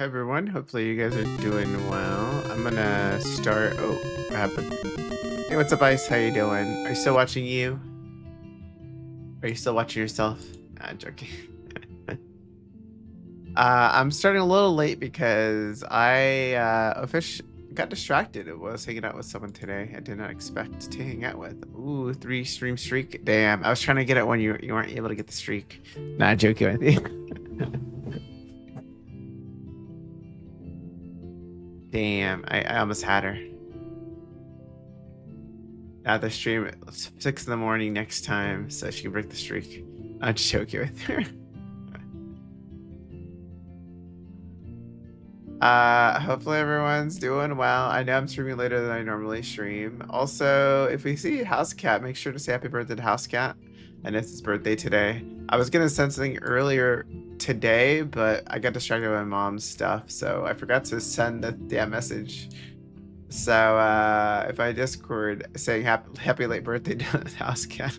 Hi everyone, hopefully you guys are doing well. I'm gonna start. Oh, what happened? Hey, what's up, Ice? How you doing? Are you still watching you? Are you still watching yourself? Nah, I'm joking. I'm starting a little late because I got distracted. I was hanging out with someone today I did not expect to hang out with. Ooh, 3 stream streak. Damn, I was trying to get it when you weren't able to get the streak. Nah, joking with you. Damn, I almost had her. At the stream at 6 in the morning next time, so she can break the streak. I'm just joking with her. Hopefully everyone's doing well. I know I'm streaming later than I normally stream. Also, if we see House Cat, make sure to say happy birthday to House Cat. And it's his birthday today. I was gonna send something earlier today, but I got distracted by my mom's stuff, so I forgot to send the damn message. So if I Discord saying happy late birthday to House Cat.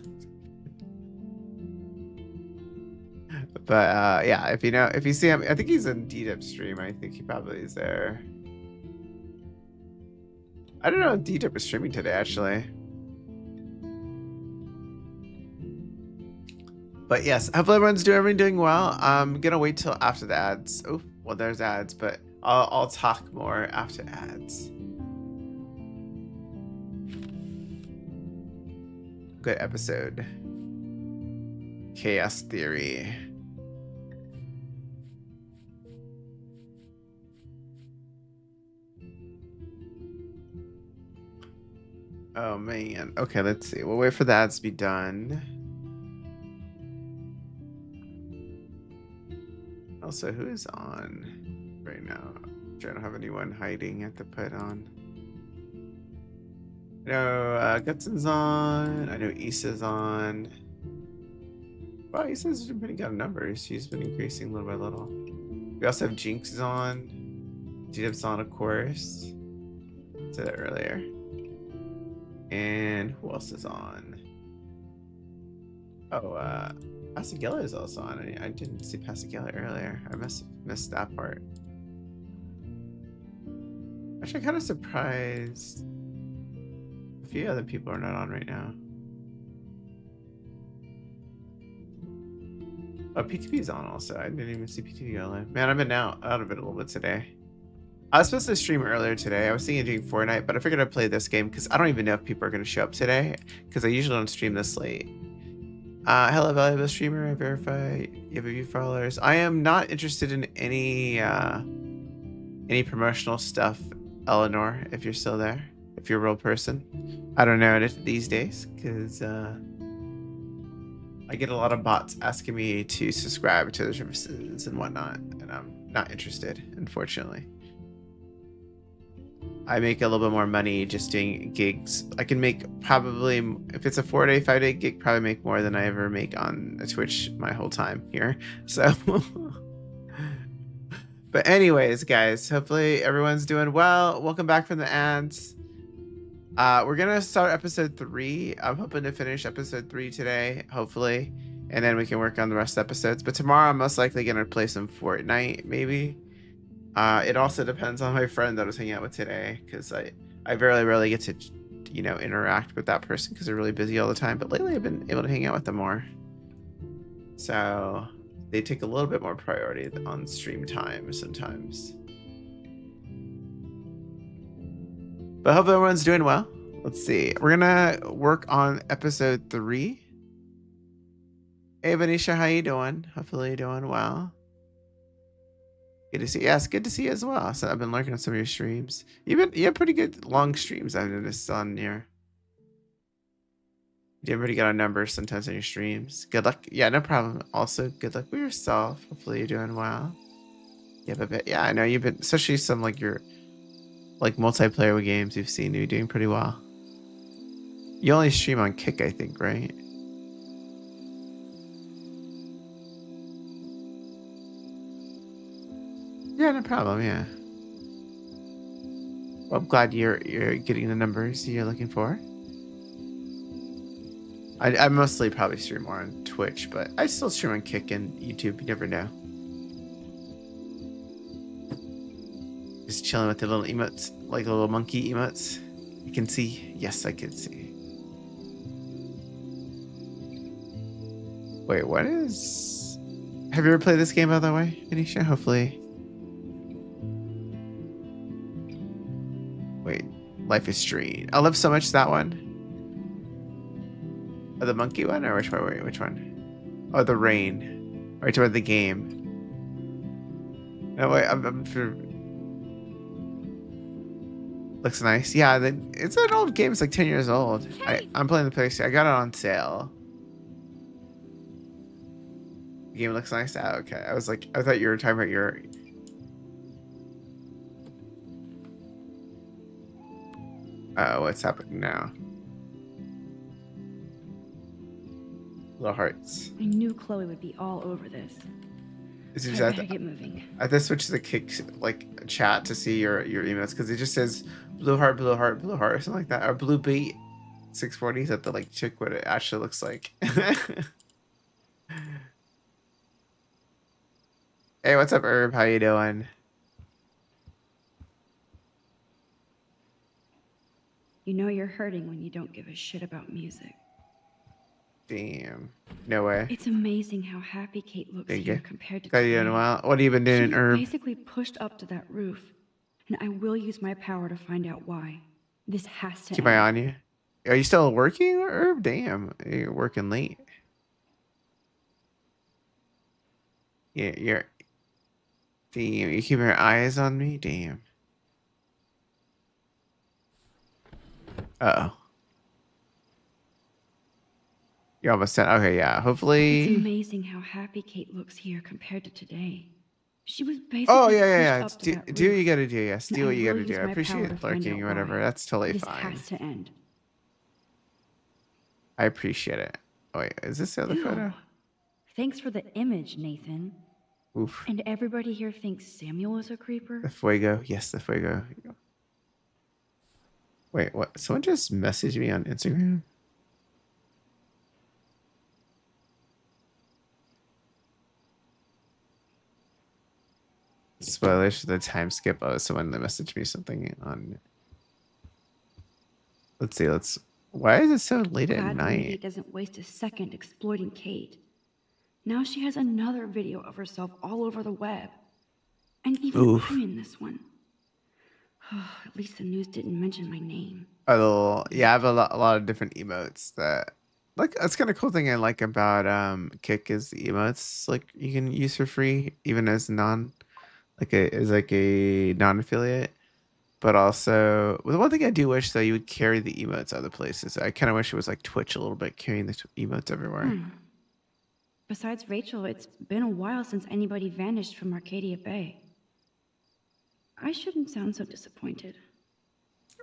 But yeah, if you see him, I think he's in DDIP stream. I think he probably is there. I don't know if DDIP is streaming today, actually. But yes, hopefully everyone's doing well. I'm gonna wait till after the ads. Oh, well, there's ads, but I'll talk more after ads. Good episode. Chaos Theory. Oh man. Okay, let's see. We'll wait for the ads to be done. Also, who is on right now? I don't have anyone hiding at the put on. I know Gutson's on. I know Issa's on. Wow, Issa's been pretty good numbers. She's been increasing little by little. We also have Jinx is on. G-Dub's on, of course. I said that earlier. And who else is on? Oh, Pasagella is also on. I didn't see Pasagella earlier. I must have missed that part. Actually, kind of surprised. A few other people are not on right now. Oh, PTP is on also. I didn't even see PTP go live. Man, I've been out of it a little bit today. I was supposed to stream earlier today. I was thinking of doing Fortnite, but I figured I'd play this game because I don't even know if people are going to show up today because I usually don't stream this late. Hello, valuable streamer. I verify you have a few followers. I am not interested in any promotional stuff, Eleanor, if you're still there. If you're a real person. I don't know it these days because I get a lot of bots asking me to subscribe to the services and whatnot, and I'm not interested, unfortunately. I make a little bit more money just doing gigs. I can make probably, if it's a 4-day, 5-day gig, probably make more than I ever make on Twitch my whole time here. So, but anyways, guys, hopefully everyone's doing well. Welcome back from the ads. We're gonna start episode 3. I'm hoping to finish episode 3 today, hopefully, and then we can work on the rest of the episodes. But tomorrow I'm most likely gonna play some Fortnite, maybe. It also depends on my friend that I was hanging out with today, because I very rarely get to, interact with that person because they're really busy all the time. But lately I've been able to hang out with them more, so they take a little bit more priority on stream time sometimes. But hope everyone's doing well. Let's see. We're gonna work on episode 3. Hey Venetia, how you doing? Hopefully you're doing well. Good to see you. Yes, good to see you as well. So I've been lurking on some of your streams. You have pretty good long streams I've noticed on your. You do pretty good on numbers sometimes on your streams. Good luck. Yeah, no problem. Also, good luck with yourself. Hopefully you're doing well. You have a bit. Yeah, I know you've been, especially some your multiplayer games you've seen you doing pretty well. You only stream on Kick, I think, right? Yeah, no problem. Yeah. Well, I'm glad you're getting the numbers you're looking for. I mostly probably stream more on Twitch, but I still stream on Kick and YouTube. You never know. Just chilling with the little emotes, like little monkey emotes. You can see. Yes, I can see. Wait, what is... Have you ever played this game, by the way, Anisha? Hopefully. Wait, Life is Strange. I love so much that one. Oh, the monkey one? Or which one? Wait, which one? Oh, the rain. Or toward the game. No, wait, I'm for... Looks nice. Yeah, it's an old game. It's like 10 years old. I'm playing the place. I got it on sale. The game looks nice. Ah, okay. I was like, I thought you were talking about your... what's happening now? Little hearts. I knew Chloe would be all over this. Is I better get moving. I have to switch to the kick like chat to see your emails because it just says blue heart, blue heart, blue heart, or something like that, or blue beat 640. Is that the like chick what it actually looks like? Hey, what's up, Herb? How you doing? You know you're hurting when you don't give a shit about music. Damn. No way. It's amazing how happy Kate looks here compared to today. You doing well? What have you been doing, Herb? She's basically pushed up to that roof, and I will use my power to find out why. This has to keep my eye on you. Are you still working, Herb? Damn, you're working late. Yeah, you're... Damn, you keeping your eyes on me? Damn. Uh-oh. You're almost done. Okay, yeah. Hopefully... It's amazing how happy Kate looks here compared to today. She was basically pushed up to that roof. Do what you gotta do, yes. Do what you gotta do. I appreciate lurking or whatever. That's totally fine. This has to end. I appreciate it. Oh, wait, is this the other photo? Thanks for the image, Nathan. Oof. And everybody here thinks Samuel is a creeper? The fuego. Yes, the fuego. Wait, what? Someone just messaged me on Instagram? Spoilers for the time skip. Oh, someone that messaged me something on... Let's see, Why is it so late at night? He doesn't waste a second exploiting Kate. Now she has another video of herself all over the web. And even I'm in this one. At least the news didn't mention my name. Yeah, I have a lot of different emotes that... Like, that's kind of cool thing I like about Kick is the emotes like you can use for free, even as non affiliate. But also, the one thing I do wish though, you would carry the emotes other places. I kind of wish it was like Twitch a little bit, carrying the emotes everywhere. Besides Rachel, it's been a while since anybody vanished from Arcadia Bay. I shouldn't sound so disappointed.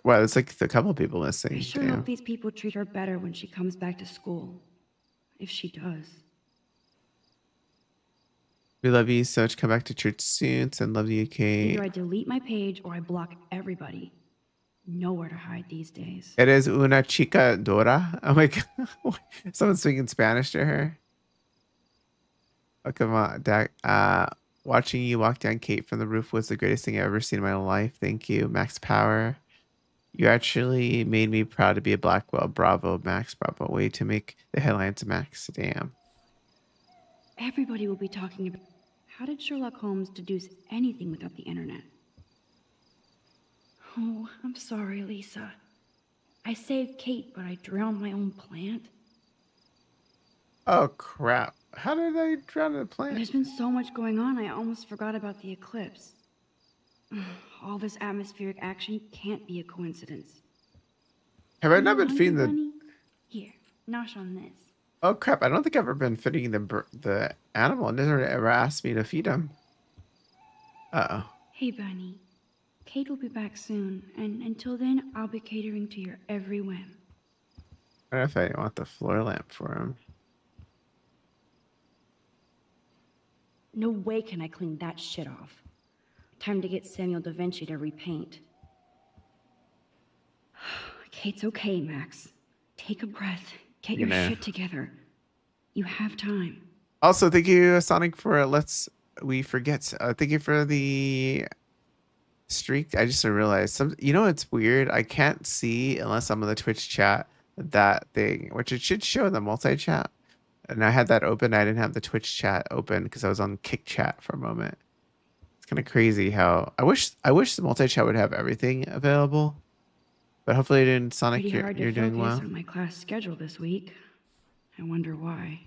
Well, it's like a couple people missing. I sure hope these people treat her better when she comes back to school. If she does. We love you so much. Come back to church soon. Send love to you, Kate. Either I delete my page or I block everybody. Nowhere to hide these days. Eres una chica Dora. Oh my god. Someone's speaking Spanish to her. Oh, come on, Dak. Watching you walk down Kate from the roof was the greatest thing I've ever seen in my life. Thank you, Max Power. You actually made me proud to be a Blackwell. Bravo, Max. Bravo. Way to make the headlines, Max. Damn. Everybody will be talking about how did Sherlock Holmes deduce anything without the internet? Oh, I'm sorry, Lisa. I saved Kate, but I drowned my own plant. Oh, crap. How did I drown the plant? There's been so much going on, I almost forgot about the eclipse. All this atmospheric action can't be a coincidence. Have I not been feeding the... Here, nosh on this. Oh, crap. I don't think I've ever been feeding the animal. It never ever asked me to feed him. Uh-oh. Hey, Bunny. Kate will be back soon, and until then, I'll be catering to your every whim. I don't know if I want the floor lamp for him. No way can I clean that shit off. Time to get Samuel da Vinci to repaint. Kate's okay, Max. Take a breath. Get your shit together. You have time. Also, thank you, Sonic, for Lest We Forget. Thank you for the streaked. I just realized some. You know, it's weird. I can't see unless I'm on the Twitch chat that thing, which it should show in the multi chat. And I had that open. I didn't have the Twitch chat open because I was on Kick Chat for a moment. It's kind of crazy how I wish the multi chat would have everything available. But hopefully, in Sonic, Pretty hard to you're doing focus well. on my class schedule this week. I wonder why.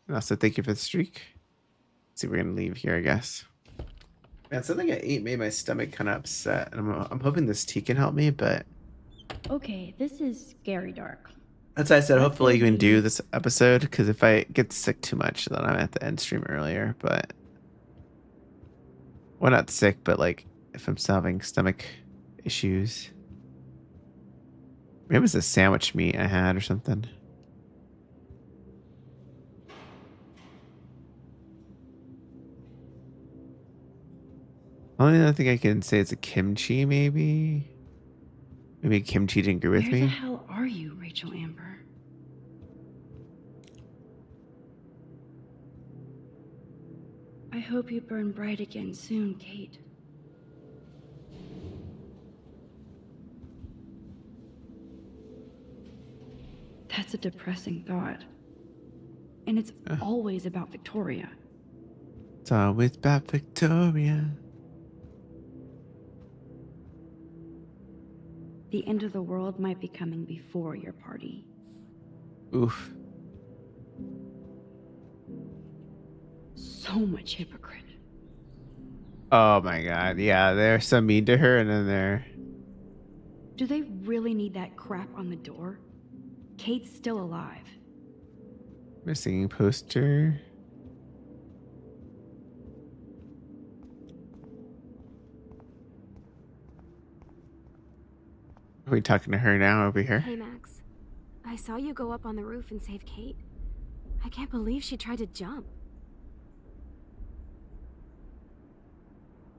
And also, thank you for the streak. Let's see, we're gonna leave here, I guess. Man, something I ate made my stomach kind of upset, and I'm hoping this tea can help me. But Okay, this is scary dark. that's why I said Let's hopefully say you can do we- this episode, because if I get sick too much, then I'm at the end stream earlier. But well, not sick, but like if I'm still having stomach issues. Maybe it was a sandwich meat I had or something. Only other thing I can say is a kimchi, maybe. Maybe kimchi didn't agree with Where me. the hell are you, Rachel Amber? I hope you burn bright again soon, Kate. That's a depressing thought. And it's always about Victoria. It's always about Victoria. The end of the world might be coming before your party. Oof. So much hypocrite. Oh my god. Yeah, they're so mean to her, and then they're... Do they really need that crap on the door? Kate's still alive. Missing poster. Are we talking to her now over here? Hey, Max. I saw you go up on the roof and save Kate. I can't believe she tried to jump.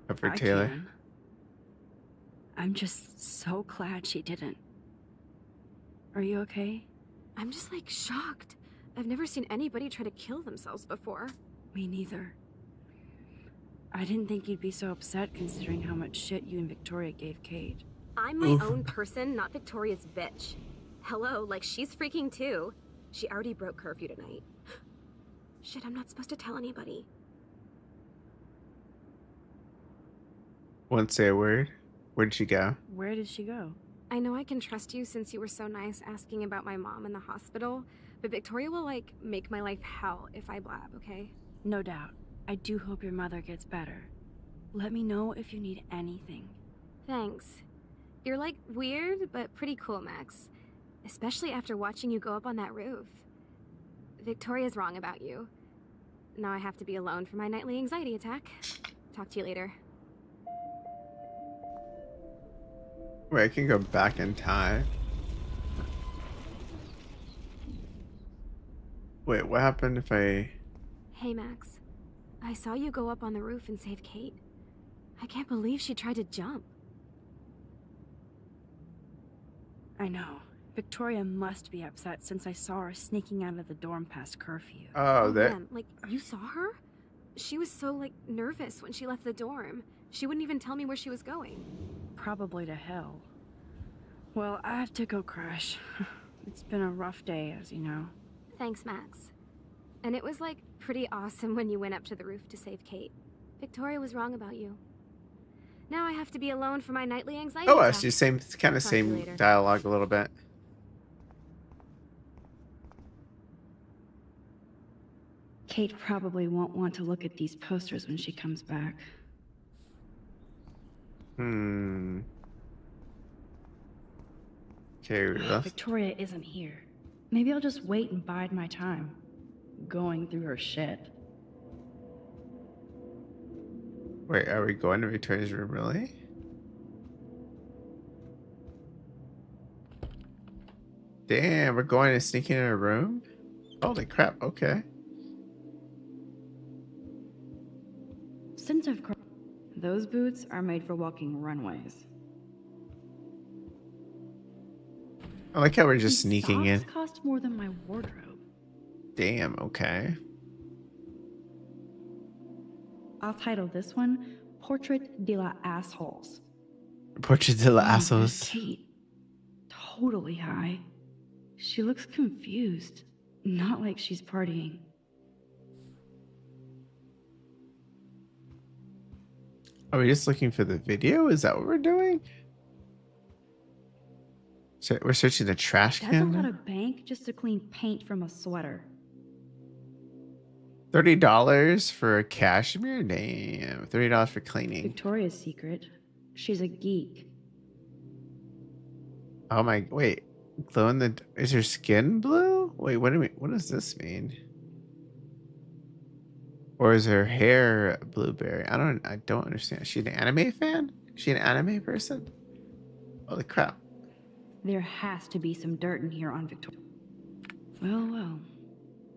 Over Taylor. can. I'm just so glad she didn't. Are you okay? I'm just like shocked. I've never seen anybody try to kill themselves before. Me neither. I didn't think you'd be so upset considering how much shit you and Victoria gave Kate. I'm my Oof. own person, not Victoria's bitch. Hello, like she's freaking too. She already broke curfew tonight. Shit, I'm not supposed to tell anybody. Won't say a word. Where'd she go? Where did she go? I know I can trust you since you were so nice asking about my mom in the hospital, but Victoria will, like, make my life hell if I blab, okay? No doubt. I do hope your mother gets better. Let me know if you need anything. Thanks. You're, like, weird, but pretty cool, Max. Especially after watching you go up on that roof. Victoria's wrong about you. Now I have to be alone for my nightly anxiety attack. Talk to you later. Wait, I can go back in time. Wait, what happened if I... Hey, Max. I saw you go up on the roof and save Kate. I can't believe she tried to jump. I know. Victoria must be upset since I saw her sneaking out of the dorm past curfew. Oh, that... man, like, you saw her? She was so, like, nervous when she left the dorm. She wouldn't even tell me where she was going. Probably to hell. Well, I have to go crash. It's been a rough day, as you know. Thanks, Max. And it was, like, pretty awesome when you went up to the roof to save Kate. Victoria was wrong about you. Now I have to be alone for my nightly anxiety Oh, attack. it's just same, kind of Talk to you same later. dialogue a little bit. Kate probably won't want to look at these posters when she comes back. Hmm. Okay, we left. Victoria isn't here. Maybe I'll just wait and bide my time. Going through her shit. Wait, are we going to Victoria's room, really? Damn, we're going to sneak in her room? Holy crap, okay. Since I've grown, those boots are made for walking runways. I like how we're just These sneaking in. socks cost more than my wardrobe. Damn, okay. I'll title this one Portrait de la Assholes. Portrait de la Oh, there's Assos. Kate. Totally high. She looks confused. Not like she's partying. Are we just looking for the video? Is that what we're doing? So we're searching the trash That's a can lot now? of bank just to clean paint from a sweater. $30 for cashmere? Damn. $30 for cleaning. Victoria's secret. She's a geek. Oh my, wait. Glow in the, is her skin blue? Wait, what does this mean? Or is her hair blueberry? I don't understand. Is she an anime fan? Is she an anime person? Holy crap. There has to be some dirt in here on Victoria. Well.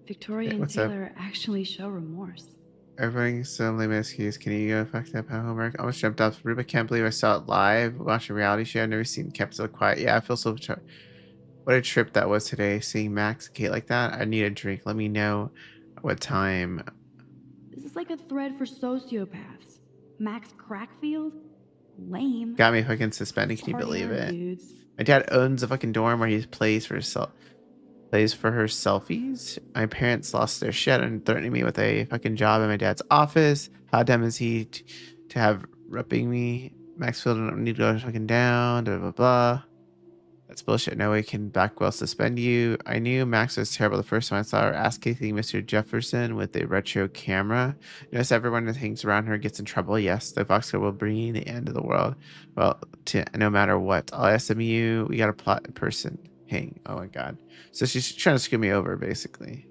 Victoria Hey, and what's up? Taylor actually show remorse. Everything so lame excuse. Can you go fucked up at homework? I almost jumped off the roof. I can't believe I saw it live. Watching a reality show. I've never seen kept so quiet. Yeah, I feel so what a trip that was today. Seeing Max and Kate like that. I need a drink. Let me know what time. This is like a thread for sociopaths. Max Crackfield? Lame. Got me fucking suspended. Can you Party believe on, it? dudes. My dad owns a fucking dorm where he plays for her selfies. My parents lost their shit and threatening me with a fucking job in my dad's office. How dumb is he to have ripping me? Maxfield don't need to go fucking down. Blah blah blah. That's bullshit. No way can Blackwell suspend you. I knew Max was terrible the first time I saw her ass kicking Mr. Jefferson with a retro camera. Notice everyone that hangs around her gets in trouble. Yes, the Fox Girl will bring the end of the world. Well, no matter what. I'll SMU. We got a plot person. Hang. Oh my god. So she's trying to screw me over, basically.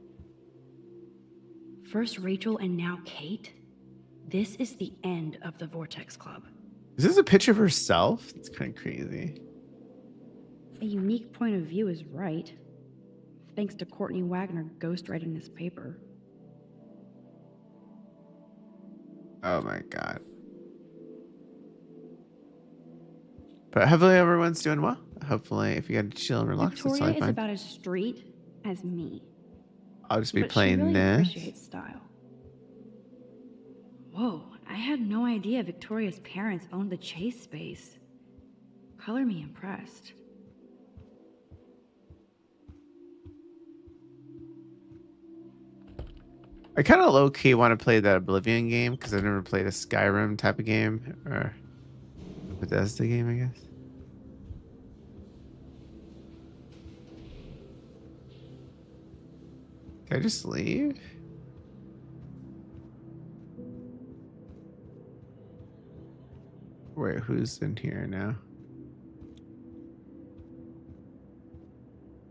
First Rachel and now Kate? This is the end of the Vortex Club. Is this a picture of herself? It's kind of crazy. A unique point of view is right. Thanks to Courtney Wagner ghostwriting this paper. Oh my god. But hopefully everyone's doing well. Hopefully, if you got to chill and relax, Victoria that's is fine. about as street as me. I'll just be But playing she really this. appreciates style. Whoa, I had no idea Victoria's parents owned the Chase space. Color me impressed. I kind of low-key want to play that Oblivion game because I've never played a Skyrim type of game or a Bethesda game, I guess. Can I just leave? Wait, who's in here now?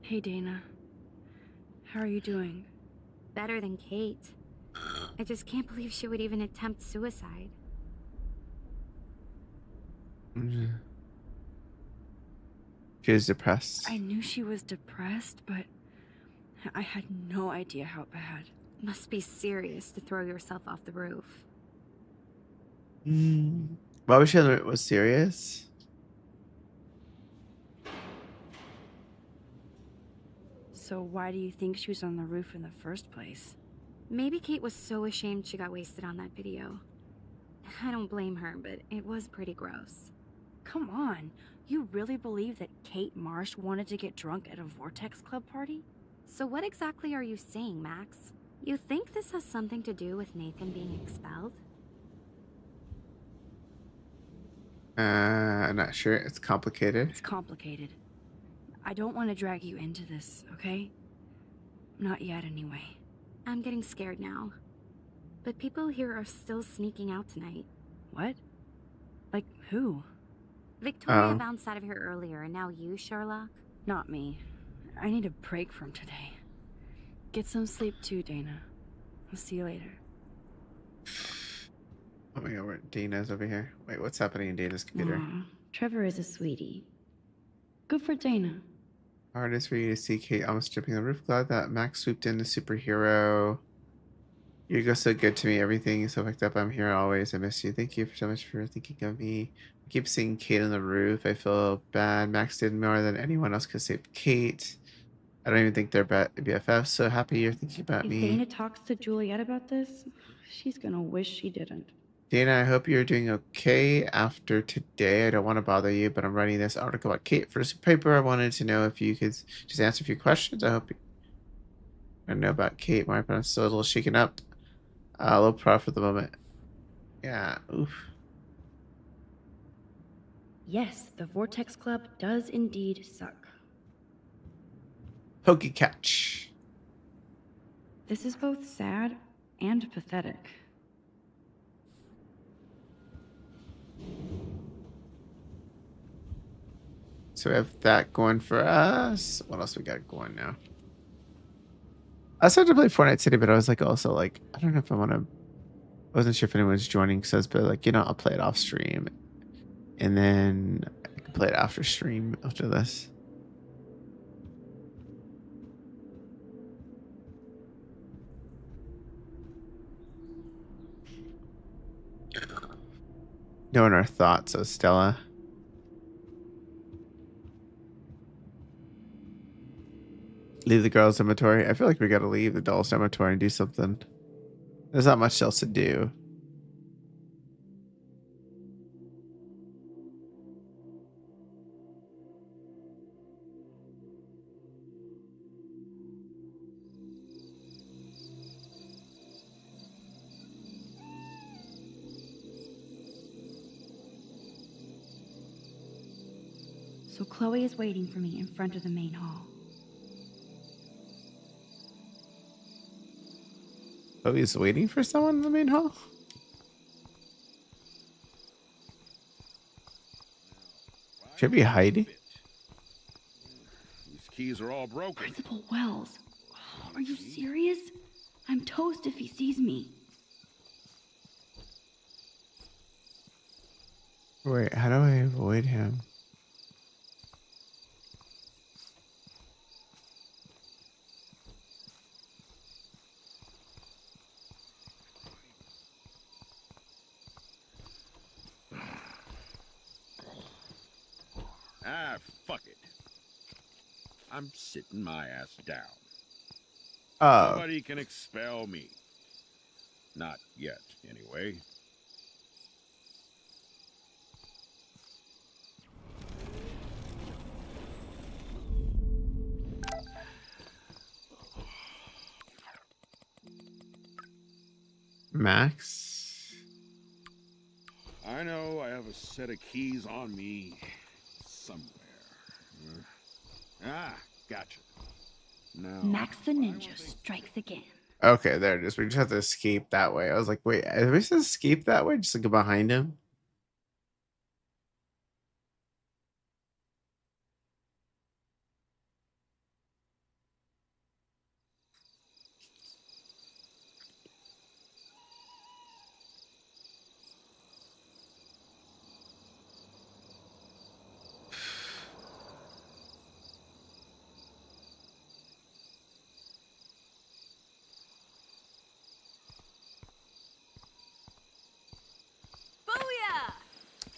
Hey, Dana. How are you doing? Better than Kate. I just can't believe she would even attempt suicide. She was depressed. I knew she was depressed, but I had no idea how bad. Must be serious to throw yourself off the roof. Why was she was serious? So why do you think she was on the roof in the first place? Maybe Kate was so ashamed she got wasted on that video. I don't blame her, but it was pretty gross. Come on, you really believe that Kate Marsh wanted to get drunk at a Vortex Club party? So what exactly are you saying, Max? You think this has something to do with Nathan being expelled? I'm not sure. It's complicated. It's complicated. I don't want to drag you into this, okay? Not yet, anyway. I'm getting scared now. But people here are still sneaking out tonight. What? Like who? Victoria bounced out of here earlier, and now you, Sherlock? Not me. I need a break from today. Get some sleep too, Dana. I'll see you later. Oh my god, Dana's over here. Wait, what's happening in Dana's computer? Aw, Trevor is a sweetie. Good for Dana. Hard is for you to see Kate almost dripping the roof. Glad that Max swooped in the superhero. You go so good to me. Everything is so fucked up. I'm here always. I miss you. Thank you so much for thinking of me. I keep seeing Kate on the roof. I feel bad. Max did more than anyone else could save Kate. I don't even think they're BFFs. So happy you're thinking about If me. Dana talks to Juliet about this, she's gonna wish she didn't. Dana, I hope you're doing okay after today. I don't want to bother you, but I'm writing this article about Kate for some paper. I wanted to know if you could just answer a few questions. I hope I know about Kate. I'm still a little shaken up. A little proud for the moment. Yeah. Oof. Yes, the Vortex Club does indeed suck. Pokey catch. This is both sad and pathetic. So we have that going for us. What else we got going now? I started to play Fortnite City, but I was like, also like, I don't know if I want to. I wasn't sure if anyone's joining, so I was like, I'll play it off stream, and then I can play it after stream after this. Knowing our thoughts of Stella. Leave the girls' dormitory. I feel like we got to leave the dolls' dormitory and do something. There's not much else to do. So Chloe is waiting for me in front of the main hall. Oh, he's waiting for someone in the main hall? Should be hiding. These keys are all broken. Principal Wells, are you serious? I'm toast if he sees me. Wait, how do I avoid him? Ah, fuck it. I'm sitting my ass down. Oh. Nobody can expel me. Not yet, anyway. Max? I know I have a set of keys on me somewhere. Ah, gotcha. Now, Max the Ninja strikes again. Okay, there it is. We just have to escape that way. I was like, wait, are we supposed to escape that way? Just like go behind him? Booyah!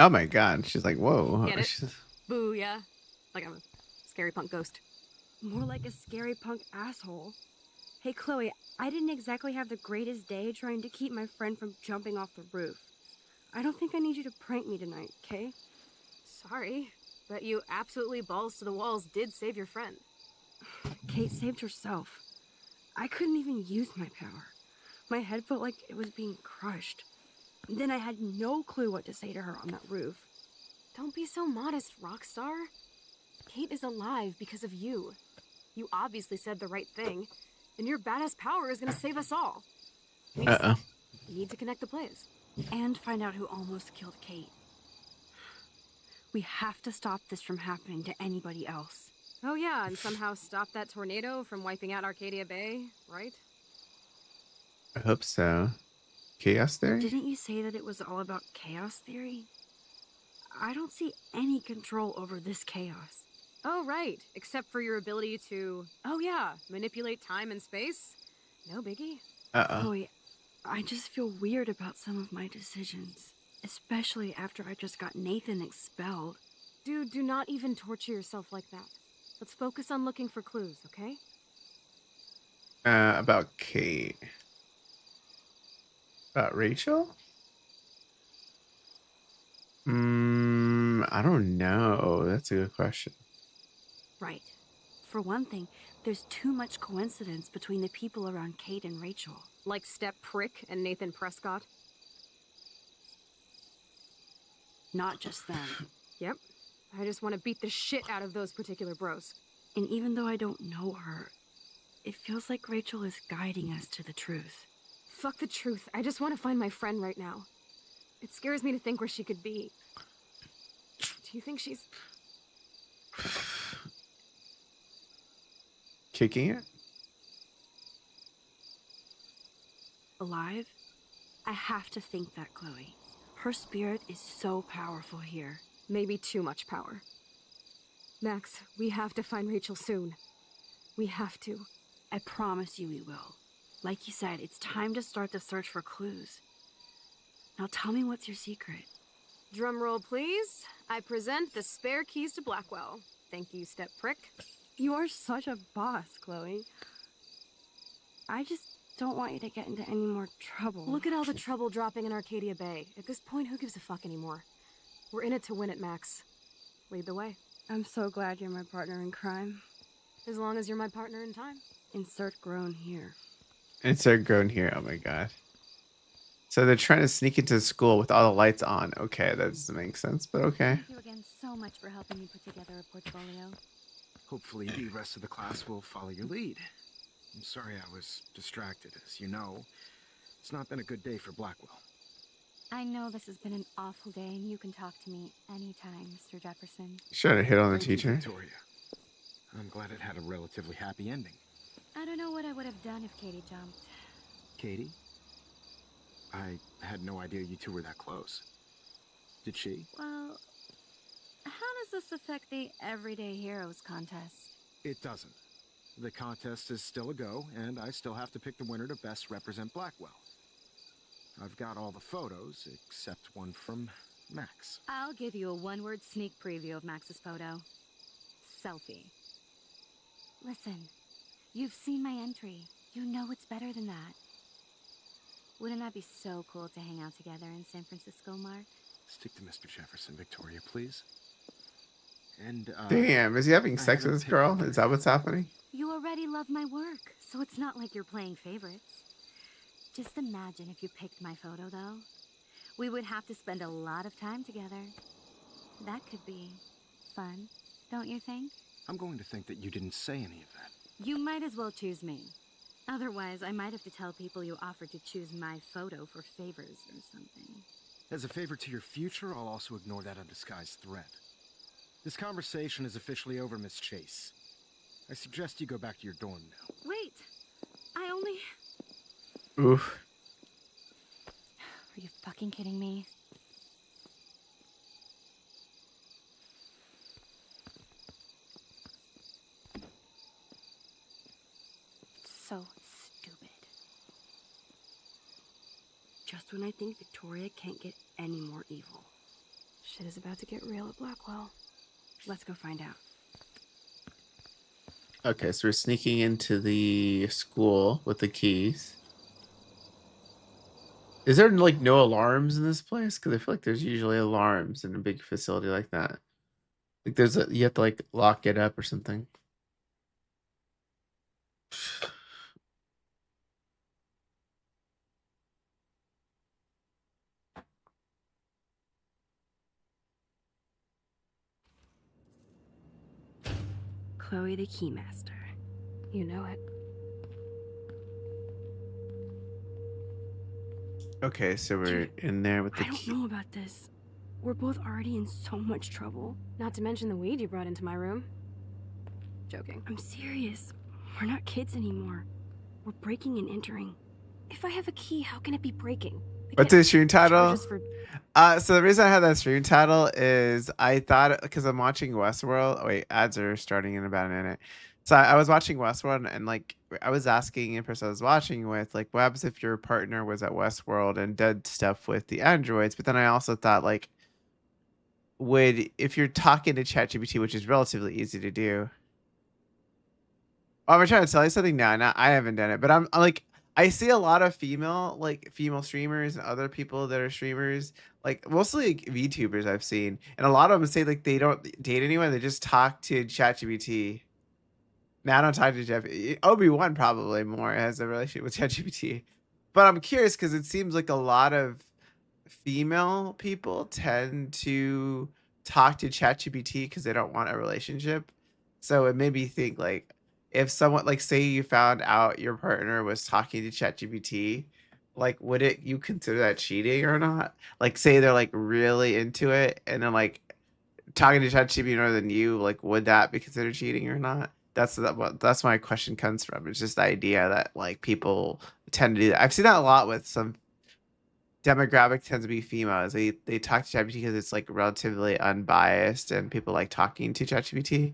Oh my god. She's like, whoa. Get it? She's... Booyah. Like I'm a scary punk ghost. More like a scary punk asshole. Hey, Chloe, I didn't exactly have the greatest day trying to keep my friend from jumping off the roof. I don't think I need you to prank me tonight, okay? Sorry, but you absolutely balls to the walls did save your friend. Kate saved herself. I couldn't even use my power. My head felt like it was being crushed. And then I had no clue what to say to her on that roof. Don't be so modest, Rockstar. Kate is alive because of you. You obviously said the right thing, and your badass power is gonna save us all. We just need to connect the plays. And find out who almost killed Kate. We have to stop this from happening to anybody else. Oh yeah, and somehow stop that tornado from wiping out Arcadia Bay, right? I hope so. Chaos Theory? Didn't you say that it was all about chaos theory? I don't see any control over this chaos. Oh right, except for your ability to, oh yeah, manipulate time and space. No biggie. Chloe, I just feel weird about some of my decisions. Especially after I just got Nathan expelled. Dude, do not even torture yourself like that. Let's focus on looking for clues, okay? About Kate. About Rachel? I don't know. That's a good question. Right. For one thing, there's too much coincidence between the people around Kate and Rachel. Like Step Prick and Nathan Prescott? Not just them. Yep. I just want to beat the shit out of those particular bros. And even though I don't know her, it feels like Rachel is guiding us to the truth. Fuck the truth. I just want to find my friend right now. It scares me to think where she could be. Do you think she's... Kicking it? Alive? I have to think that, Chloe. Her spirit is so powerful here. Maybe too much power. Max, we have to find Rachel soon. We have to. I promise you we will. Like you said, it's time to start the search for clues. Now tell me, what's your secret? Drum roll, please. I present the spare keys to Blackwell. Thank you, Step Prick. You are such a boss, Chloe. I just don't want you to get into any more trouble. Look at all the trouble dropping in Arcadia Bay. At this point, who gives a fuck anymore? We're in it to win it, Max. Lead the way. I'm so glad you're my partner in crime. As long as you're my partner in time. Insert groan here. Insert groan here. Oh my god. So they're trying to sneak into school with all the lights on. Okay, that doesn't make sense, but okay. Thank you again so much for helping me put together a portfolio. Hopefully the rest of the class will follow your lead. I'm sorry I was distracted. As you know, it's not been a good day for Blackwell. I know this has been an awful day, and you can talk to me anytime, Mr. Jefferson. Should have hit on the Thank you, teacher. Victoria. I'm glad it had a relatively happy ending. I don't know what I would have done if Katie jumped. Katie? I had no idea you two were that close. Did she? Well, how does this affect the Everyday Heroes contest? It doesn't. The contest is still a go, and I still have to pick the winner to best represent Blackwell. I've got all the photos, except one from Max. I'll give you a one-word sneak preview of Max's photo. Selfie. Listen, you've seen my entry. You know it's better than that. Wouldn't that be so cool to hang out together in San Francisco, Mark? Stick to Mr. Jefferson, Victoria, please. And, Damn, is he having sex with this girl? Is that what's happening? You already love my work, so it's not like you're playing favorites. Just imagine if you picked my photo, though. We would have to spend a lot of time together. That could be fun, don't you think? I'm going to think that you didn't say any of that. You might as well choose me. Otherwise, I might have to tell people you offered to choose my photo for favors or something. As a favor to your future, I'll also ignore that undisguised threat. This conversation is officially over, Miss Chase. I suggest you go back to your dorm now. Wait! I only... Oof. Are you fucking kidding me? So stupid. Just when I think Victoria can't get any more evil. Shit is about to get real at Blackwell. Let's go find out. Okay, so we're sneaking into the school with the keys. Is there like no alarms in this place? Because I feel like there's usually alarms in a big facility like that. Like there's a, you have to like lock it up or something. Chloe the Keymaster. You know it. Okay, so we're in there with the I don't key. know about this. We're both already in so much trouble. Not to mention the weed you brought into my room. Joking. I'm serious. We're not kids anymore. We're breaking and entering. If I have a key, how can it be breaking? What's the stream title? For... So the reason I had that stream title is I thought, because I'm watching Westworld. Oh, wait, ads are starting in about a minute. So I was watching Westworld, and like I was asking the person I was watching with, like, what happens if your partner was at Westworld and did stuff with the androids? But then I also thought, like, if you're talking to ChatGPT, which is relatively easy to do, Oh, I'm trying to tell you something now. No, I haven't done it, but I'm like, I see a lot of female streamers and other people that are streamers, like mostly like VTubers I've seen, and a lot of them say like they don't date anyone, they just talk to ChatGPT. Now I don't talk to Jeff. Obi-Wan probably more has a relationship with ChatGPT, but I'm curious because it seems like a lot of female people tend to talk to ChatGPT because they don't want a relationship. So it made me think like if someone like say you found out your partner was talking to ChatGPT, like would it you consider that cheating or not? Like say they're like really into it and then like talking to ChatGPT more than you, like would that be considered cheating or not? That's my question comes from. It's just the idea that like people tend to do that. I've seen that a lot with some demographic tends to be females. They talk to ChatGPT because it's like relatively unbiased and people like talking to ChatGPT.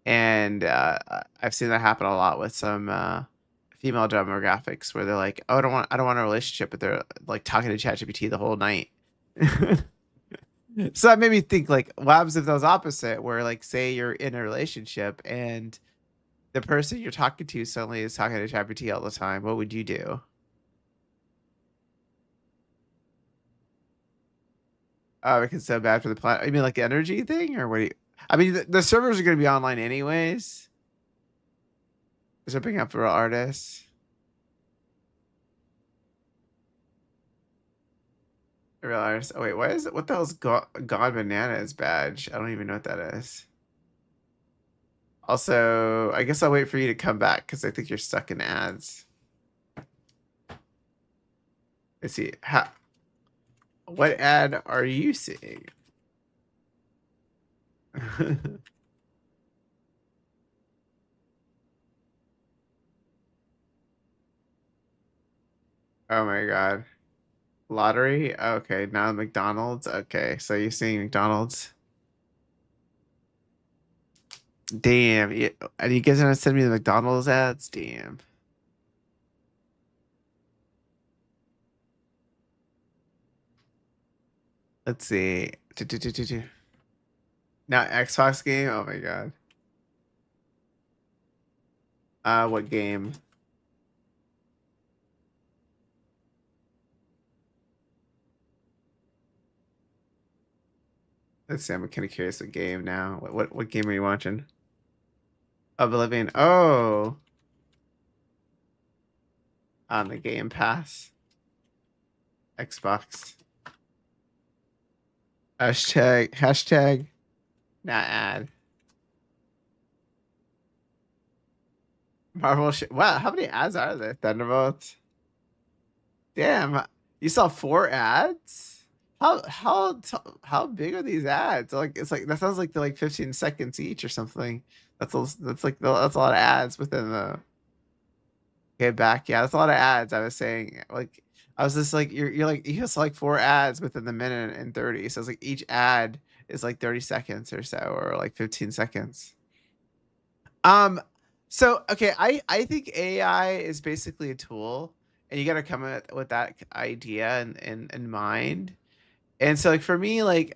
And I've seen that happen a lot with some female demographics where they're like, "Oh, I don't want a relationship," but they're like talking to ChatGPT the whole night. So that made me think like, what happens if that was opposite, where like say you're in a relationship and the person you're talking to suddenly is talking to ChatGPT all the time? What would you do? Oh, because it's so bad for the planet. You mean like the energy thing, or what? Do you? I mean, the servers are going to be online anyways. They're picking up for artists. Real artists. Oh wait, what is it? What the hell's Gone Bananas badge? I don't even know what that is. Also, I guess I'll wait for you to come back because I think you're stuck in ads. Let's see. What ad are you seeing? Oh my god. Lottery? Okay, now McDonald's. Okay, so you're seeing McDonald's. Damn. And you guys gonna send me the McDonald's ads? Damn. Let's see. Now Xbox game? Oh my god. What game? Let's see. I'm kind of curious what game now. What game are you watching? Oblivion. Oh, on the Game Pass. Xbox. Hashtag not ad. Marvel shit. Wow, how many ads are there? Thunderbolts. Damn, you saw 4 ads? How big are these ads? Like it's like that sounds like they're like 15 seconds each or something. That's a lot of ads within the okay back. Yeah, that's a lot of ads. I was saying like I was just like you're like you saw like 4 ads within the minute and 30. So it's like each ad is like 30 seconds or so or like 15 seconds. Um, so okay, I think AI is basically a tool, and you got to come with that idea in mind. And so like for me, like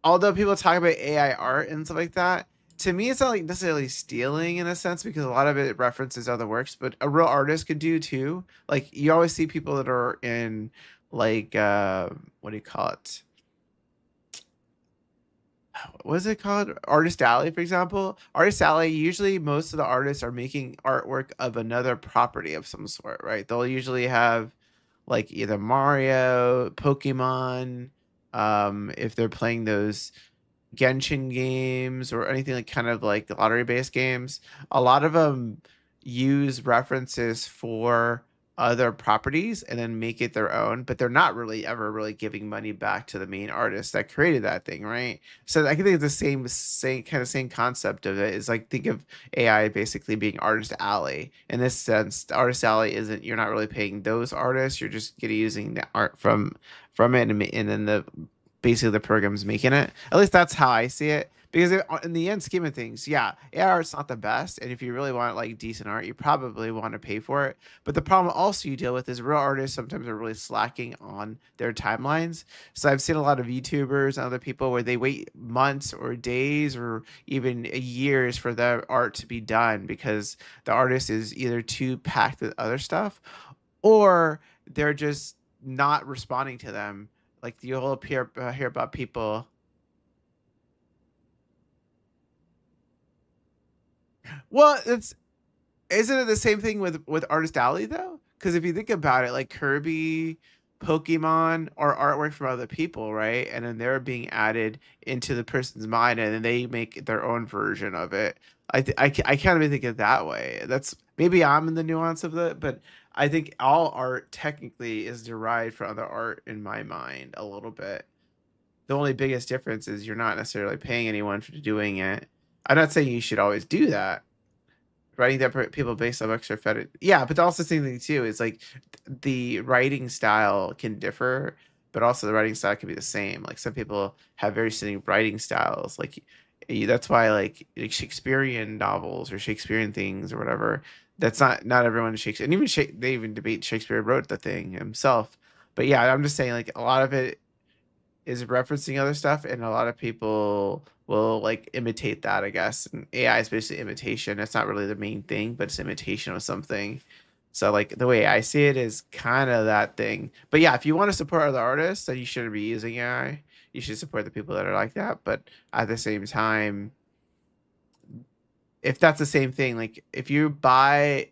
although people talk about AI art and stuff like that, to me it's not like necessarily stealing in a sense because a lot of it references other works, but a real artist could do too. Like you always see people that are in like what do you call it? What is it called? Artist Alley, for example. Artist Alley, usually most of the artists are making artwork of another property of some sort, right? They'll usually have like either Mario, Pokemon, if they're playing those Genshin games or anything like kind of like lottery based games, a lot of them use references for other properties and then make it their own, but they're not really ever really giving money back to the main artist that created that thing, right? So I can think it's the same concept of it is like think of AI basically being Artist Alley. In this sense, the Artist Alley isn't you're not really paying those artists, you're just getting using the art from it and then the basically the program's making it. At least that's how I see it. because in the end scheme of things, yeah, AI art's not the best, and if you really want like decent art, you probably want to pay for it. But the problem also you deal with is real artists sometimes are really slacking on their timelines. So I've seen a lot of YouTubers and other people where they wait months or days or even years for their art to be done because the artist is either too packed with other stuff or they're just not responding to them. Like you'll hear about people. Well, it's isn't it the same thing with Artist Alley though? Because if you think about it, like Kirby, Pokemon are artwork from other people, right? And then they're being added into the person's mind, and then they make their own version of it. I can't even think of it that way. That's maybe I'm in the nuance of it, but I think all art technically is derived from other art in my mind a little bit. The only biggest difference is you're not necessarily paying anyone for doing it. I'm not saying you should always do that, writing that people based on extra fetish. Yeah, but also the same thing too is like the writing style can differ, but also the writing style can be the same. Like some people have very distinct writing styles. Like that's why like Shakespearean novels or Shakespearean things or whatever. That's not everyone Shakespeare, and even they even debate Shakespeare wrote the thing himself. But yeah, I'm just saying like a lot of it is referencing other stuff, and a lot of people will like imitate that, I guess. And AI is basically imitation. It's not really the main thing, but it's imitation of something. So like the way I see it is kind of that thing. But yeah, if you want to support other artists, then you shouldn't be using AI. You should support the people that are like that. But at the same time, if that's the same thing, like if you buy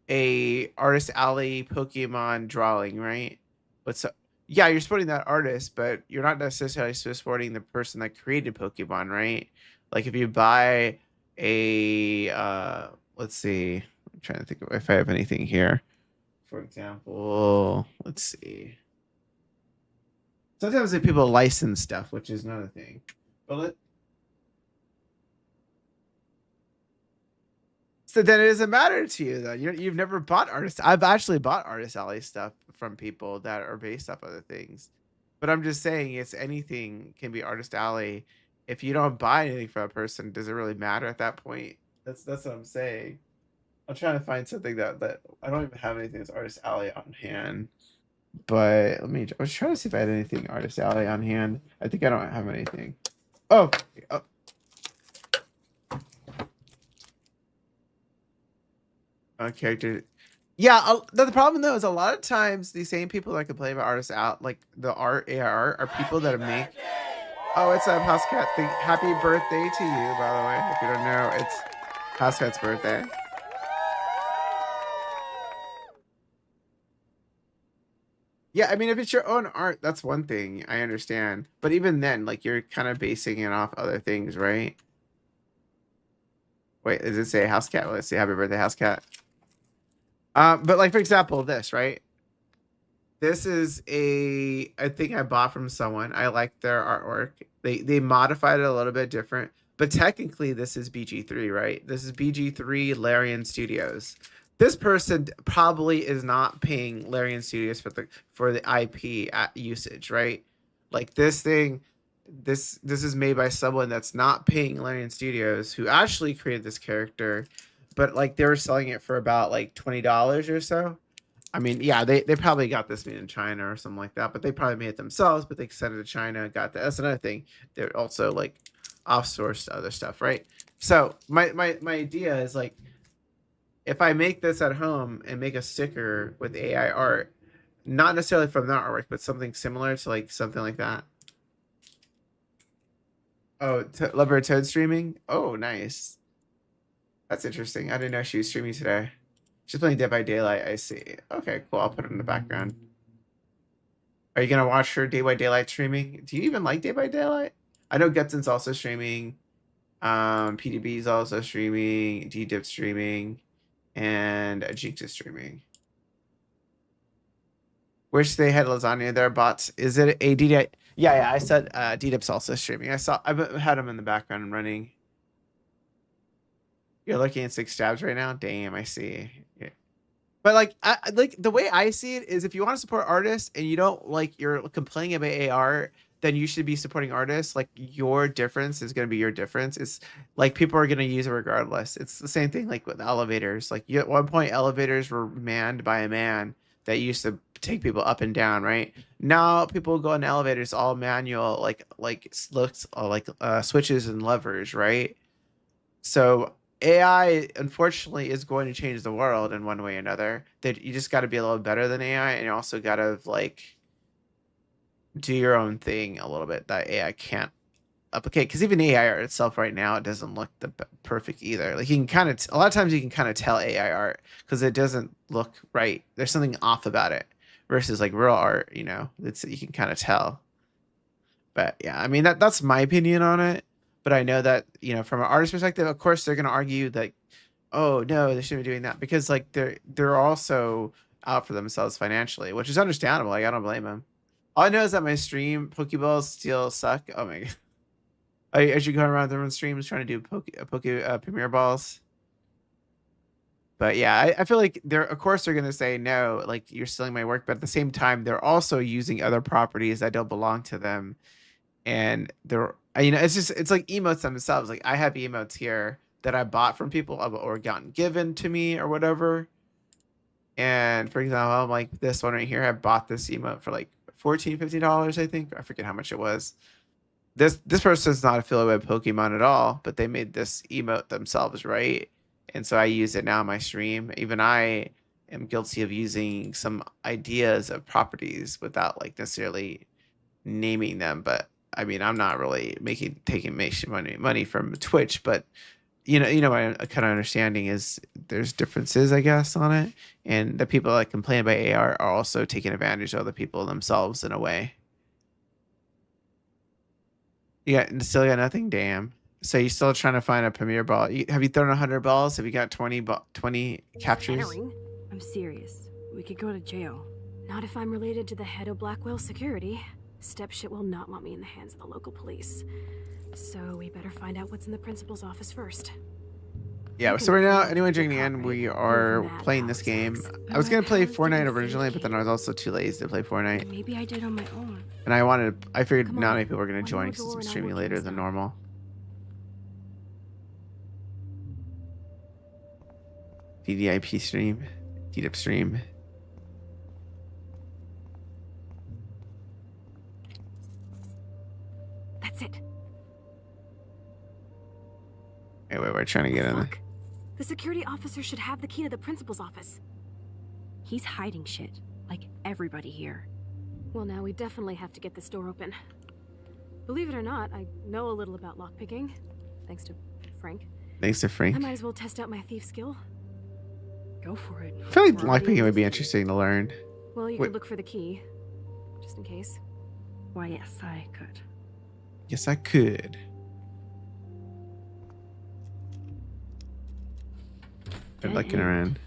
a Artist Alley Pokemon drawing, right? But so yeah, you're supporting that artist, but you're not necessarily supporting the person that created Pokemon, right? Like if you buy a let's see, I'm trying to think of if I have anything here. For example, let's see. Sometimes people license stuff, which is another thing. But so then it doesn't matter to you though. You've never bought artist. I've actually bought Artist Alley stuff from people that are based off other things. But I'm just saying it's anything can be Artist Alley. If you don't buy anything from a person, does it really matter at that point? That's what I'm saying. I'm trying to find something that I don't even have anything that's Artist Alley on hand. But I was trying to see if I had anything Artist Alley on hand. I think I don't have anything. Oh, oh character. Yeah, the problem though is a lot of times these same people that complain about artists out like the art AR are people that make. Oh, it's a House Cat thing. Happy birthday to you, by the way. If you don't know, it's House Cat's birthday. Yeah, I mean, if it's your own art, that's one thing. I understand, but even then, like you're kind of basing it off other things, right? Wait, does it say House Cat? Let's see. Happy birthday, House Cat. But like for example, this right. This is a thing I bought from someone. I like their artwork. They modified it a little bit different, but technically this is BG3, right? This is BG3 Larian Studios. This person probably is not paying Larian Studios for the IP usage, right? Like this thing, this is made by someone that's not paying Larian Studios, who actually created this character, but like they were selling it for about like $20 or so. I mean, yeah, they probably got this made in China or something like that, but they probably made it themselves, but they sent it to China, got that. That's another thing. They're also like off-sourced other stuff, right? So my idea is like if I make this at home and make a sticker with AI art, not necessarily from that artwork, but something similar to like something like that. Oh, Lover Toad streaming? Oh, nice. That's interesting. I didn't know she was streaming today. She's playing Dead by Daylight. I see. Okay, cool. I'll put it in the background. Are you gonna watch her Day by Daylight streaming? Do you even like Day by Daylight? I know Gutson's also streaming. PDB's also streaming. D-Dip's streaming, and Jinx is streaming. Wish they had lasagna there, bots. Is it a D-Dip? Yeah. I said D-Dip's also streaming. I've had him in the background running. You're looking at 6 stabs right now. Damn, I see. Yeah. But like, like the way I see it is, if you want to support artists and you don't like you're complaining about AR, then you should be supporting artists. Like your difference is going to be your difference. It's like people are going to use it regardless. It's the same thing like with elevators. Like you, at one point, elevators were manned by a man that used to take people up and down, right? Now people go in elevators all manual, like looks like switches and levers, right? So AI unfortunately is going to change the world in one way or another. That you just got to be a little better than AI, and you also got to like do your own thing a little bit that AI can't replicate. Because even AI art itself right now, it doesn't look perfect either. Like you can kind of a lot of times you can kind of tell AI art because it doesn't look right. There's something off about it versus like real art. You know, it's you can kind of tell. But yeah, I mean that's my opinion on it. But I know that from an artist perspective, of course they're going to argue that, oh no, they shouldn't be doing that because like they're also out for themselves financially, which is understandable. Like I don't blame them. All I know is that my stream Pokeballs still suck. Oh my god! I should go around everyone's streams trying to do Premier balls. But yeah, I feel like of course they're gonna say no, like you're stealing my work. But at the same time, they're also using other properties that don't belong to them, and it's like emotes themselves. Like I have emotes here that I bought from people or gotten given to me or whatever. And for example, I'm like this one right here, I bought this emote for like $14-15, I think. I forget how much it was. This person's not affiliated with Pokemon at all, but they made this emote themselves, right? And so I use it now in my stream. Even I am guilty of using some ideas of properties without like necessarily naming them. But I mean, I'm not really taking money from Twitch, but my kind of understanding is there's differences, I guess, on it, and the people that complain about AR are also taking advantage of the people themselves in a way. Still got nothing. Damn. So you still trying to find a Premier ball? Have you thrown 100 balls? Have you got 20 captures? Entering? I'm serious. We could go to jail. Not if I'm related to the head of Blackwell Security. Stepshit will not want me in the hands of the local police. So we better find out what's in the principal's office first. Yeah, so right now, anyone joining in, we are playing this game. I was going to play Fortnite originally, but then I was also too lazy to play Fortnite. Maybe I did on my own. And I figured not many people were going to join since I'm streaming later than normal. DDIP stream. DDIP stream. That's it. Anyway, we're trying to get in there. The security officer should have the key to the principal's office. He's hiding shit, like everybody here. Well, now we definitely have to get this door open. Believe it or not, I know a little about lockpicking, thanks to Frank. Thanks to Frank. I might as well test out my thief skill. Go for it. I feel like lockpicking would be interesting to learn. Well, you could look for the key, just in case. Why, yes, I could. Yes, I could. We're looking around.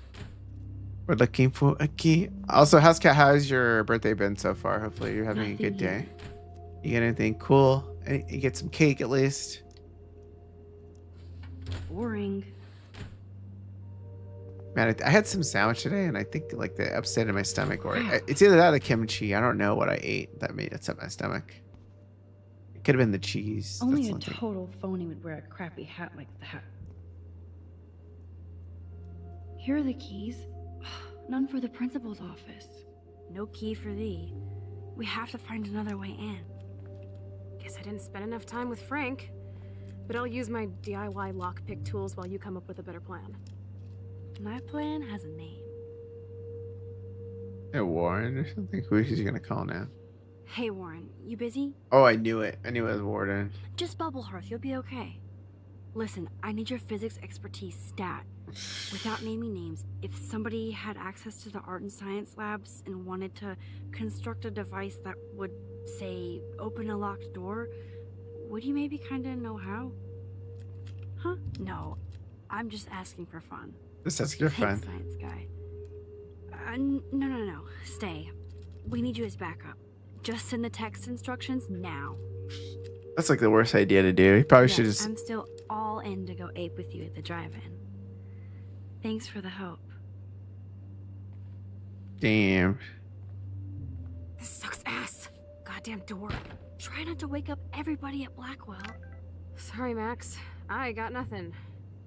We're looking for a key. Also, how's your birthday been so far? Hopefully you're having a good day. You get anything cool? You get some cake at least? Boring. Man, I had some sandwich today, and I think like the upset in my stomach, or it's either that or the kimchi. I don't know what I ate that made it upset my stomach. It could have been the cheese. Only a total phony would wear a crappy hat like that. Here are the keys. None for the principal's office. No key for thee. We have to find another way in. Guess I didn't spend enough time with Frank. But I'll use my DIY lockpick tools while you come up with a better plan. My plan has a name. Hey, Warren or something? Who is he gonna call now? Hey, Warren, you busy? Oh, I knew it. I knew it was Warden. Just bubble hearth, you'll be okay. Listen, I need your physics expertise stat. Without naming names, if somebody had access to the art and science labs and wanted to construct a device that would, say, open a locked door, would you maybe kinda know how? Huh? No, I'm just asking for fun. This is your fun. Science guy. No. Stay. We need you as backup. Just send the text instructions now. That's like the worst idea to do. You probably should just... I'm still all in to go ape with you at the drive-in. Thanks for the help. Damn. This sucks ass. God goddamn door. Try not to wake up everybody at Blackwell. Sorry, Max. I got nothing.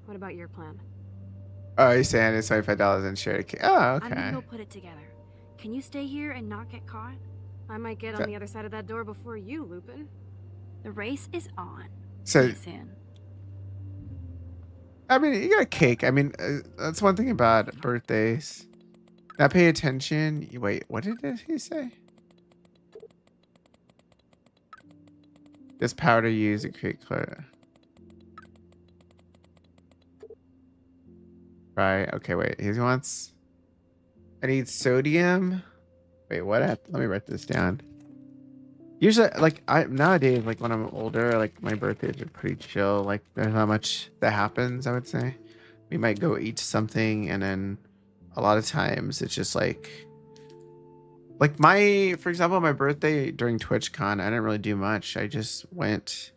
What about your plan? Oh, you're saying it's $25 in shared cake. Oh, I'm gonna okay. go put it together. Can you stay here and not get caught? I might get on the other side of that door before you, Lupin. The race is on. So, See you soon. I mean, you got a cake. I mean, that's one thing about birthdays. Not pay attention. Wait, what did he say? This powder used to create clutter. Right. Okay, wait. He wants... I need sodium. Wait, what? Let me write this down. Usually, like, nowadays, like, when I'm older, like, my birthdays are pretty chill. Like, there's not much that happens, I would say. We might go eat something, and then a lot of times it's just like for example, my birthday during TwitchCon, I didn't really do much. I just went,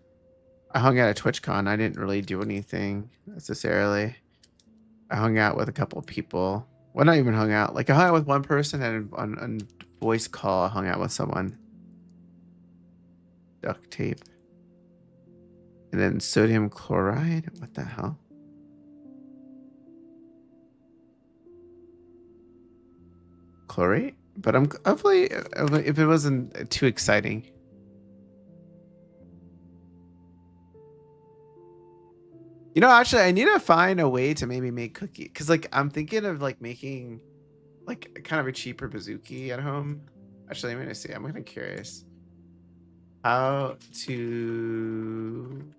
I hung out at TwitchCon. I didn't really do anything necessarily. I hung out with a couple of people. Well, not even hung out. Like, I hung out with one person, and on voice call, I hung out with someone. Duct tape. And then sodium chloride. What the hell? Chlorate? But I'm hopefully, if it wasn't too exciting. You know, actually, I need to find a way to maybe make cookie, because like I'm thinking of like making like kind of a cheaper bazooki at home. Actually, I'm gonna see. I'm kind of curious how to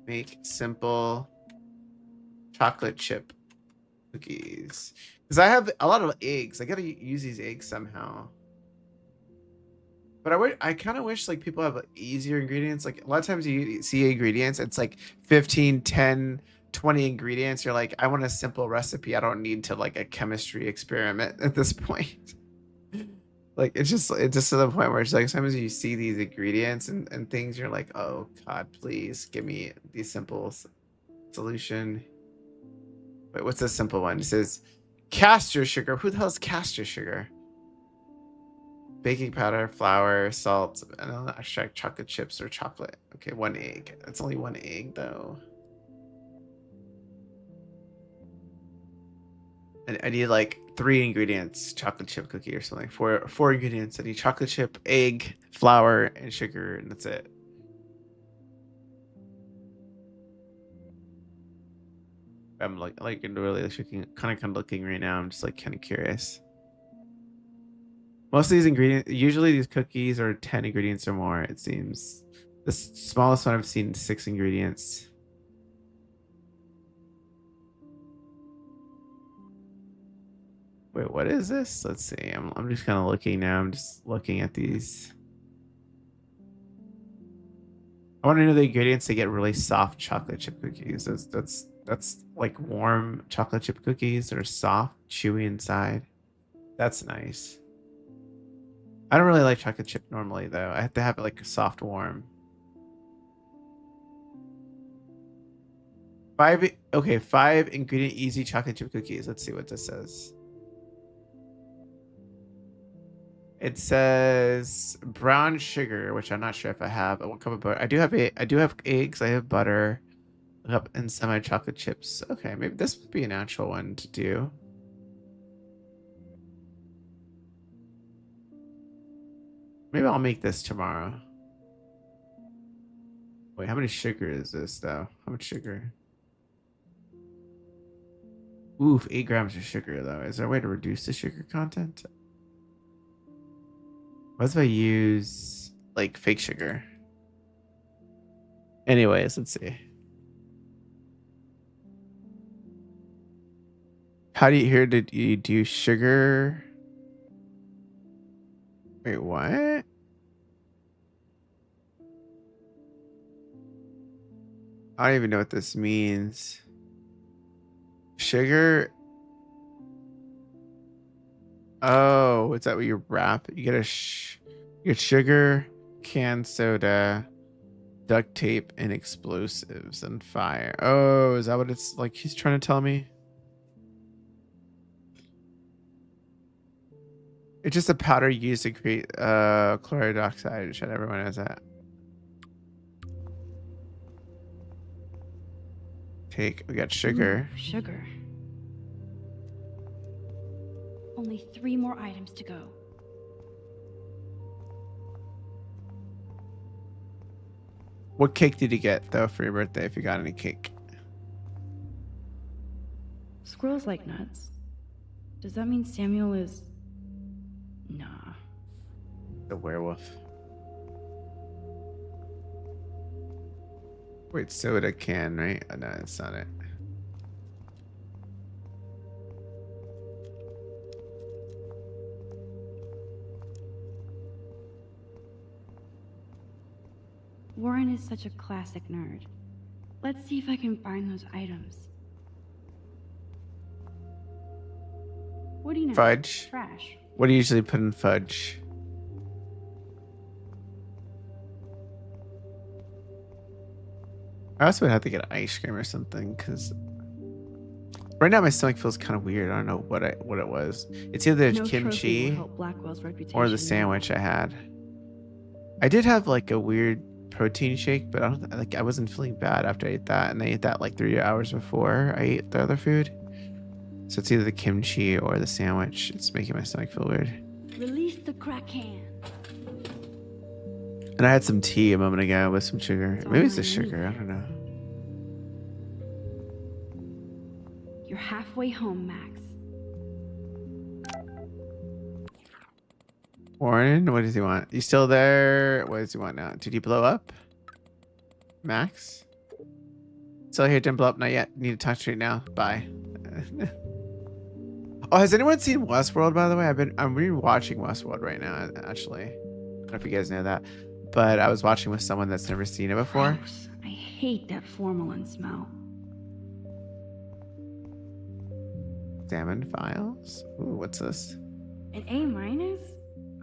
make simple chocolate chip cookies, because I have a lot of eggs. I gotta use these eggs somehow. But I kind of wish like people have easier ingredients. Like a lot of times you see ingredients, it's like 15, 10, 20 ingredients. You're like, I want a simple recipe. I don't need to like a chemistry experiment at this point. Like it's just to the point where it's like sometimes you see these ingredients and things, you're like, oh God, please give me the simple solution. Wait, what's the simple one? It says castor sugar. Who the hell is castor sugar? Baking powder, flour, salt, and I'll extract chocolate chips or chocolate. Okay, 1 egg. That's only 1 egg though. And I need like 3 ingredients, chocolate chip cookie or something. Four ingredients. I need chocolate chip, egg, flour, and sugar, and that's it. I'm like really looking, kind of looking right now. I'm just like kind of curious. Most of these ingredients, usually these cookies are 10 ingredients or more, it seems. The smallest one I've seen 6 ingredients. Wait, what is this? Let's see. I'm just kind of looking now. I'm just looking at these. I want to know the ingredients to get really soft chocolate chip cookies. That's like warm chocolate chip cookies that are soft, chewy inside. That's nice. I don't really like chocolate chip normally though. I have to have it like a soft warm. 5 ingredient easy chocolate chip cookies. Let's see what this says. It says brown sugar, which I'm not sure if I have. 1 cup of butter. I do have eggs, I have butter, and semi chocolate chips. Okay, maybe this would be a natural one to do. Maybe I'll make this tomorrow. Wait, how many sugar is this though? How much sugar? Oof, 8 grams of sugar though. Is there a way to reduce the sugar content? What if I use like fake sugar? Anyways, let's see. How do you did you do sugar? Wait, what? I don't even know what this means. Sugar. Oh, is that what you wrap? You get you get sugar, canned soda, duct tape, and explosives and fire. Oh, is that what it's like he's trying to tell me? It's just a powder used to create chloride dioxide. Should everyone knows that. We got sugar. Ooh, sugar. Only 3 more items to go. What cake did you get though for your birthday? If you got any cake. Squirrels like nuts. Does that mean Samuel is... Nah. The werewolf. Wait, soda can, right? Oh, no, that's not it. Warren is such a classic nerd. Let's see if I can find those items. What do you know? Fudge. Trash. What do you usually put in fudge? I also would have to get ice cream or something because right now my stomach feels kind of weird. I don't know what it was. It's either No trophy will kimchi help Blackwell's reputation. or the sandwich I had. I did have like a weird protein shake, but I wasn't feeling bad after I ate that, and I ate that like 3 hours before I ate the other food. So it's either the kimchi or the sandwich. It's making my stomach feel weird. Release the Kraken. And I had some tea a moment ago with some sugar. It's Maybe it's all the I sugar. I need. don't know. You're halfway home, Max. Warren, what does he want? You still there? What does he want now? Did he blow up? Max? Still here, didn't blow up. Not yet. Need to talk to you now. Bye. Oh, has anyone seen Westworld, by the way? I'm rewatching Westworld right now, actually. I don't know if you guys know that. But I was watching with someone that's never seen it before. Gross. I hate that formalin smell. Salmon files? Ooh, what's this? An A minus?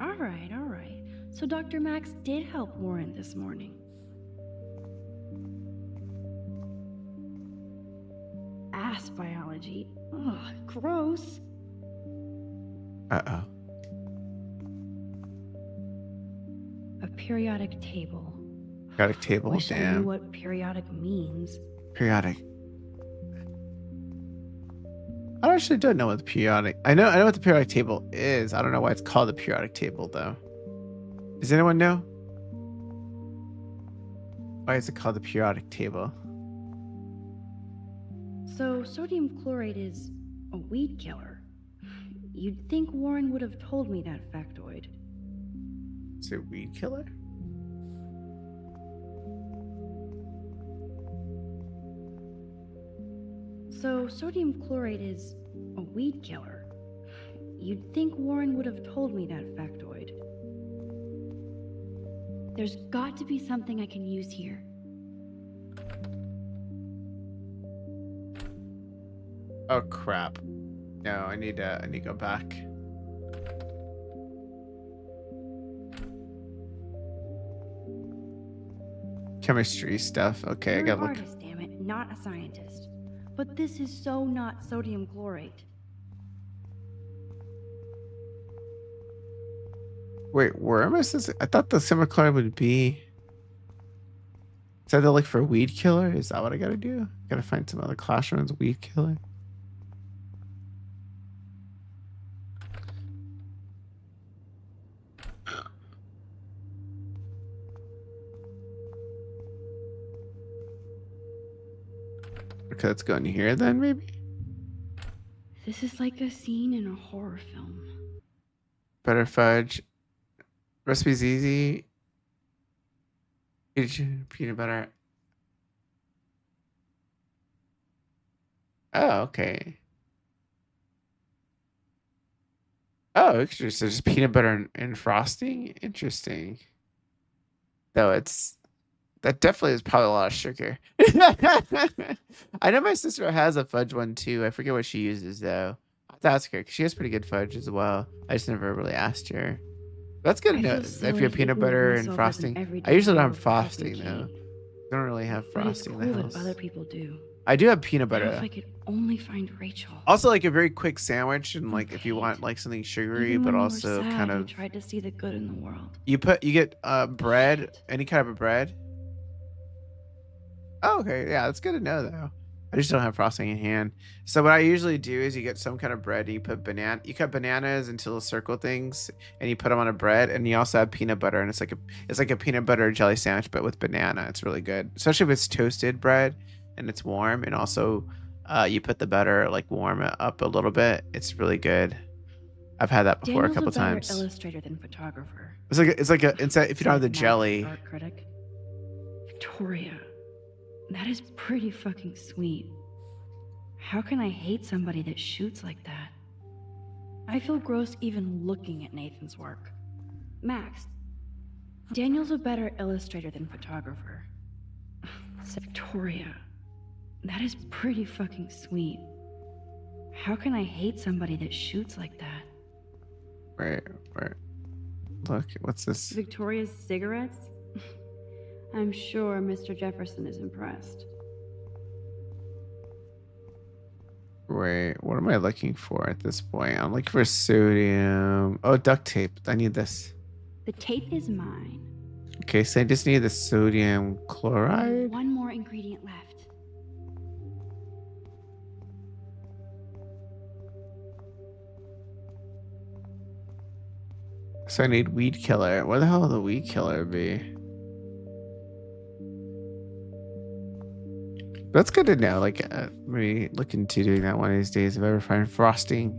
All right, all right. So Dr. Max did help Warren this morning. Ass biology. Ugh, gross. Uh-oh. A periodic table. Periodic table? Wish I knew Damn. what periodic means. Periodic. I actually don't know what the periodic... I know what the periodic table is. I don't know why it's called the periodic table, though. Does anyone know? Why is it called the periodic table? So sodium chloride is a weed killer. You'd think Warren would have told me that factoid. Is it a weed killer? So sodium chloride is a weed killer. You'd think Warren would have told me that factoid. There's got to be something I can use here. Oh crap. No, I need to go back. Chemistry stuff. Okay, You're I gotta an look. artist, damn it, not a scientist. But this is so not sodium chlorate. Wait, where am I supposed to... I thought the semichloride would be... Is that to look for weed killer? Is that what I gotta do? Gotta find some other classrooms, weed killer. Okay, let's go in here then, maybe? This is like a scene in a horror film. Butter fudge. Recipe's easy. Peanut butter. Oh, okay. Oh, interesting. So just peanut butter and frosting? Interesting. Though that definitely is probably a lot of sugar. I know my sister has a fudge one too. I forget what she uses though. I'll have to ask her because she has pretty good fudge as well. I just never really asked her. That's good to I know. feel If silly you have peanut thinking of butter and myself as an frosting. I everyday usually don't bowl have of frosting frosting though. cake. I don't really have But it's frosting cool in the that house. other people do. I do have peanut Now butter. if I could only find Rachel. Also, like a very quick sandwich, and like if you Kate. want like something sugary, Even but when you also were sad, kind you of. tried to see the good in the world. You get bread, Shit. any kind of a bread. Oh, okay, yeah, that's good to know though. I just don't have frosting in hand. So what I usually do is you get some kind of bread and you put you cut bananas into little circle things and you put them on a bread, and you also have peanut butter, and it's like a peanut butter jelly sandwich but with banana. It's really good, especially if it's toasted bread and it's warm, and also you put the butter like warm it up a little bit. It's really good. I've had that before Daniel's a couple a better times. illustrator than photographer. It's like a instead if you don't have the Said Max, jelly. art critic. Victoria, that is pretty fucking sweet. How can I hate somebody that shoots like that? I feel gross even looking at Nathan's work. Max, Daniel's a better illustrator than photographer. Said Victoria, that is pretty fucking sweet. How can I hate somebody that shoots like that? Right. Look, what's this? Victoria's cigarettes? I'm sure Mr. Jefferson is impressed. Wait, what am I looking for at this point? I'm looking for sodium. Oh, duct tape. I need this. The tape is mine. Okay, so I just need the sodium chloride. One more ingredient left. So I need weed killer. Where the hell will the weed killer be? That's good to know. Like, maybe look into doing that one of these days if I ever find frosting.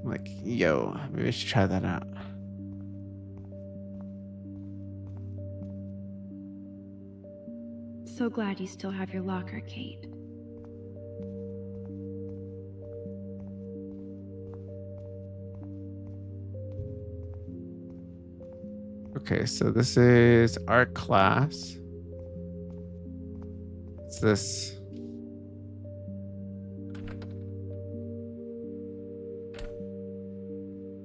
Like, yo, maybe I should try that out. So glad you still have your locker, Kate. Okay, so this is art class. What's this?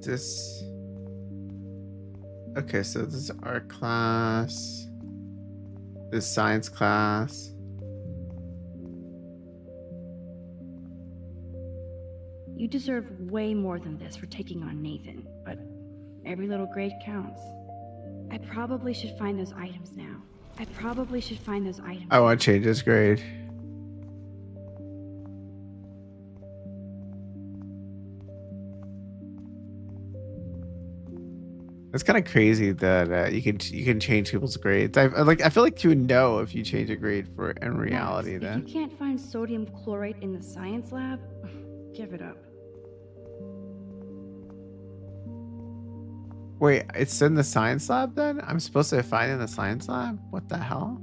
This. Okay, so this is art class. This is science class. You deserve way more than this for taking on Nathan, but every little grade counts. I probably should find those items now. I want to change this grade. It's kind of crazy that you can change people's grades. I feel like you would know if you change a grade for in reality. Max, Then if you can't find sodium chlorate in the science lab, give it up. wait, it's in the science lab. Then I'm supposed to find it in the science lab. What the hell?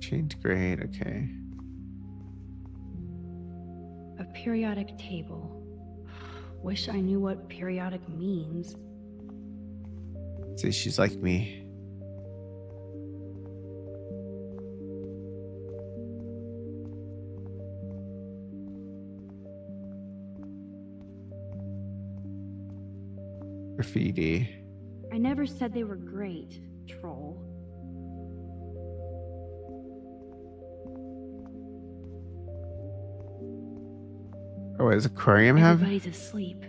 Change grade. Okay. A periodic table. Wish I knew what periodic means. See, she's like me. Graffiti. I never said they were great, troll. Oh, is aquarium have? Everybody's asleep.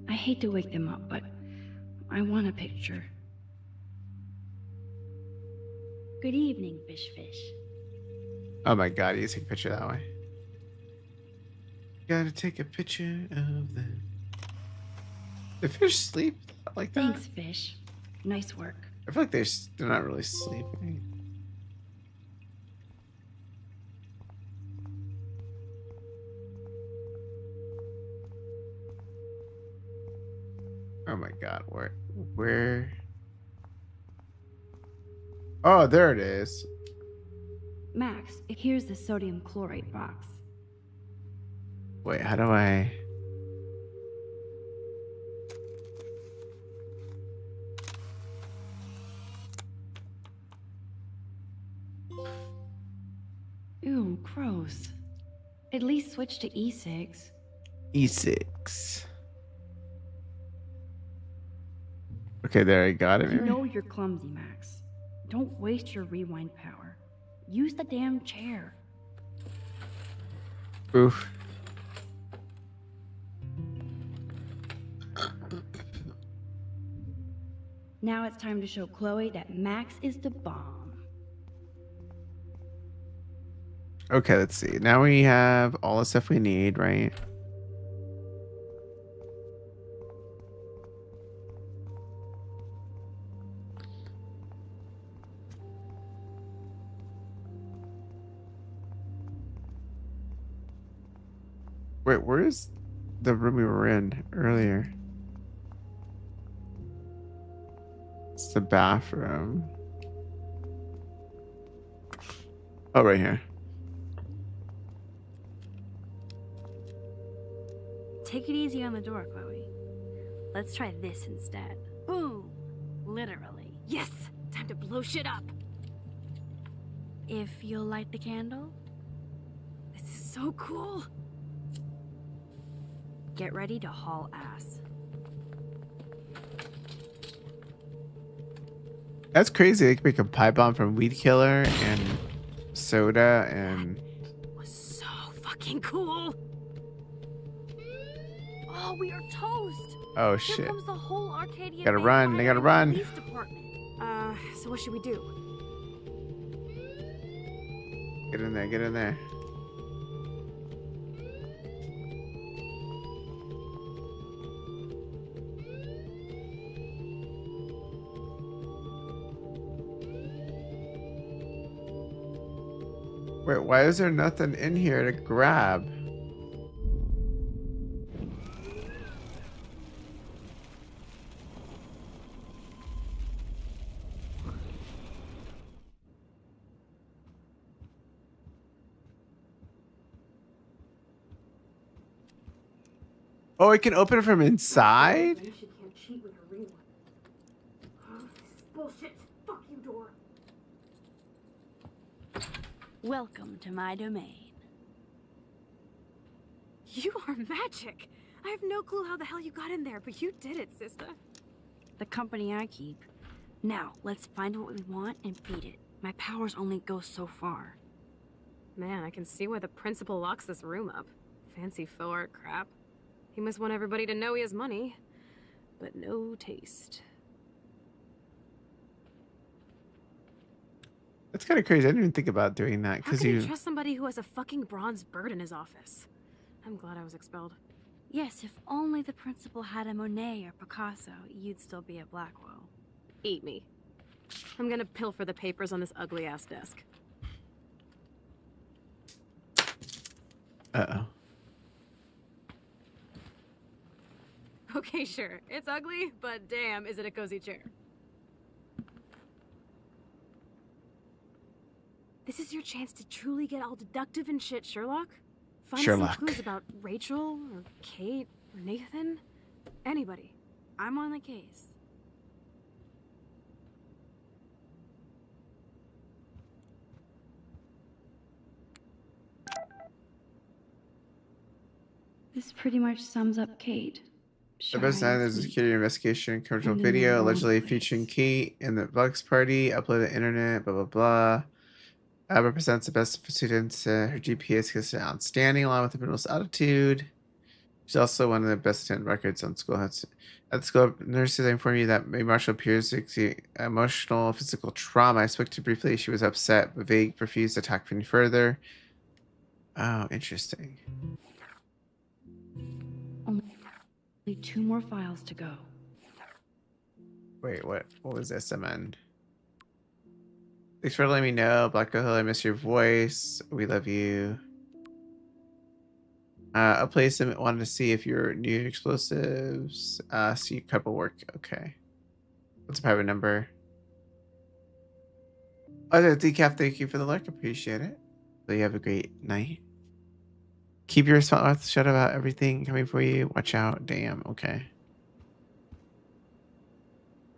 I hate to wake them up, but I want a picture. Good evening, Fish. Oh my god, you take a picture that way. Gotta take a picture of them. The fish sleep like that? Thanks, Fish. Nice work. I feel like they're not really sleeping. Oh my god, where? Oh, there it is. Max, here's the sodium chlorate box. Wait, how do I? Ew, gross. At least switch to E6. E6. Okay, there, I got it. You Maybe? know you're clumsy, Max. Don't waste your rewind power. Use the damn chair. Oof. Now it's time to show Chloe that Max is the bomb. Okay, let's see. Now we have all the stuff we need, right? Wait, where is the room we were in earlier? It's the bathroom. Oh, right here. Take it easy on the door, Chloe. Let's try this instead. Boom! Literally. Yes! Time to blow shit up! If you'll light the candle, This is so cool! get ready to haul ass. That's crazy. They can make a pipe bomb from weed killer and soda and. Was so fucking cool! Oh, we are toast! Oh Here shit. comes the whole Arcadia Gotta Bay run, they Fire gotta and run. Police department. So what should we do? Get in there, get in there. Wait, why is there nothing in here to grab? Oh, I can open it from inside? She can't cheat with her rewind. Oh, this is bullshit. Fuck you, door. Welcome to my domain. You are magic. I have no clue how the hell you got in there, but you did it, sister. The company I keep. Now, let's find what we want and beat it. My powers only go so far. Man, I can see why the principal locks this room up. Fancy faux art crap. He must want everybody to know he has money, but no taste. That's kind of crazy. I didn't even think about doing that How because can you. you trust somebody who has a fucking bronze bird in his office? I'm glad I was expelled. Yes, if only the principal had a Monet or Picasso, you'd still be at Blackwell. Eat me. I'm gonna pilfer the papers on this ugly-ass desk. Uh-oh. Okay, sure. It's ugly, but damn, is it a cozy chair. This is your chance to truly get all deductive and shit, Sherlock. Find Sherlock. some clues about Rachel, or Kate, or Nathan. Anybody. I'm on the case. This pretty much sums up Kate. The best Shy, end is a sweet, security investigation commercial and in the video wrong allegedly place. featuring Kate in the Bugs party, uploaded to internet, blah blah blah. Represents the best of students. Her GPA is considered outstanding, along with the most attitude. She's also one of the best attended records on school. At the school, nurses inform you that Marshall appears to exhibit emotional, physical trauma. I spoke to her briefly. She was upset, but vague, refused to talk any further. Oh, interesting. Only 2 more files to go. Wait, what was this, Amend? Thanks for letting me know. Black Hill, I miss your voice. We love you. A place I wanted to see if you're new explosives. See couple work. Okay. What's the private number? Oh, the decaf. Thank you for the like. Appreciate it. So you have a great night. Keep your mouth shut about everything coming for you. Watch out. Damn. Okay.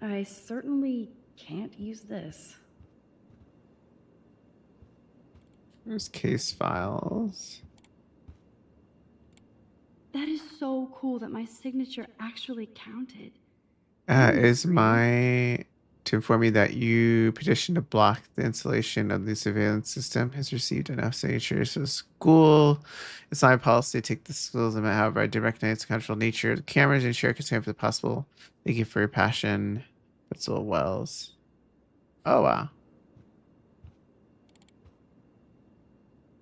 I certainly can't use this. There's case files. That is so cool that my signature actually counted. It is my to inform you that you petitioned to block the installation of the surveillance system has received enough signatures for the school. It's not my policy to take the school's limit. However, I do recognize the controversial nature of the cameras and share concern for the possible. Thank you for your passion. That's all Wells. Oh, wow.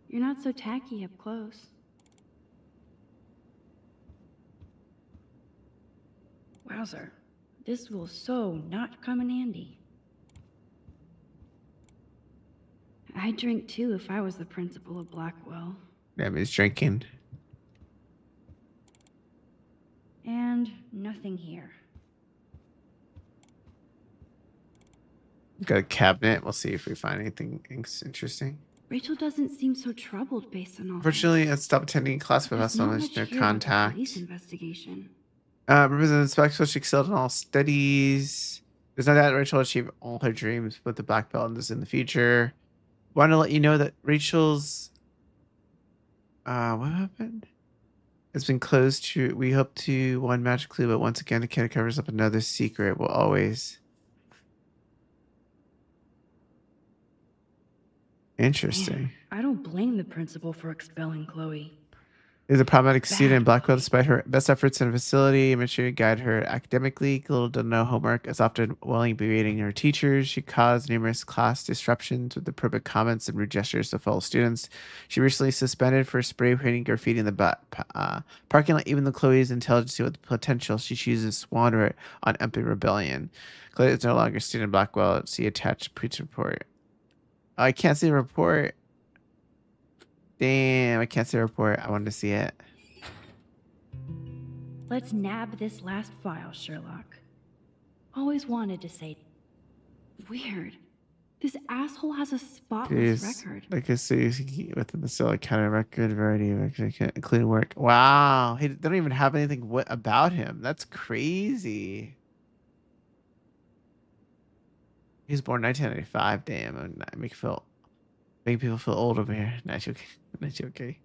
You're not so tacky up close. Wowzer. This will so not come in handy. I'd drink too if I was the principal of Blackwell. Yeah, he's drinking. And nothing here. Got a cabinet. We'll see if we find anything interesting. Rachel doesn't seem so troubled based on all Unfortunately, this. I stopped attending class with There's us not on much no here about the contact. police investigation. Representative Spexel, she excelled in all studies. There's no doubt Rachel achieved all her dreams with the black belt and this in the future. Want to let you know that Rachel's what happened? It's been closed to we hope to one magic clue, but once again the kid covers up another secret. Will always. Interesting. Man, I don't blame the principal for expelling Chloe. Is a problematic student in Blackwell Chloe. despite her best efforts in the facility. Administrator guide her academically. Little to no homework, as often willing berating her teachers. She caused numerous class disruptions with appropriate comments and rude gestures to fellow students. She recently suspended for spray painting graffiti in the parking lot. Even though Chloe's intelligence with potential, she chooses to squander it on empty rebellion. Chloe is no longer a student in Blackwell. See attached police report. Oh, I can't see the report. Damn, I can't see the report. I wanted to see it. Let's nab this last file, Sherlock. Always wanted to say. Weird. This asshole has a spotless record. Like I say, within the cell kind of record variety of including work. Wow, they don't even have anything about him. That's crazy. He was born 1995. Damn, make people feel old over here. Not okay. Not okay.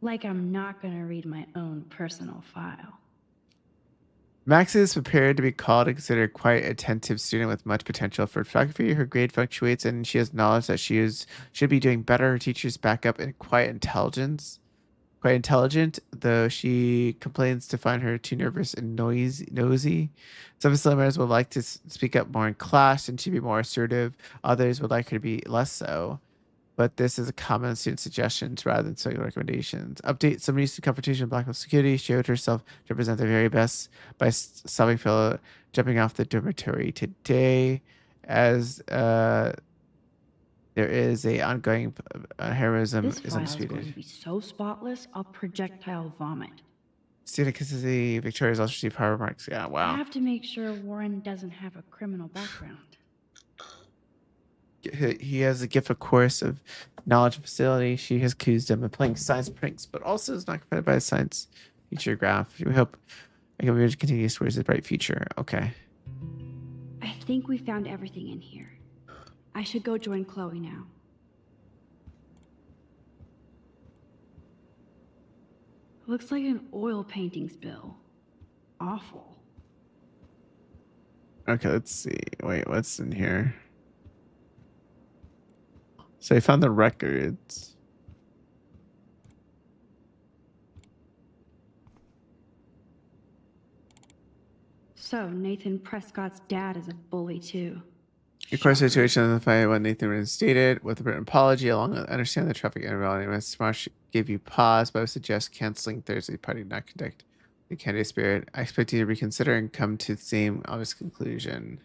Like I'm not gonna read my own personal file. Max is prepared to be called and considered quite attentive student with much potential for photography. Her grade fluctuates, and she has knowledge that should be doing better. Her teachers back up and quite intelligent, though she complains to find her too nervous and nosy. Some facility members would like to speak up more in class and she'd be more assertive. Others would like her to be less so. But this is a common student suggestions rather than single recommendations. Update some recent confrontation with Blackwell security showed herself to represent the very best by stopping fellow jumping off the dormitory today, as there is a ongoing heroism This is file is undisputed. going to be so spotless, I'll projectile vomit. Student consistency, Victoria's also received power marks. Yeah, wow. I have to make sure Warren doesn't have a criminal background. He has a gift, of course, of knowledge of facility. She has accused him of playing science pranks, but also is not confronted by a science future graph. We hope I can continue towards a bright future. Okay. I think we found everything in here. I should go join Chloe now. Looks like an oil painting spill. Awful. Okay, let's see. Wait, what's in here? So I found the records. So Nathan Prescott's dad is a bully too. Of course, the situation identified what Nathan reinstated with a written apology along with understand the traffic interval. Ms. Marsh gave you pause, but I would suggest canceling Thursday party not conduct the candidate spirit. I expect you to reconsider and come to the same obvious conclusion.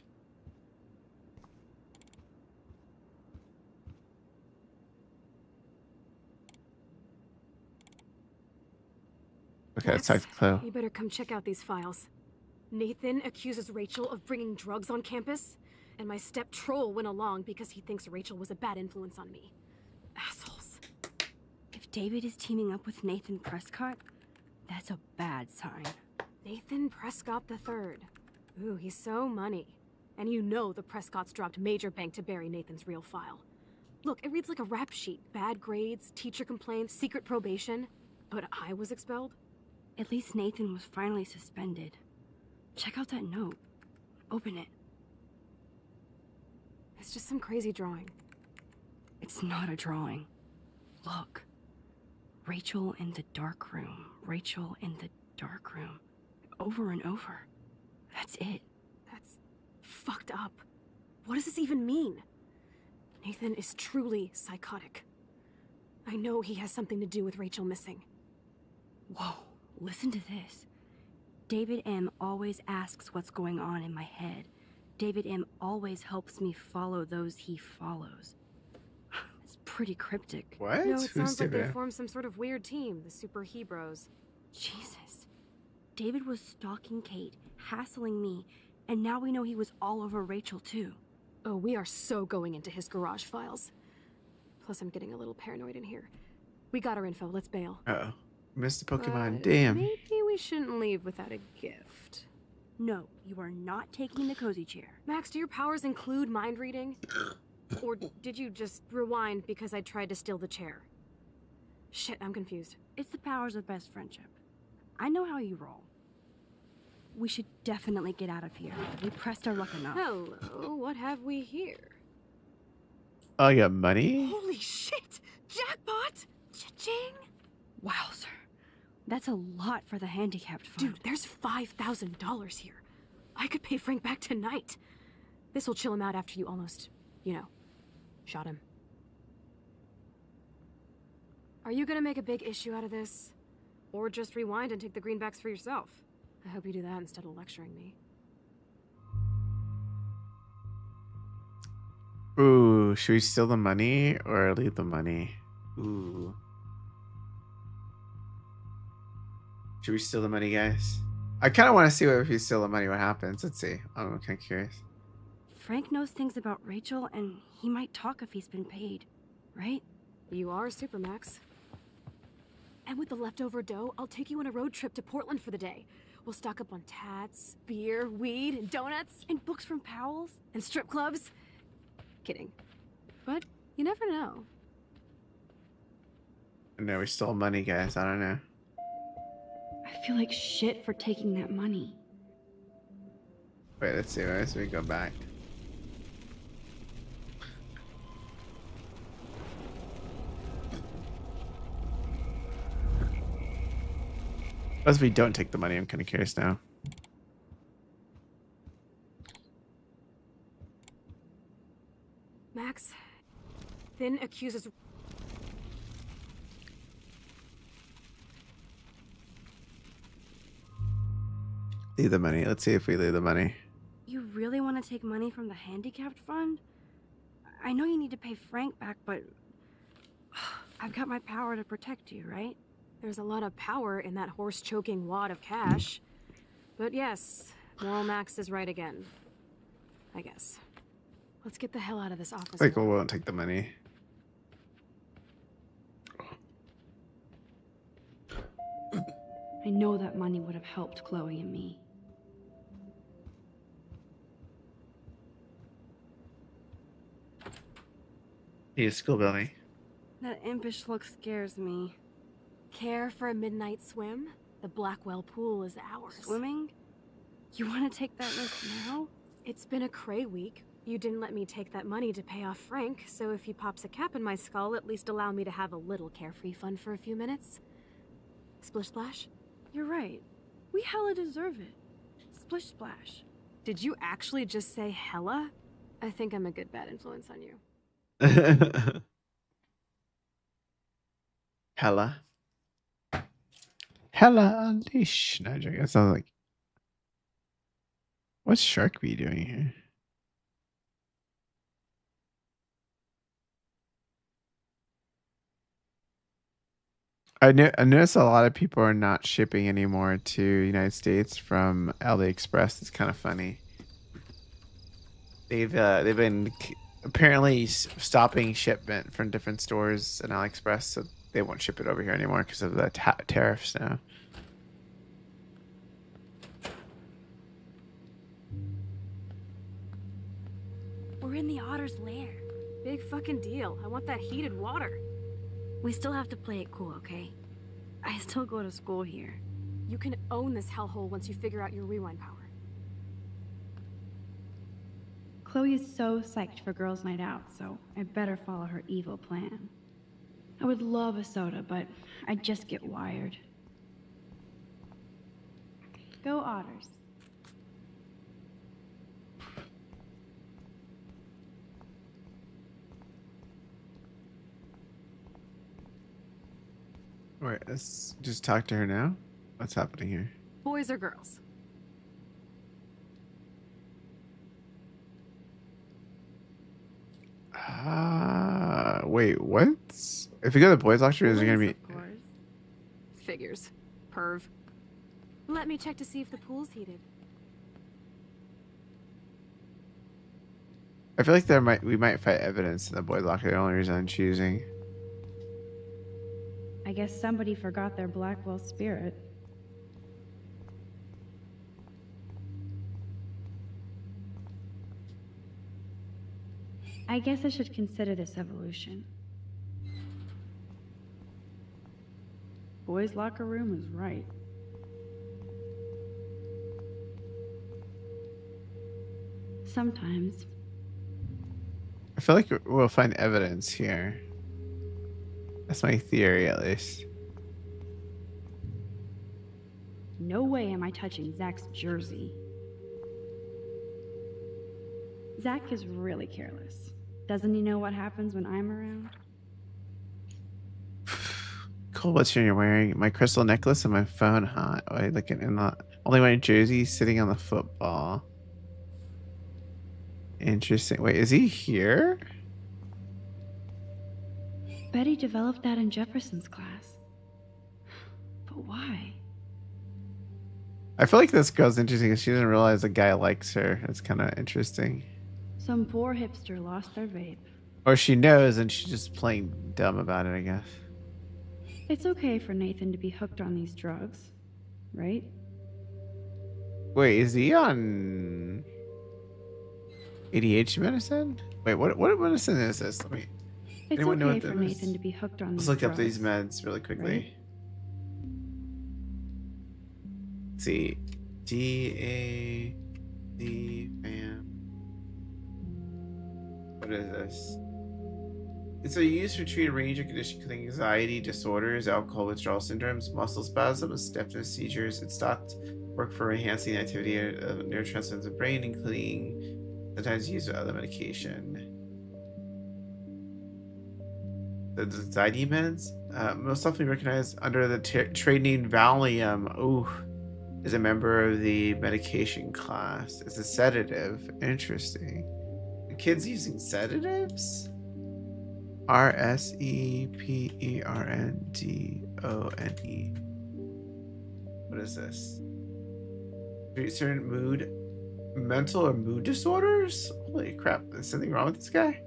Okay, let's talk to Chloe. You better come check out these files. Nathan accuses Rachel of bringing drugs on campus, and my step troll went along because he thinks Rachel was a bad influence on me. Assholes. If David is teaming up with Nathan Prescott, that's a bad sign. Nathan Prescott III. Ooh, he's so money. And you know the Prescotts dropped major bank to bury Nathan's real file. Look, it reads like a rap sheet. Bad grades, teacher complaints, secret probation. But I was expelled? At least Nathan was finally suspended. Check out that note. Open it. It's just some crazy drawing. It's not a drawing. Look. Rachel in the dark room. Rachel in the dark room. Over and over. That's it. That's fucked up. What does this even mean? Nathan is truly psychotic. I know he has something to do with Rachel missing. Whoa, listen to this. David M. always asks what's going on in my head. David M. always helps me follow those he follows. It's pretty cryptic. What? No, it Who's sounds like they David? formed some sort of weird team, the Super Hebros. Jesus. David was stalking Kate, hassling me, and now we know he was all over Rachel too. Oh, we are so going into his garage files. Plus, I'm getting a little paranoid in here. We got our info, let's bail. Uh-oh. Missed the Pokemon. But Damn. maybe we shouldn't leave without a gift. No, you are not taking the cozy chair. Max, do your powers include mind reading? Or did you just rewind because I tried to steal the chair? Shit, I'm confused. It's the powers of best friendship. I know how you roll. We should definitely get out of here. We pressed our luck enough. Hello, what have we here? Oh, you got money? Holy shit! Jackpot! Cha-ching! Wow, sir. That's a lot for the handicapped fund. Dude, there's $5,000 here. I could pay Frank back tonight. This'll chill him out after you almost, shot him. Are you gonna make a big issue out of this? Or just rewind and take the greenbacks for yourself? I hope you do that instead of lecturing me. Ooh, should we steal the money or leave the money? Ooh. Should we steal the money, guys? I kind of want to see if we steal the money, what happens. Let's see. I'm kind of curious. Frank knows things about Rachel, and he might talk if he's been paid, right? You are Supermax. And with the leftover dough, I'll take you on a road trip to Portland for the day. We'll stock up on tats, beer, weed, and donuts, And books from Powell's? and strip clubs. Kidding. But you never know. No, we stole money, guys. I don't know. I feel like shit for taking that money. Wait, let's see. Let's we go back. What if we don't take the money? I'm kind of curious now. Max then accuses... Leave the money. Let's see if we leave the money. You really want to take money from the handicapped fund? I know you need to pay Frank back, but I've got my power to protect you, right? There's a lot of power in that horse-choking wad of cash. But yes, Moral Max is right again. I guess. Let's get the hell out of this office. Like, we won't take the money. I know that money would have helped Chloe and me. Need a school building. That impish look scares me. Care for a midnight swim? The Blackwell pool is ours. Swimming? You want to take that risk now? It's been a cray week. You didn't let me take that money to pay off Frank, so if he pops a cap in my skull, at least allow me to have a little carefree fun for a few minutes. Splish splash? You're right. We hella deserve it. Splish splash. Did you actually just say hella? I think I'm a good bad influence on you. Hella. Hella unleash. No, joking. That sounds like. What's Shark Bee doing here? I noticed a lot of people are not shipping anymore to United States from AliExpress. It's kind of funny. They've been apparently stopping shipment from different stores in AliExpress, so they won't ship it over here anymore because of the tariffs now. We're in the otter's lair. Big fucking deal. I want that heated water. We still have to play it cool, okay? I still go to school here. You can own this hellhole once you figure out your rewind power. Chloe is so psyched for girls' night out, so I better follow her evil plan. I would love a soda, but I'd just get wired. Go Otters. Alright, let's just talk to her now. What's happening here? Boys or girls? Wait, what? If you go to the boys' lecture, is there gonna be? Of course. Figures. Perv. Let me check to see if the pool's heated. I feel like we might find evidence in the boys' locker. The only reason I'm choosing. I guess somebody forgot their Blackwell spirit. I guess I should consider this evolution. Boys' locker room is right. Sometimes. I feel like we'll find evidence here. That's my theory, at least. No way am I touching Zach's jersey. Zach is really careless. Doesn't he know what happens when I'm around? Cool, what's you're wearing? My crystal necklace and my phone, huh? Wait, looking in the only my jersey sitting on the football. Interesting. Wait, is he here? Betty developed that in Jefferson's class. But why? I feel like this girl's interesting because she doesn't realize the guy likes her. It's kind of interesting. Some poor hipster lost their vape. Or she knows and she's just playing dumb about it, I guess. It's okay for Nathan to be hooked on these drugs, right? Wait, is he on ADHD medicine? Wait, what medicine is this? Let me. It's Anyone know okay what for that is? Nathan to be hooked on Let's these look drugs. up these meds really quickly. right? Let's see. DAD fam. What is this? It's a used for treating a range of conditions including anxiety disorders, alcohol withdrawal syndromes, muscle spasms, stiffness, seizures. It stopped work for enhancing the activity of neurotransmitters in the brain, including sometimes used with other medication. The anxiety meds, most often recognized under the trade name Valium. Ooh, is a member of the medication class. It's a sedative. Interesting. The kids using sedatives? RSEPERNDONE. What is this? Treat certain mental or mood disorders? Holy crap, there's something wrong with this guy?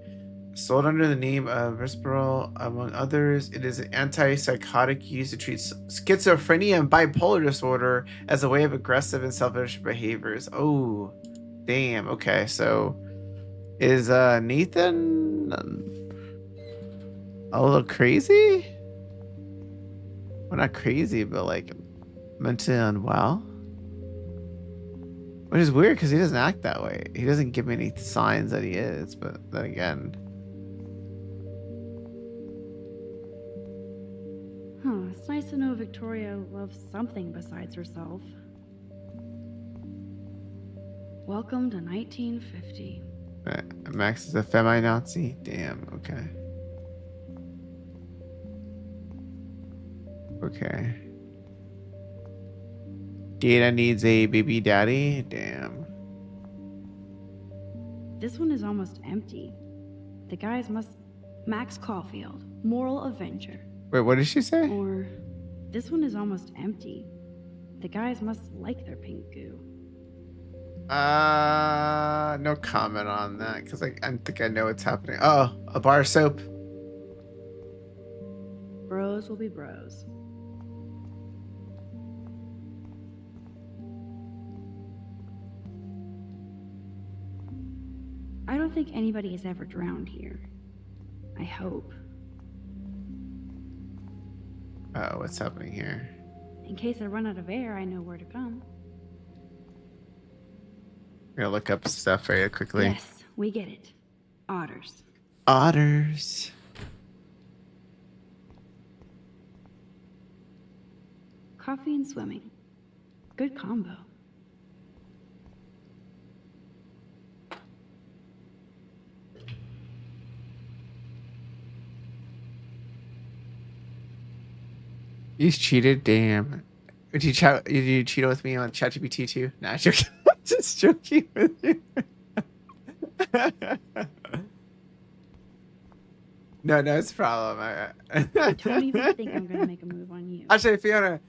Sold under the name of Risperdal, among others. It is an antipsychotic used to treat schizophrenia and bipolar disorder as a way of aggressive and selfish behaviors. Oh, damn. Okay, so is Nathan a little crazy? Well, not crazy, but like mentally unwell. Which is weird because he doesn't act that way. He doesn't give me any signs that he is, but then again. Huh, it's nice to know Victoria loves something besides herself. Welcome to 1950. Max is a feminazi? Damn, okay. Okay. Data needs a baby daddy? Damn. This one is almost empty. The guys must... Max Caulfield, Moral Avenger. Wait, what did she say? Or, this one is almost empty. The guys must like their pink goo. No comment on that, because I think I know what's happening. Oh, a bar of soap. Bros will be bros. I don't think anybody has ever drowned here. I hope. Oh, what's happening here? In case I run out of air, I know where to come. I'm gonna look up stuff very quickly. Yes, We get it. Otters. Otters. Coffee and swimming. Good combo. You cheated? Damn. Did you cheat with me on ChatGPT too? Nah, joking. Just joking with you. No, it's a problem. Don't even think I'm gonna make a move on you. Actually, Fiona,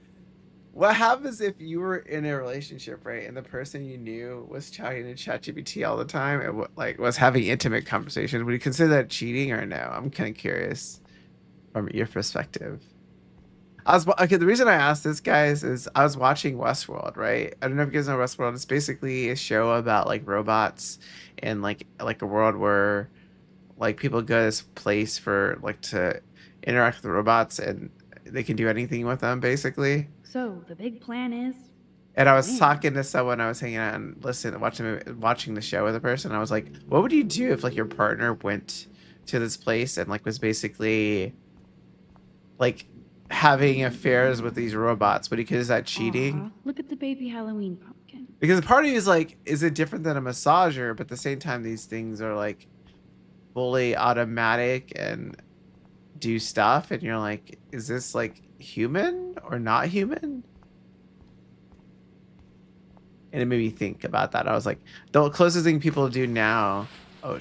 what happens if you were in a relationship, right, and the person you knew was chatting in ChatGPT all the time and like was having intimate conversations? Would you consider that cheating or no? I'm kind of curious from your perspective. Okay. The reason I asked this, guys, is I was watching Westworld, right? I don't know if you guys know Westworld. It's basically a show about like robots and like a world where like people go to this place for like to interact with robots and they can do anything with them basically. So, the big plan is And I was win. talking to someone, I was hanging out and watching the show with a person. I was like, what would you do if like your partner went to this place and like was basically like having affairs with these robots? Would you consider that cheating? Aw, look at the baby Halloween pumpkin. Because part of you is like, is it different than a massager? But at the same time, these things are like fully automatic and do stuff, and you're like, is this like human or not human? And it made me think about that. I was like, the closest thing people do now. Oh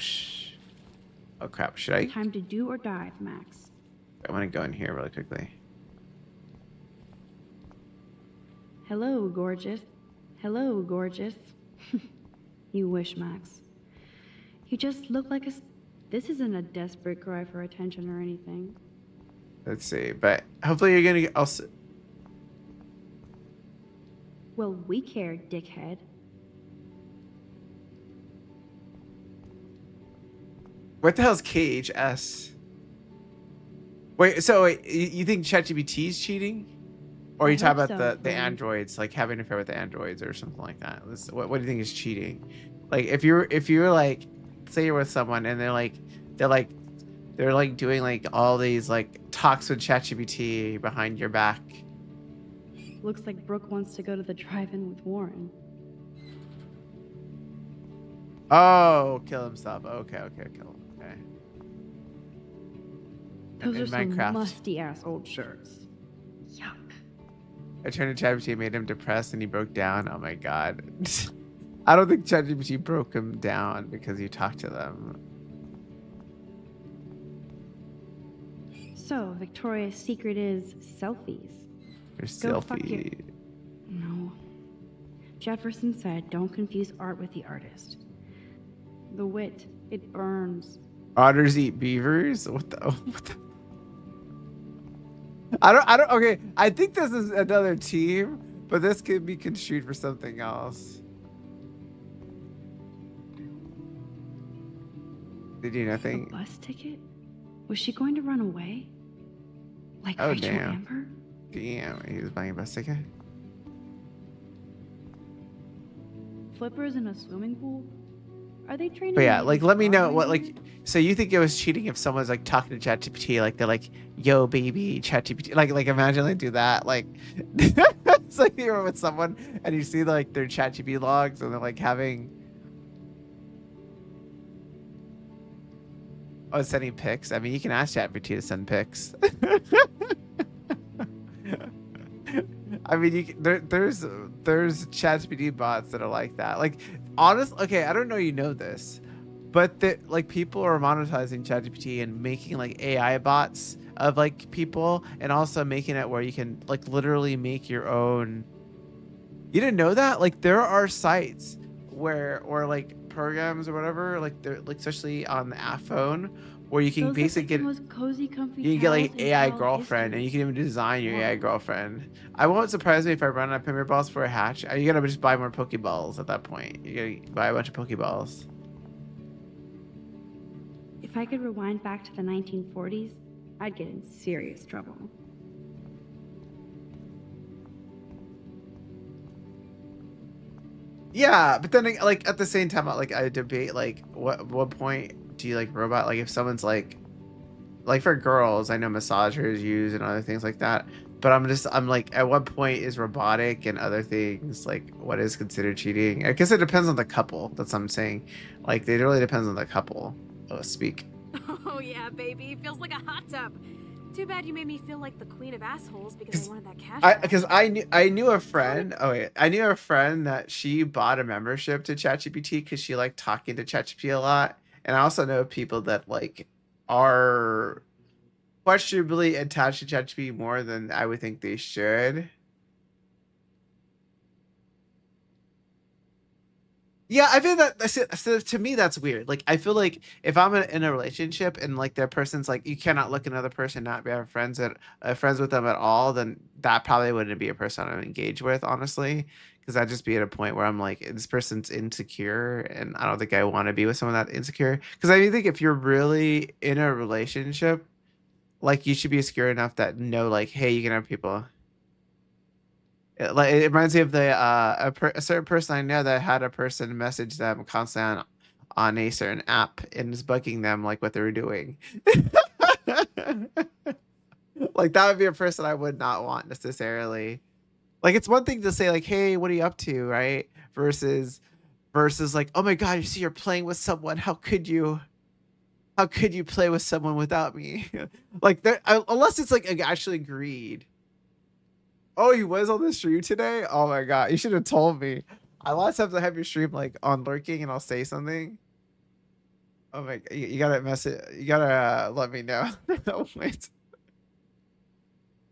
crap! Should I? Time to do or dive, Max. I want to go in here really quickly. Hello, gorgeous. Hello, gorgeous. You wish, Max. You just look like a... This isn't a desperate cry for attention or anything. Let's see, but hopefully you're gonna get also. Well, we care, dickhead. What the hell's KHS? Wait, you think ChatGPT is cheating? Or are you talking about the friend. androids, like having an affair with the androids or something like that? What do you think is cheating? Like if you're like, say you're with someone and they're like doing like all these like talks with ChatGPT behind your back. Looks like Brooke wants to go to the drive-in with Warren. Oh, kill himself. Okay, kill him. Okay. Those In are some Minecraft. musty-ass old shirts. Yuck. I turned to ChatGPT, made him depressed, and he broke down. Oh my god. I don't think ChatGPT broke him down because you talked to them. So, Victoria's secret is selfies. Your Go fuck selfie. No. Jefferson said, don't confuse art with the artist. The wit, it burns. Otters eat beavers? What the? I don't. Okay, I think this is another team, but this could be construed for something else. They do A nothing. bus ticket? Was she going to run away? Like Oh, Rachel damn. Amber? Damn, he was buying a bus ticket. Flippers in a swimming pool? Are they training? But yeah, me like to let me know fly what here? like. So you think it was cheating if someone's like talking to ChatGPT, like they're like, "Yo, baby, ChatGPT," like imagine they do that, like it's like you're with someone and you see like their ChatGPT logs and they're like having. Oh, sending pics. I mean, you can ask ChatGPT to send pics. I mean, there's ChatGPT bots that are like that. Like, okay, I don't know you know this, but like people are monetizing ChatGPT and making like AI bots of like people, and also making it where you can like literally make your own. You didn't know that? Like, there are sites where or like programs or whatever, like they're like especially on the iPhone, where you can Those basically are get. the most cozy, comfy You can get like towels in AI child girlfriend, and history. you can even design your AI Wow. girlfriend. I won't surprise me if I run out of Premier Balls for a hatch. You gotta just buy more Pokeballs at that point. You gotta buy a bunch of Pokeballs. If I could rewind back to the 1940s, I'd get in serious trouble. Yeah, but then like at the same time, like I debate like what point do you like robot? Like if someone's like for girls, I know massagers use and other things like that. But I'm like, at what point is robotic and other things like what is considered cheating? I guess it depends on the couple. That's what I'm saying. Like it really depends on the couple. Speak. Oh yeah, baby. Feels like a hot tub. Too bad you made me feel like the queen of assholes because I wanted that cash back. Because I knew a friend. Oh wait, I knew a friend that she bought a membership to ChatGPT because she liked talking to ChatGPT a lot. And I also know people that like are questionably attached to ChatGPT more than I would think they should. Yeah, I feel that so to me that's weird. Like I feel like if I'm in a relationship and like that person's like you cannot look another person not be friends with them at all, then that probably wouldn't be a person I'm engaged with, honestly, because I'd just be at a point where I'm like this person's insecure and I don't think I want to be with someone that insecure. Because I think if you're really in a relationship, like you should be secure enough that know like hey you can have people. It reminds me of a certain person I know that had a person message them constantly on a certain app and is bugging them like what they were doing. Like that would be a person I would not want necessarily. Like it's one thing to say like, "Hey, what are you up to?" Right? Versus like, "Oh my God, you see you're playing with someone. How could you? How could you play with someone without me?" Like there, unless it's like actually agreed. Oh, he was on the stream today? Oh my god, you should have told me. I lots of times I have your stream like on lurking and I'll say something. Oh my, you gotta message, you gotta let me know. No, wait.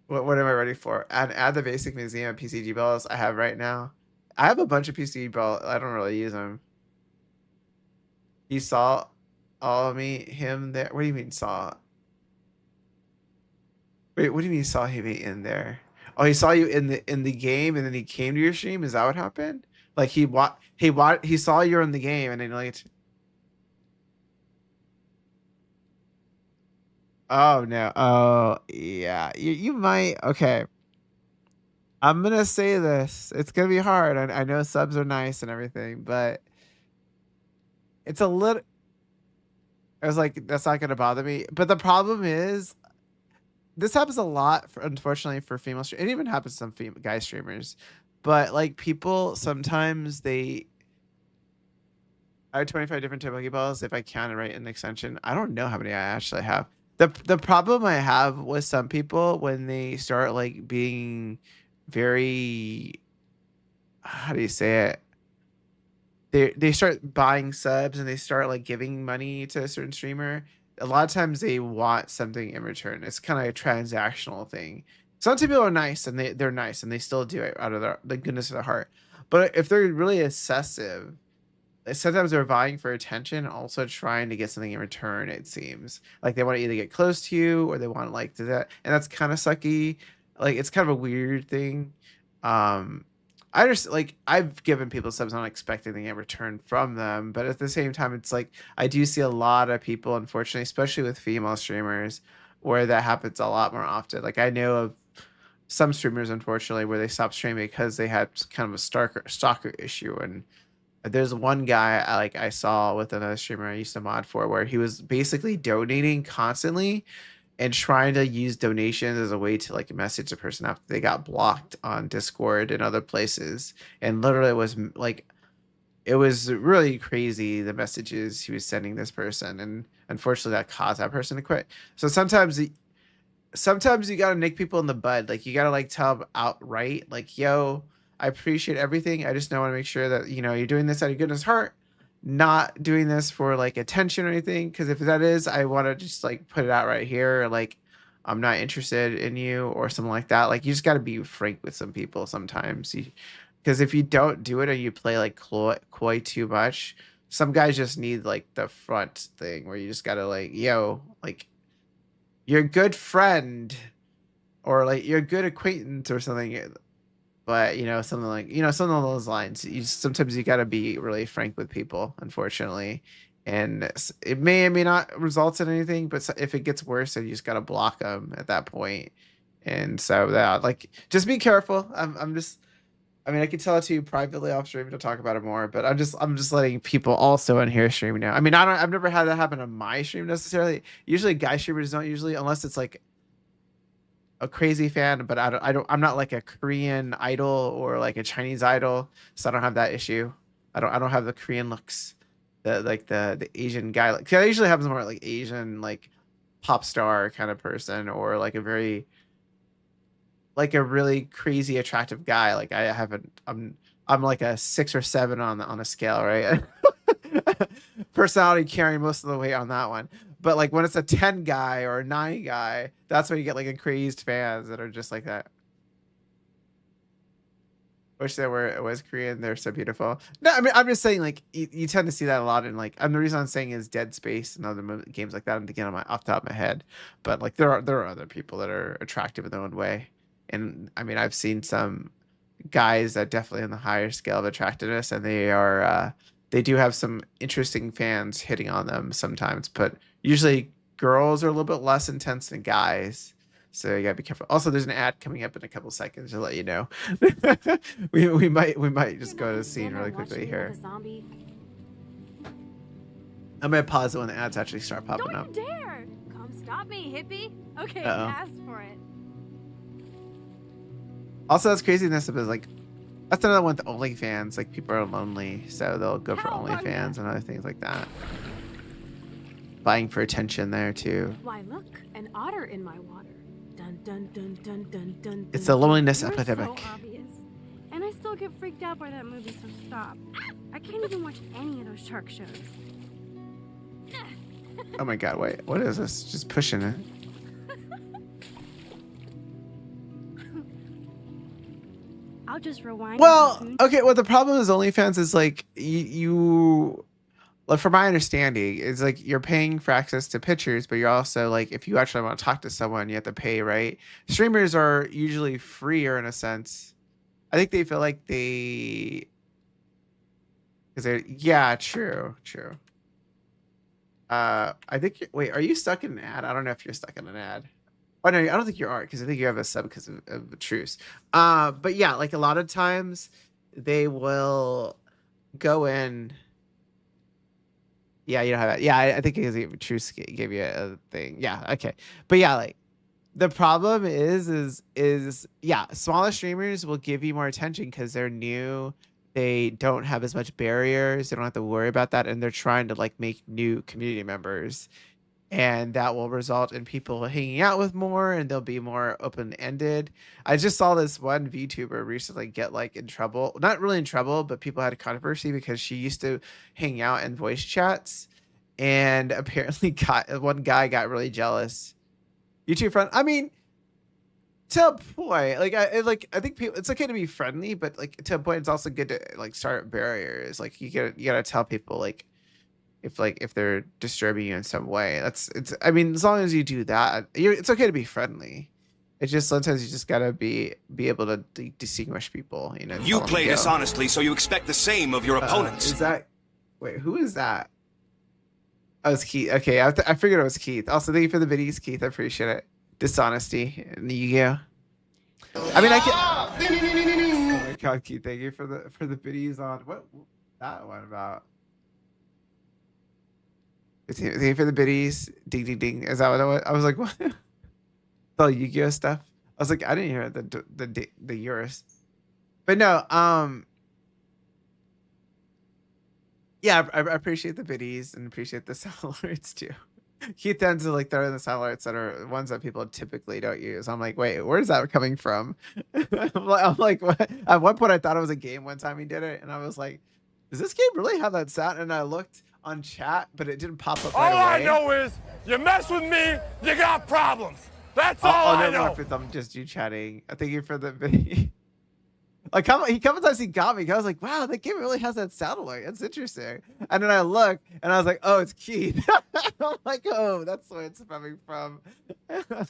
What am I ready for? Add the basic museum PCG bells I have right now. I have a bunch of PCG bells. I don't really use them. He saw all of him there. What do you mean saw? Wait, what do you mean saw him in there? Oh, he saw you in the game and then he came to your stream. Is that what happened? Like he saw you in the game and then like oh no. Oh yeah. You might okay. I'm gonna say this. It's gonna be hard. I know subs are nice and everything, but it's a little I was like, that's not gonna bother me. But the problem is this happens a lot for, unfortunately for female streamers. It even happens to some guy streamers. But like people sometimes they I have 25 different type Pokeballs if I count it right in the extension. I don't know how many I actually have. The problem I have with some people when they start like being very how do you say it? They start buying subs and they start like giving money to a certain streamer. A lot of times they want something in return. It's kind of a transactional thing. Some people are nice and they're nice and they still do it out of the goodness of their heart. But if they're really excessive, sometimes they're vying for attention, also trying to get something in return. It seems like they want to either get close to you or they want to like do that, and that's kind of sucky. Like it's kind of a weird thing. Um, I just like I've given people subs not expecting anything in return from them, but at the same time, it's like I do see a lot of people, unfortunately, especially with female streamers, where that happens a lot more often. Like I know of some streamers, unfortunately, where they stopped streaming because they had kind of a stalker issue and there's one guy I saw with another streamer I used to mod for where he was basically donating constantly and trying to use donations as a way to like message the person after they got blocked on Discord and other places. And literally like it was really crazy the messages he was sending this person and unfortunately that caused that person to quit. So sometimes you gotta nick people in the bud. Like you gotta like tell them outright, like, yo, I appreciate everything. I just want to make sure that you're doing this out of goodness heart, not doing this for like attention or anything. Because if that is, I want to just like put it out right here, like I'm not interested in you or something like that. Like you just gotta be frank with some people sometimes. Because if you don't do it or you play like coy too much, some guys just need like the front thing where you just gotta like, yo, like you're a good friend or like you're a good acquaintance or something but something like something along those lines sometimes you got to be really frank with people unfortunately and it may or may not result in anything but if it gets worse then you just got to block them at that point and so that like just be careful. I'm just I mean, I can tell it to you privately off stream to talk about it more, but I'm just letting people also in here stream now. I mean, I've never had that happen on my stream necessarily. Usually guy streamers don't usually, unless it's like a crazy fan, but I'm not like a Korean idol or like a Chinese idol, so I don't have that issue. I don't have the Korean looks, the Asian guy. Like, that usually happens more like Asian, like pop star kind of person, or like a very like a really crazy attractive guy. Like I haven't I'm like a 6 or 7 on a scale, right? Personality carrying most of the weight on that one. But like when it's a 10 guy or a 9 guy, that's when you get like a crazed fans that are just like that. Wish they were it was Korean. They're so beautiful. No, I mean I'm just saying like you tend to see that a lot in like. And the reason I'm saying is Dead Space and other games like that. I'm thinking off the top of my head, but like there are other people that are attractive in their own way. And I mean I've seen some guys that definitely on the higher scale of attractiveness, and they do have some interesting fans hitting on them sometimes. But usually girls are a little bit less intense than guys. So you gotta be careful. Also, there's an ad coming up in a couple seconds to let you know. we might just go to the scene really quickly here. I'm gonna pause it when the ads actually start popping up. Don't you dare! Come stop me, hippie. Okay, Uh-oh. ask for it. Also, that's craziness of is like that's another one with OnlyFans. Like people are lonely, so they'll go for OnlyFans and other things like that. Vying for attention there too. Why look, an otter in my water. Dun dun dun dun dun dun. It's a loneliness You're epidemic. So obvious. And I still get freaked out by that movie, so stop. I can't even watch any of those shark shows. Oh my god, wait, what is this? Just pushing it. I'll just rewind. Well, okay, well the problem is OnlyFans is like you like from my understanding, it's like you're paying for access to pictures, but you're also like if you actually want to talk to someone, you have to pay, right? Streamers are usually freer in a sense. I think they feel like because they're yeah, true. I think wait, are you stuck in an ad? I don't know if you're stuck in an ad. Oh no, I don't think you are because I think you have a sub because of the truce. But yeah, like a lot of times they will go in. Yeah, you don't have that. Yeah, I think because truce gave you a thing. Yeah, okay. But yeah, like the problem is yeah, smaller streamers will give you more attention because they're new. They don't have as much barriers. They don't have to worry about that, and they're trying to like make new community members. And that will result in people hanging out with more, and they'll be more open-ended. I just saw this one VTuber recently get like in trouble, not really in trouble, but people had a controversy because she used to hang out in voice chats, and apparently one guy got really jealous. YouTube friend, I mean, to a point, like I think people, it's okay to be friendly, but like to a point, it's also good to like start barriers. Like you gotta tell people like if they're disturbing you in some way. It's I mean, as long as you do that, it's okay to be friendly. It's just sometimes you just gotta be able to distinguish people, you know. You play dishonestly, so you expect the same of your opponents. Is that wait, who is that? Oh, it's Keith. Okay, I figured it was Keith. Also, thank you for the biddies, Keith. I appreciate it. Dishonesty and Yu-Gi-Oh. I mean, I can. Oh my god, Keith! Thank you for the biddies on what that one about. Thank you for the biddies. Ding ding ding. Is that what it was? I was like, what? It's all Yu-Gi-Oh stuff. I was like, I didn't hear the Eurus. But no, yeah, I appreciate the biddies and appreciate the sound alerts too. Keith tends to like throw in the sound alerts that are ones that people typically don't use. I'm like, wait, where's that coming from? I'm like, what? At one point I thought it was a game one time he did it, and I was like, does this game really have that sound? And I looked on chat, but it didn't pop up right away. All I know is you mess with me, you got problems. That's all I know. If I'm just you chatting. Thank you for the video. Like he couple times he got me. I was like, wow, that game really has that sound alert. That's interesting. And then I look and I was like, oh, it's Keith. I'm like, oh, that's where it's coming from. I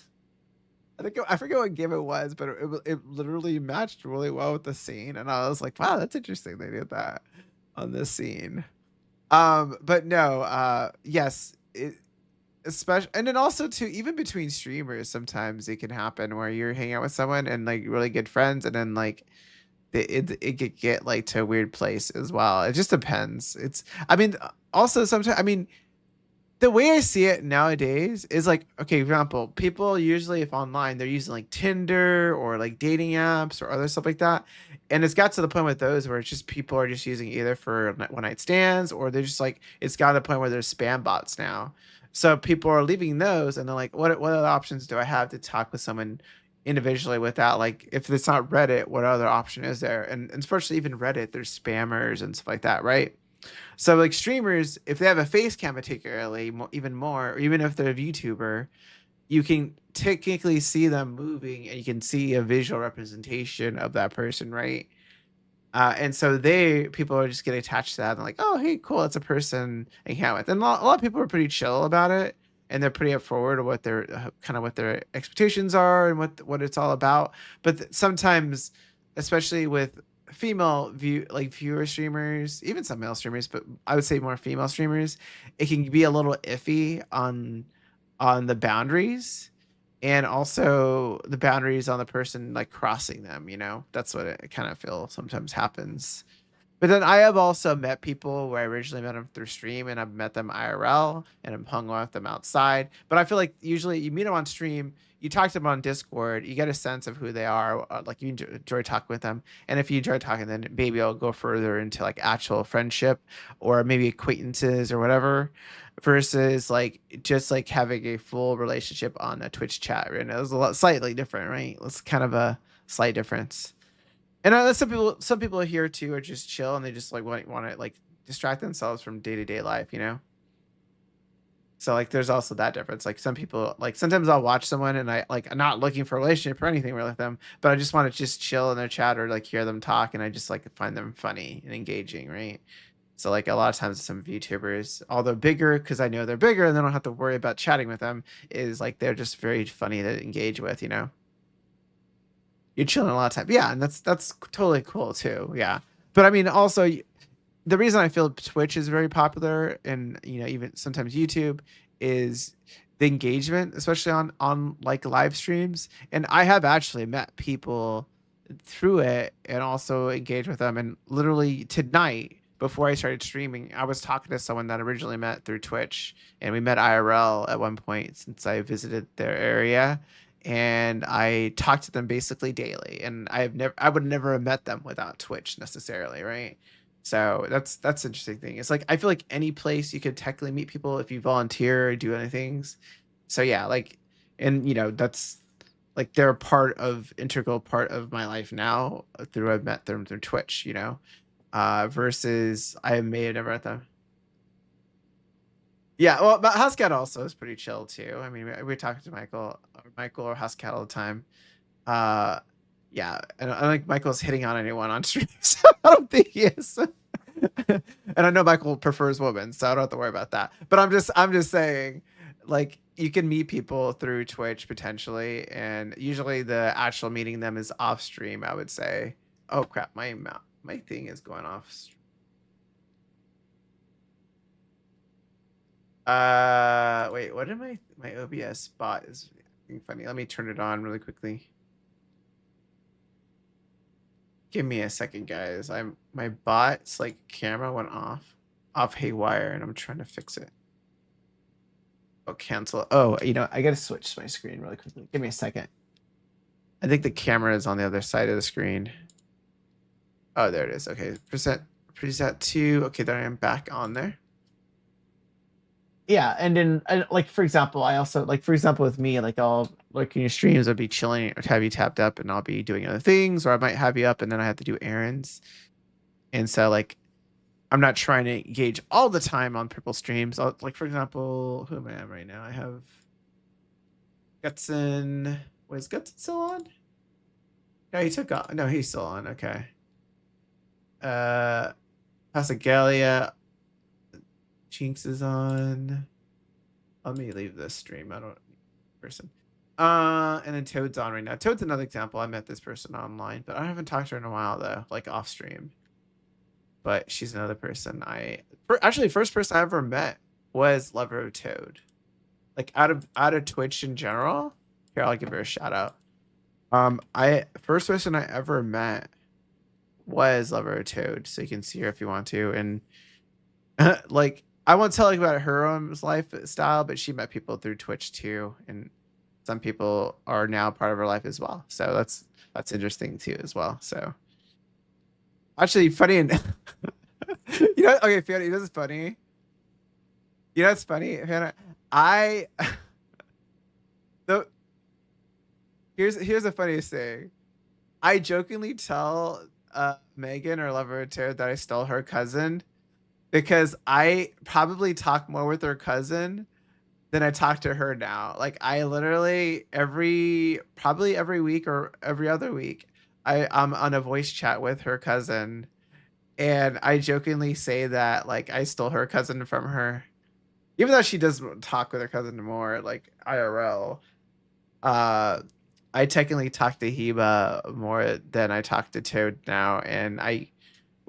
forget what game it was, but it literally matched really well with the scene. And I was like, wow, that's interesting. They did that on this scene. But no, yes, especially, and then also too, even between streamers, sometimes it can happen where you're hanging out with someone and like really good friends, and then like it could get like to a weird place as well. It just depends. I mean, also sometimes, I mean, the way I see it nowadays is like, okay, for example, people usually, if online, they're using like Tinder or like dating apps or other stuff like that. And it's got to the point with those where it's just people are just using either for one night stands, or they're just like, it's got to the point where there's spam bots now. So people are leaving those and they're like, what other options do I have to talk with someone individually without, like, if it's not Reddit, what other option is there? And unfortunately, even Reddit, there's spammers and stuff like that, right? So like streamers, if they have a face cam, particularly even more, or even if they're a VTuber, you can technically see them moving, and you can see a visual representation of that person, right? And so people are just get attached to that and like, oh, hey, cool, it's a person I hang out with. And a lot of people are pretty chill about it, and they're pretty up forward to what their kind of what their expectations are and what it's all about. But sometimes, especially with viewer streamers, even some male streamers, but I would say more female streamers, it can be a little iffy on the boundaries, and also the boundaries on the person like crossing them. That's what it kind of feel sometimes happens. But then I have also met people where I originally met them through stream, and I've met them IRL, and I'm hung out with them outside. But I feel like usually you meet them on stream, you talk to them on Discord, you get a sense of who they are, like you enjoy talking with them. And if you enjoy talking, then maybe I'll go further into like actual friendship or maybe acquaintances or whatever, versus like just like having a full relationship on a Twitch chat. Right? And it was a lot slightly different, right? It's kind of a slight difference. And some people here too are just chill, and they just like want to like distract themselves from day-to-day life. So like there's also that difference. Like some people, like sometimes I'll watch someone and I'm not looking for a relationship or anything really with them, but I just want to just chill in their chat or like hear them talk, and I just like find them funny and engaging, right? So like a lot of times some VTubers, although bigger, because I know they're bigger and they don't have to worry about chatting with them, is like they're just very funny to engage with. You're chilling a lot of time. Yeah, and that's totally cool too. Yeah. But I mean also, the reason I feel Twitch is very popular, and even sometimes YouTube, is the engagement, especially on like live streams. And I have actually met people through it and also engaged with them. And literally tonight, before I started streaming, I was talking to someone that originally met through Twitch, and we met IRL at one point since I visited their area. And I talked to them basically daily, and I would never have met them without Twitch necessarily, right? So that's an interesting thing. It's like I feel like any place you could technically meet people if you volunteer or do anything. So yeah, like, and that's like they're integral part of my life now I've met them through Twitch. Versus I may have never met them. Yeah, well, but Housecat also is pretty chill too. I mean, we're talking to Michael or Housecat all the time. Uh, yeah, and I don't think Michael's hitting on anyone on stream, so I don't think he is. And I know Michael prefers women, so I don't have to worry about that. But I'm just saying, like, you can meet people through Twitch potentially, and usually the actual meeting them is off stream, I would say. Oh crap, my thing is going off. Wait, what did my OBS bot is being funny? Let me turn it on really quickly. Give me a second, guys. My bot's like camera went off haywire, and I'm trying to fix it. Oh, cancel. Oh, I gotta switch my screen really quickly. Give me a second. I think the camera is on the other side of the screen. Oh, there it is. Okay, preset 2. Okay, there I am back on there. Yeah, and then like for example, I also like for example with me, like I'll like in your streams, I'll be chilling or have you tapped up, and I'll be doing other things, or I might have you up and then I have to do errands. And so like I'm not trying to engage all the time on purple streams. Like for example, who am I at right now? I have Gutson. Wait, is Gutson still on? No, he took off. No, he's still on. Okay. Pasagalia. Chinks is on. Let me leave this stream. I don't person. And then Toad's on right now. Toad's another example. I met this person online, but I haven't talked to her in a while though, like off stream. But she's another person actually first person I ever met was Lover of Toad. Like out of Twitch in general. Here, I'll give her a shout out. First person I ever met was Lover of Toad, so you can see her if you want to. And like, I won't tell you about her own lifestyle, but she met people through Twitch too, and some people are now part of her life as well. So that's interesting too as well. So actually, funny and okay, Fiona, this is funny. You know, it's funny, Fiona. I the here's the funniest thing. I jokingly tell Megan or Lover of Toad that I stole her cousin because I probably talk more with her cousin than I talk to her now. Like I literally probably every week or every other week, I'm on a voice chat with her cousin, and I jokingly say that like I stole her cousin from her, even though she does talk with her cousin more like IRL. Uh, I technically talk to Heba more than I talk to Toad now, and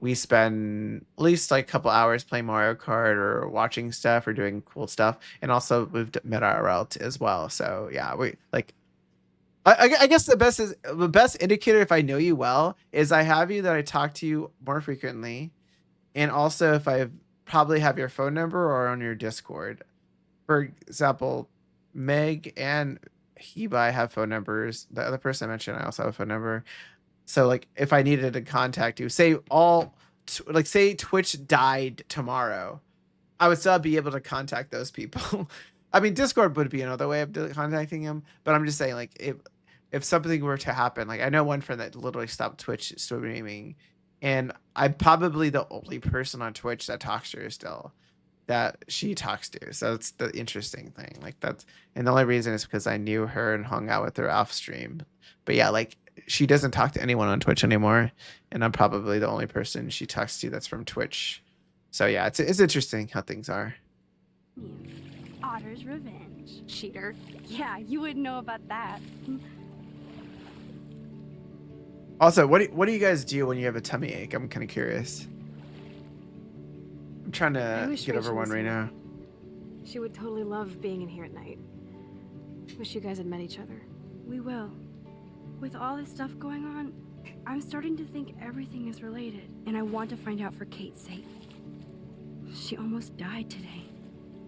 we spend at least like a couple hours playing Mario Kart or watching stuff or doing cool stuff. And also we've met IRL as well. So yeah, we like, I guess the best indicator if I know you well is I have you that I talk to you more frequently. And also if I probably have your phone number or on your Discord. For example, Meg and Heba, I have phone numbers. The other person I mentioned, I also have a phone number. So like if I needed to contact you, say say Twitch died tomorrow, I would still be able to contact those people. I mean, Discord would be another way of contacting them, but I'm just saying like if something were to happen, like I know one friend that literally stopped Twitch streaming, and I'm probably the only person on Twitch that talks to her still, that she talks to. So it's the interesting thing. Like that's, and the only reason is because I knew her and hung out with her off stream. But yeah, like she doesn't talk to anyone on Twitch anymore, and I'm probably the only person she talks to that's from Twitch. So yeah, it's interesting how things are. Otter's Revenge. Cheater. Yeah, you wouldn't know about that. Also, what do you guys do when you have a tummy ache? I'm kind of curious. I'm trying to get over one right now. She would totally love being in here at night. Wish you guys had met each other. We will. With all this stuff going on, I'm starting to think everything is related, and I want to find out for Kate's sake. She almost died today.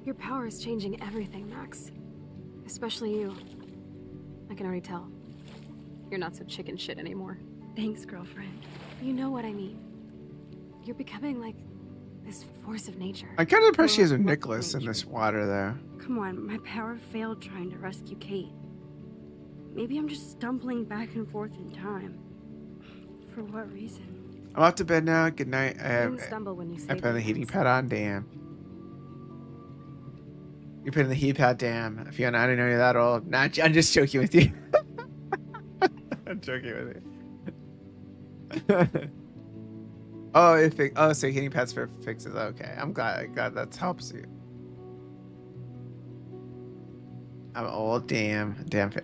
Your power is changing everything, Max. Especially you. I can already tell. You're not so chicken shit anymore. Thanks, girlfriend. You know what I mean. You're becoming like this force of nature. I'm kind of impressed she has a Nicholas in this water, though. Come on, my power failed trying to rescue Kate. Maybe I'm just stumbling back and forth in time. For what reason? I'm off to bed now. Good night. I put the heating pad on. Damn. You're putting the heat pad. Damn. Fiona, I didn't know you're that old. Nah, I'm just joking with you. I'm joking with you. So heating pads for fixes. Okay, I'm glad that helps you. I'm old. Damn.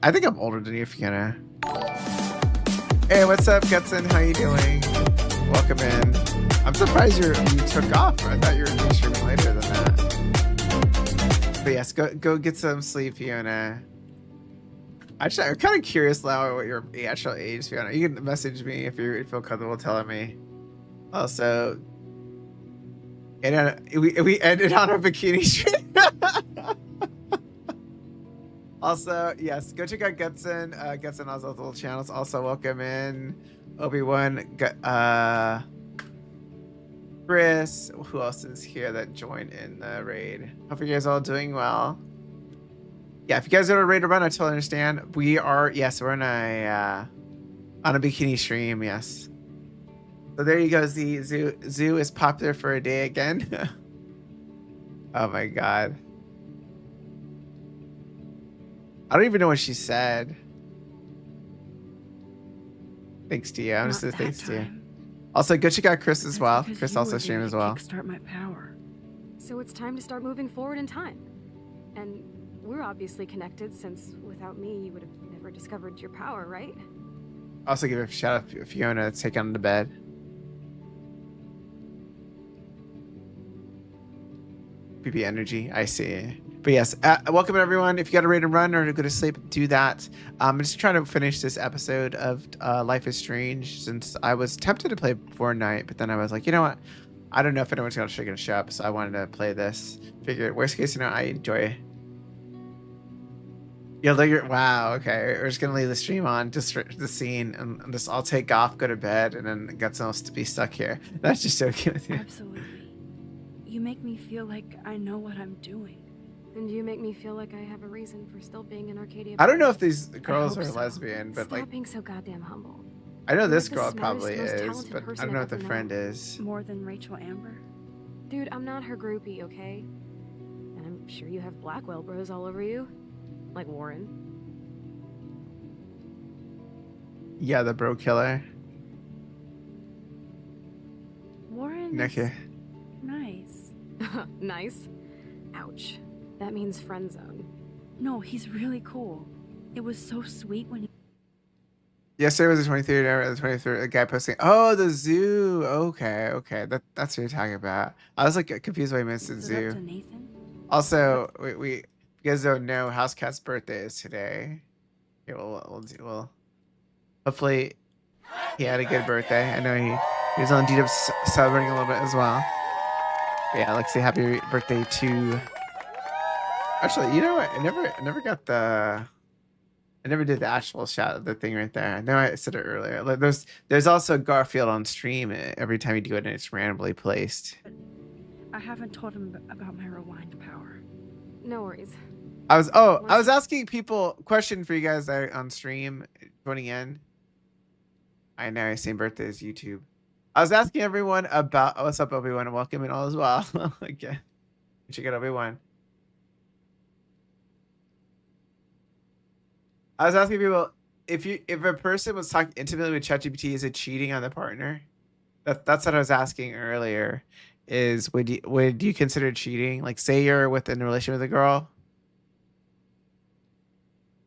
I think I'm older than you, Fiona. Hey, what's up, Gutson? How you doing? Welcome in. I'm surprised you took off. I thought you were streaming later than that. But yes, go get some sleep, Fiona. Actually, I'm kind of curious now what your actual age is, Fiona. You can message me if you feel comfortable telling me. Also, and we ended on a bikini stream. Also, yes, go check out Gutson. Gutson has those little channels. Also, welcome in Obi-Wan, Chris. Who else is here that joined in the raid? Hope you guys are all doing well. Yeah, if you guys are ready to run, I totally understand. We are, yes, we're on a bikini stream, yes. So there you go, Z. Zoo is popular for a day again. Oh my god. I don't even know what she said. Thanks to you. I'm just thanks to you. Also, go check out Chris as well. Chris also streamed as well. Start my power. So it's time to start moving forward in time. And we're obviously connected, since without me, you would have never discovered your power, right? Also, give a shout out to Fiona to take on the bed. PP energy. I see. But yes, welcome everyone. If you got to ready to run or to go to sleep, do that. I'm just trying to finish this episode of Life is Strange, since I was tempted to play Fortnite, but then I was like, you know what? I don't know if anyone's going to show up, so I wanted to play this. Figure worst case scenario, I enjoy. Yeah, wow. Okay, we're just gonna leave the stream on just for the scene, and just I'll take off, go to bed, and then get someone else to be stuck here. That's just joking with you. Absolutely. You make me feel like I know what I'm doing. And you make me feel like I have a reason for still being in Arcadia. I don't know if these girls are so. lesbian, but Stop like being so goddamn humble. I know You're this like the girl smartest, probably most is, talented but I person don't know I've what the ever friend known. is. More than Rachel Amber? Dude, I'm not her groupie, okay? And I'm sure you have Blackwell bros all over you. Like Warren. Yeah, the bro killer. Warren Okay. is nice. Nice? Ouch. That means friend zone. No, he's really cool. It was so sweet when he... Yesterday was the 23rd, the 23rd, a guy posting, oh, the zoo. Okay. That's what you're talking about. I was like confused why I missed the Was it up zoo. to Nathan? Also, we you guys don't know House Cat's birthday is today. Okay, we'll hopefully he had a good birthday. I know he was on D-Dub celebrating a little bit as well. But yeah, let's say happy birthday to. Actually, you know what? I never got the. I never did the actual shot of the thing right there. I know I said it earlier. Like there's also Garfield on stream every time you do it, and it's randomly placed. I haven't told him about my rewind power. No worries. I was asking people question for you guys that are on stream joining in. I know, same birthday as YouTube. I was asking everyone about what's up, Obi-Wan, and welcome in all as well. Okay, check out Obi-Wan. I was asking people if a person was talking intimately with ChatGPT, is it cheating on the partner? That's what I was asking earlier. Is would you consider cheating? Like, say you're in a relationship with a girl.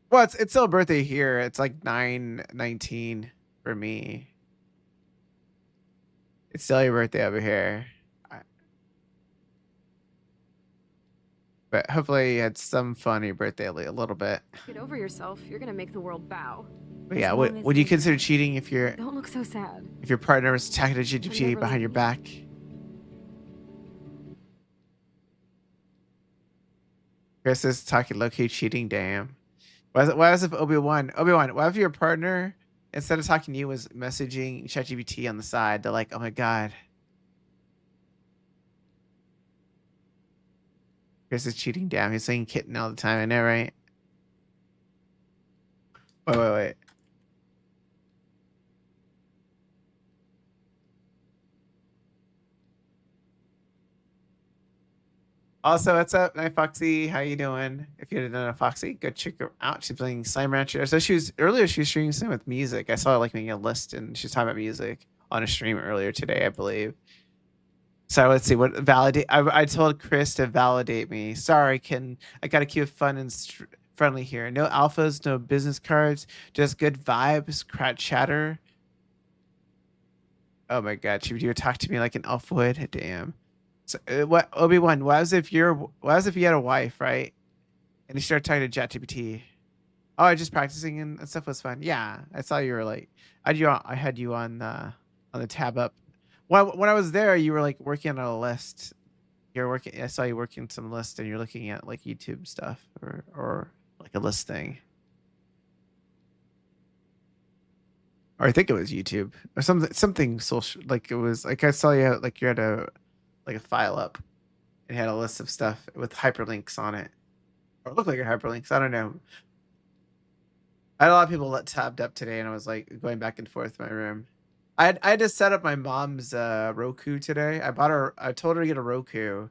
Well, it's still a birthday here. It's like 9/19 for me. It's still your birthday over here. But hopefully you had some fun on your birthday a little bit. Get over yourself. You're gonna make the world bow. But yeah, would you consider cheating if Don't look so sad. if your partner was attacking a GPT behind your back? Chris is talking low-key cheating. Damn. Why is if Obi-Wan, what if your partner, instead of talking to you, was messaging ChatGPT on the side? They're like, oh my god. Chris is cheating. Damn, he's saying kitten all the time. I know, right? Wait. Also, what's up, Night Foxy? How you doing? If you didn't know Foxy, go check her out. She's playing Slime Rancher. So she was streaming some with music. I saw her like making a list, and she's talking about music on a stream earlier today, I believe. So let's see what validate. I told Chris to validate me. Sorry, kitten. I gotta keep it fun and friendly here. No alphas, no business cards, just good vibes. Chatter. Oh my god, you would talk to me like an elf would. Damn. So what, Obi-Wan? What as if you had a wife, right? And you started talking to ChatGPT. Oh, I just practicing and stuff was fun. Yeah, I saw you were like, I had you on the tab up. When I was there, you were like working on a list. You're working. I saw you working some list, and you're looking at like YouTube stuff or like a list thing. Or I think it was YouTube or something social. Like it was like I saw you like you had a file up and had a list of stuff with hyperlinks on it, or it looked like a hyperlinks. I don't know. I had a lot of people tabbed up today, and I was like going back and forth in my room. I had to set up my mom's Roku today. I told her to get a Roku.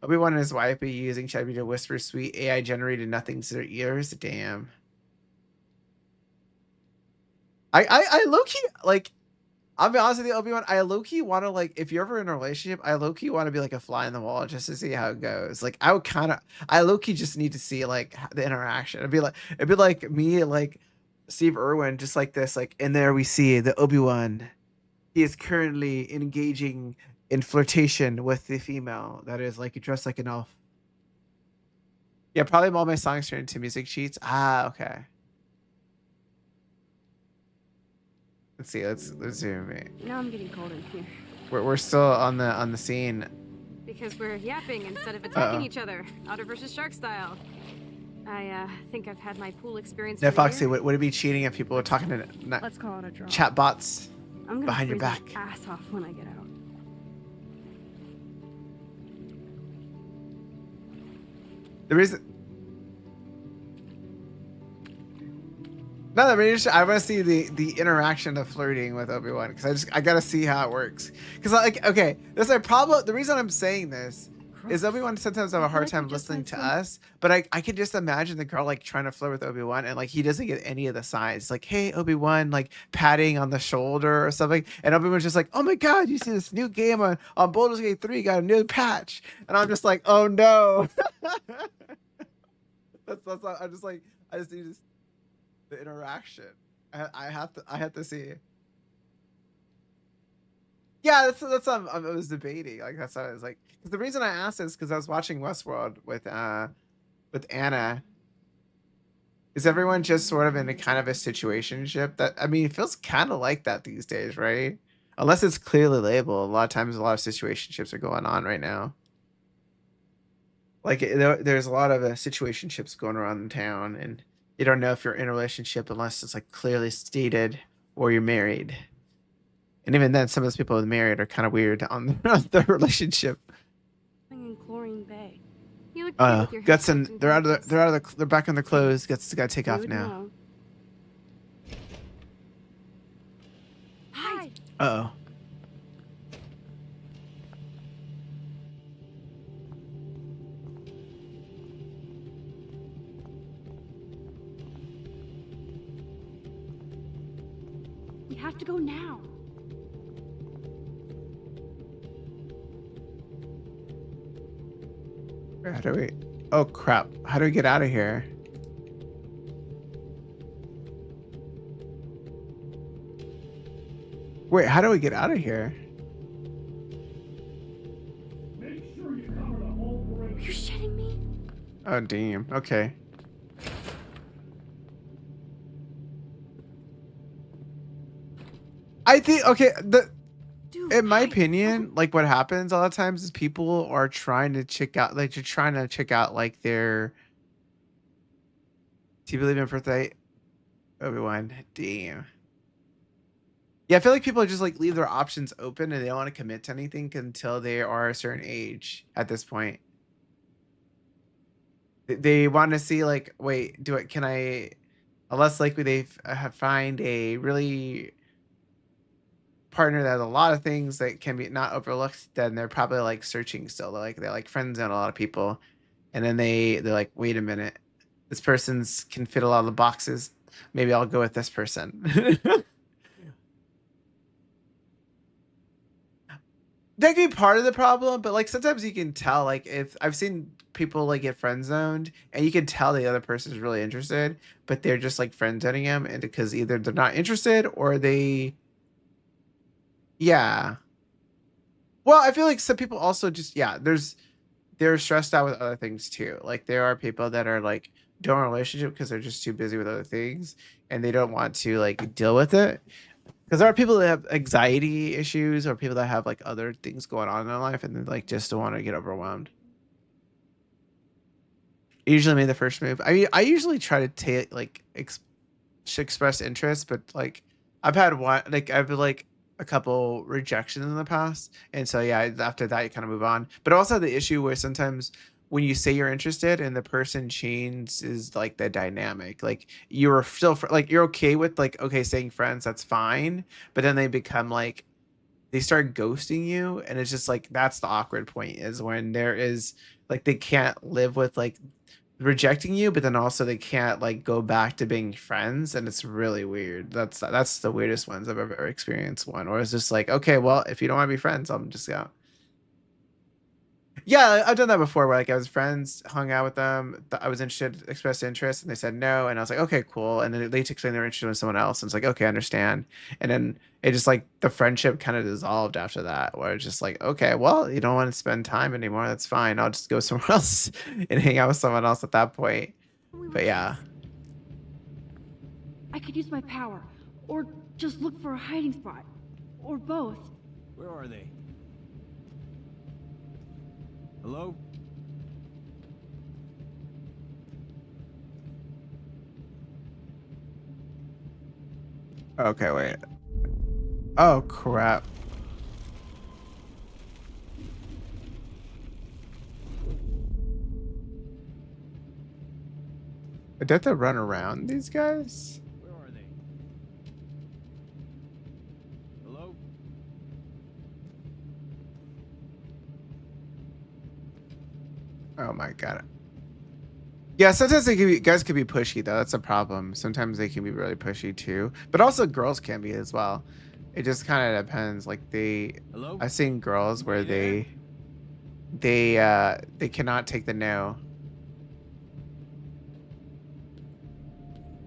Obi-Wan and his wife be using ChatGPT to whisper sweet AI generated nothings to their ears. Damn. I low key like. I'll be honest with you, Obi-Wan. I low-key want to like, if you're ever in a relationship, I low-key want to be like a fly in the wall just to see how it goes. Like, I low-key just need to see like the interaction. It'd be like me, like Steve Irwin, just like this. Like, in there we see the Obi-Wan. He is currently engaging in flirtation with the female that is like dressed like an elf. Yeah, probably all my songs turned into music sheets. Ah, okay. Let's see. Let's zoom in. Now I'm getting cold in here. We're still on the scene. Because we're yapping instead of attacking Uh-oh. each other, otter versus shark style. I think I've had my pool experience No, for the Foxy, year. would it be cheating if people were talking to Let's call it a draw. chat bots I'm gonna behind your freeze back? my ass off when I get out. The reason. No, I mean, I want to see the interaction of flirting with Obi-Wan because I gotta see how it works. Because like, okay, there's a problem. The reason I'm saying this is Obi-Wan sometimes have a hard time listening to us, but I can just imagine the girl like trying to flirt with Obi-Wan and like he doesn't get any of the signs. Like, hey, Obi-Wan, like patting on the shoulder or something, and Obi-Wan's just like, oh my god, you see this new game on Baldur's Gate 3 got a new patch, and I'm just like, oh no. that's I'm just like I just need to. The interaction. I have to see. Yeah, that's what I was debating. Like that's what I was like. Because the reason I asked is because I was watching Westworld with Anna. Is everyone just sort of in a kind of a situationship? That I mean, it feels kind of like that these days, right? Unless it's clearly labeled. A lot of times, a lot of situationships are going on right now. Like there's a lot of situationships going around in town, and you don't know if you're in a relationship unless it's like clearly stated or you're married. And even then, some of those people who are married are kind of weird on the relationship. In Chlorine Bay. You look cute with your Guts hair and they're back on their clothes. Guts got to take off Rude now. no. Hi. Uh oh. We have to go now. How do we? Oh crap! How do we get out of here? Wait, how do we get out of here? Make sure you cover the whole parade. Are you shitting me? Oh damn. Okay. I think okay. In my opinion, like what happens a lot of times is people are trying to check out, like you're trying to check out like their. Do you believe in birthday? Obi-Wan. Damn. Yeah, I feel like people just like leave their options open and they don't want to commit to anything until they are a certain age at this point. They want to see like, wait, can I, unless like they find a really partner that has a lot of things that can be not overlooked, then they're probably like searching still. They're like friends on a lot of people. And then they're like, wait a minute, this person's can fit a lot of the boxes. Maybe I'll go with this person. That could be part of the problem, but like sometimes you can tell, like if I've seen people like get friend zoned and you can tell the other person is really interested, but they're just like friend zoning him, and because either they're not interested or yeah. Well, I feel like some people also just, yeah, they're stressed out with other things too. Like there are people that are like don't want a relationship because they're just too busy with other things and they don't want to like deal with it. Because there are people that have anxiety issues or people that have like other things going on in their life and they like just don't want to get overwhelmed. I usually made the first move. I mean, I usually try to take like express interest, but like I've had I've like a couple rejections in the past, and so yeah, after that you kind of move on. But also the issue where sometimes when you say you're interested and the person changes like the dynamic, like you're still like you're okay with like okay saying friends, that's fine, but then they become like they start ghosting you, and it's just like that's the awkward point is when there is like they can't live with like rejecting you, but then also they can't like go back to being friends, and it's really weird. That's the weirdest ones I've ever experienced one, or it's just like, okay, well, if you don't want to be friends, I'm just out. Yeah, I've done that before where like I was friends, hung out with them, I was interested, expressed interest, and they said no, and I was like, okay, cool. And then they explained they were interested in someone else, and it's like, okay, I understand. And then it just like the friendship kind of dissolved after that, where it's just like, okay, well, you don't want to spend time anymore, that's fine. I'll just go somewhere else and hang out with someone else at that point. We were But yeah. kids. I could use my power, or just look for a hiding spot, or both. Where are they? Hello? Okay, wait. Oh crap. Do I have to run around these guys? Where are they? Hello? Oh my god. Yeah, sometimes they can be, guys can be pushy though. That's a problem. Sometimes they can be really pushy too. But also girls can be as well. It just kind of depends. Like Hello? I've seen girls where Anybody they cannot take the no.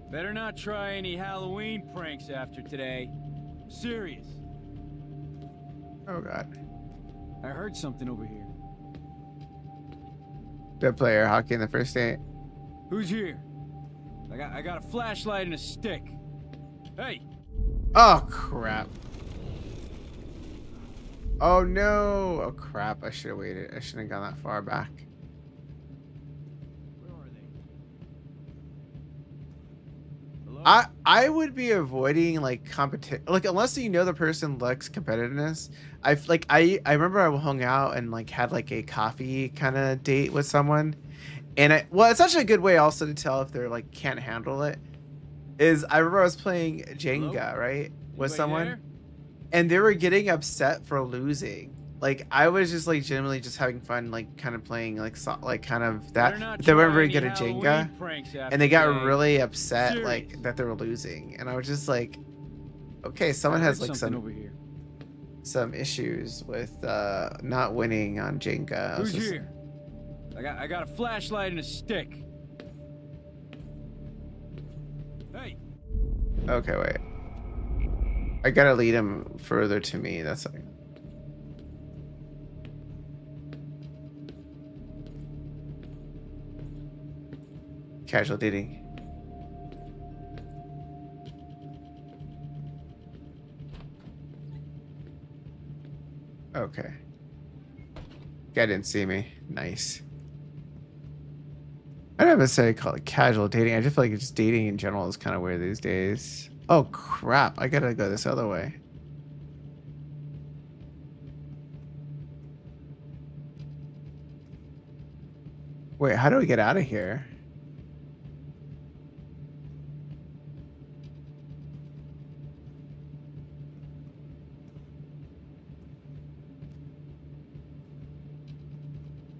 Better not try any Halloween pranks after today. I'm serious. Oh god. I heard something over here. Did I play air hockey in the first date? Who's here? I got a flashlight and a stick. Hey! Oh crap. Oh no. Oh crap. I should have waited. I shouldn't have gone that far back. Where are they? Hello? I would be avoiding like competition, like unless you know the person likes competitiveness. I remember I hung out and like had like a coffee kind of date with someone, and it's actually a good way also to tell if they're like can't handle it. Is I remember I was playing Jenga, right, with Anybody someone, there? and they were getting upset for losing. Like I was just like generally just having fun, like kind of playing like like kind of Better that. not But they weren't try very any good at Halloween Jenga. pranks after And they got today. really upset Serious. like that they were losing, and I was just like, okay, someone I has heard like something over here. some issues with not winning on Jenga. I was Who's just- here? I got a flashlight and a stick. Hey! Okay, wait, I gotta lead him further to me. That's like, casual dating. Okay. Guy didn't see me. Nice. I don't necessarily call it casual dating. I just feel like just dating in general is kind of weird these days. Oh crap! I gotta go this other way. Wait, how do we get out of here?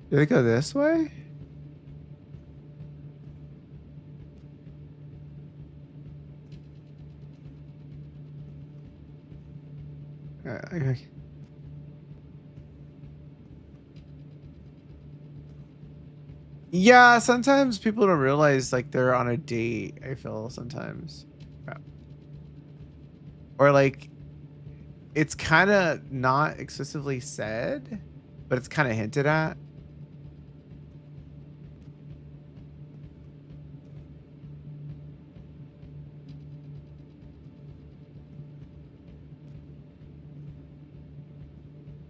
Did it go this way? Okay. Yeah, sometimes people don't realize like they're on a date. I feel sometimes, yeah. Or like it's kind of not excessively said, but it's kind of hinted at.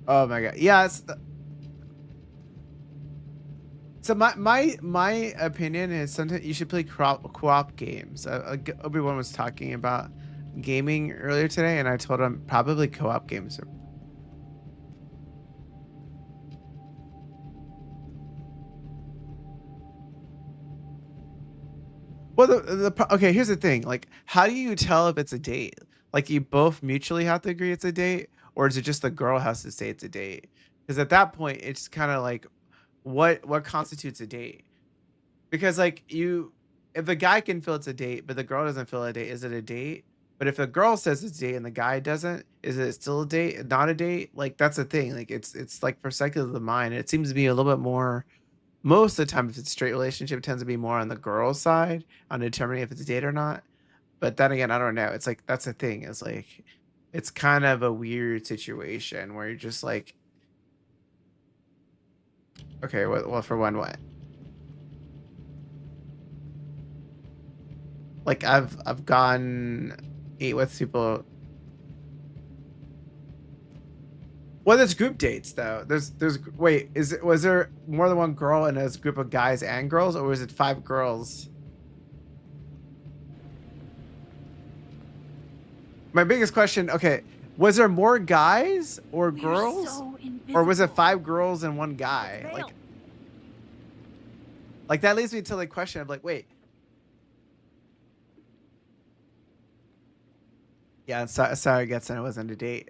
Oh my god, yeah. So my opinion is sometimes you should play co-op games. Obi-Wan was talking about gaming earlier today, and I told him probably co-op games are. Well, okay, here's the thing. Like, how do you tell if it's a date? Like, you both mutually have to agree it's a date, or is it just the girl has to say it's a date? Because at that point, it's kind of like, what constitutes a date? Because like if the guy can feel it's a date, but the girl doesn't feel a date, is it a date? But if a girl says it's a date and the guy doesn't, is it still a date? Not a date? Like that's the thing. Like it's like for cycle of the mind. It seems to be a little bit more. Most of the time, if it's a straight relationship, it tends to be more on the girl's side on determining if it's a date or not. But then again, I don't know. It's like that's the thing. It's like it's kind of a weird situation where you're just like, okay, well, for one, what? Like I've gone eat with people. Well, there's group dates though. There's wait, was there more than one girl in a group of guys and girls, or was it 5 girls? My biggest question, okay, was there more guys or girls? Or was it 5 girls and 1 guy? Like that leads me to the question of like, wait. Yeah, sorry, Getson, it wasn't a date.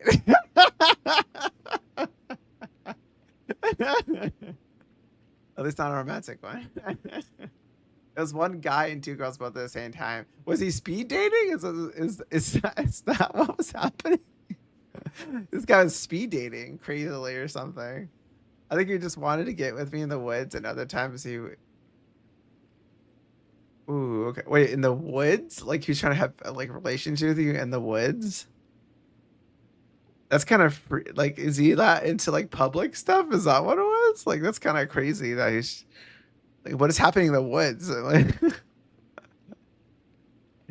At least not a romantic one. It was 1 guy and 2 girls both at the same time. Was he speed dating? Is that what was happening? This guy was speed dating crazily or something. I think he just wanted to get with me in the woods, and other times he. Ooh, okay. Wait, in the woods? Like he was trying to have like a relationship with you in the woods? That's kind of like, is he that into like public stuff? Is that what it was? Like that's kind of crazy that he's like, what is happening in the woods? Like,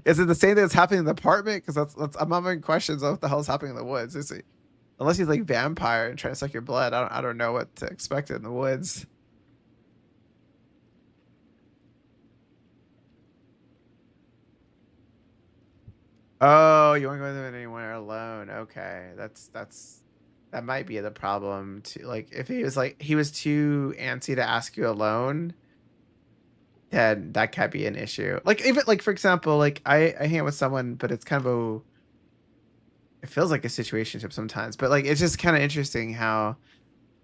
is it the same thing that's happening in the apartment? Because that's I'm having questions of what the hell's happening in the woods. Is he, unless he's like vampire and trying to suck your blood? I don't know what to expect in the woods. Oh, you won't go anywhere alone. Okay, that might be the problem too. Like if he was like he was too antsy to ask you alone, then that could be an issue. Like even like for example, like I hang out with someone, but it's kind of a it feels like a situationship sometimes, but like it's just kind of interesting how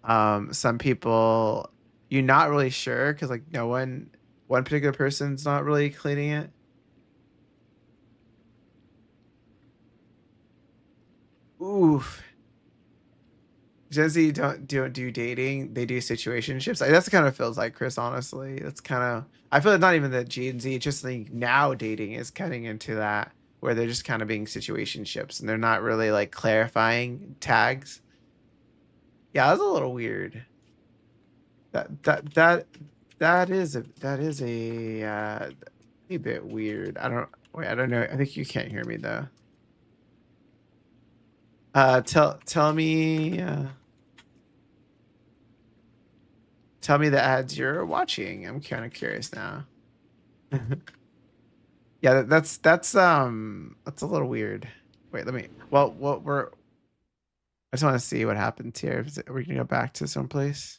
some people you're not really sure because like no one particular person's not really cleaning it. Oof. Gen Z don't do dating. They do situationships. Like, that's kind of feels like Chris. Honestly, that's kind of. I feel like not even that Gen Z. Just like now dating is cutting into that where they're just kind of being situationships and they're not really like clarifying tags. Yeah, that's a little weird. That is a bit weird. I don't wait. I don't know. I think you can't hear me though. Tell me. Tell me the ads you're watching. I'm kind of curious now. Yeah, that's a little weird. Wait, let me. Well, what we're. I just want to see what happens here. Are we gonna go back to someplace?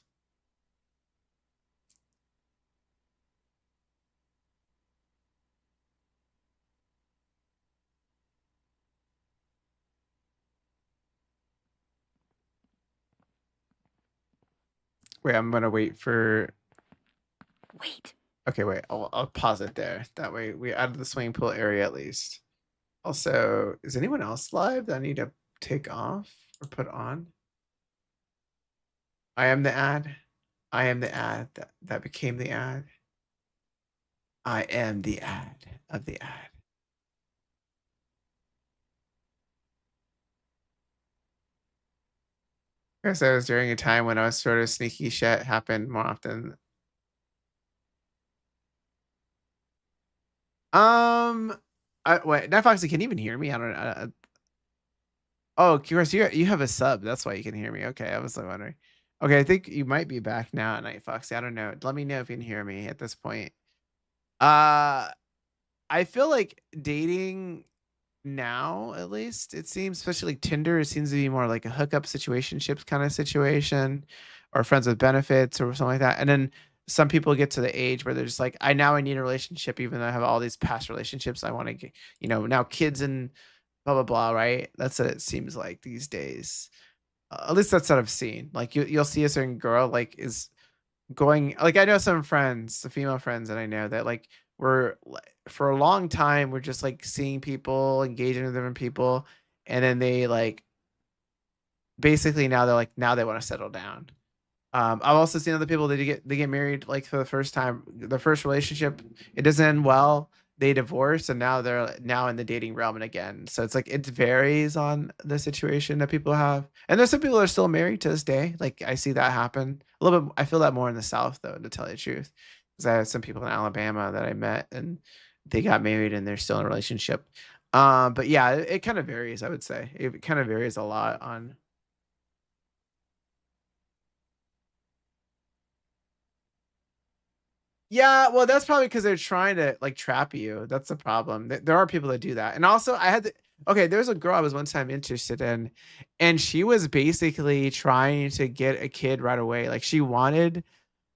Wait, I'm gonna wait for. Wait. Okay, wait. I'll pause it there. That way we out of the swimming pool area at least. Also, is anyone else live that I need to take off or put on? I am the ad. I am the ad that became the ad. I am the ad of the ad. I guess that was during a time when I was sort of sneaky shit happened more often. Wait, Netfox, can you even hear me? I don't know. Oh, Chris, you have a sub. That's why you can hear me. Okay, I was like wondering. Okay, I think you might be back now at Night Foxy. I don't know. Let me know if you can hear me at this point. Uh, I feel like dating now, at least it seems, especially like Tinder, it seems to be more like a hookup situationships kind of situation, or friends with benefits or something like that. And then some people get to the age where they're just like, I need a relationship, even though I have all these past relationships. I want to get, now kids and blah blah blah. Right? That's what it seems like these days. At least that's what I've seen. Like you'll see a certain girl like is going like I know some friends, the female friends that I know that like for a long time we're just like seeing people, engaging with different people, and then they like basically now they're like now they want to settle down. I've also seen other people that they get married like for the first time, the first relationship, it doesn't end well. They divorce and now they're now in the dating realm and again. So it's like it varies on the situation that people have. And there's some people that are still married to this day. Like I see that happen a little bit. I feel that more in the South though, to tell you the truth, because I have some people in Alabama that I met and they got married and they're still in a relationship. But yeah, it kind of varies. I would say it kind of varies a lot on. Yeah, well, that's probably because they're trying to like trap you. That's the problem. There are people that do that. And also, okay, there's a girl I was one time interested in, and she was basically trying to get a kid right away. Like she wanted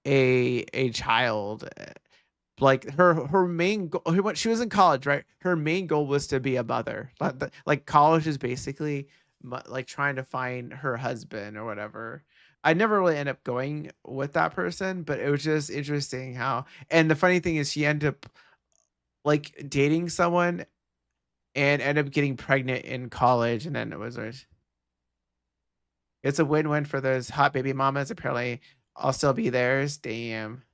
a child. Like her main goal, she was in college, right? Her main goal was to be a mother. Like college is basically like trying to find her husband or whatever. I never really end up going with that person, but it was just interesting how. And the funny thing is, she ended up like dating someone and ended up getting pregnant in college, and then it's a win-win for those hot baby mamas. Apparently, I'll still be theirs. Damn.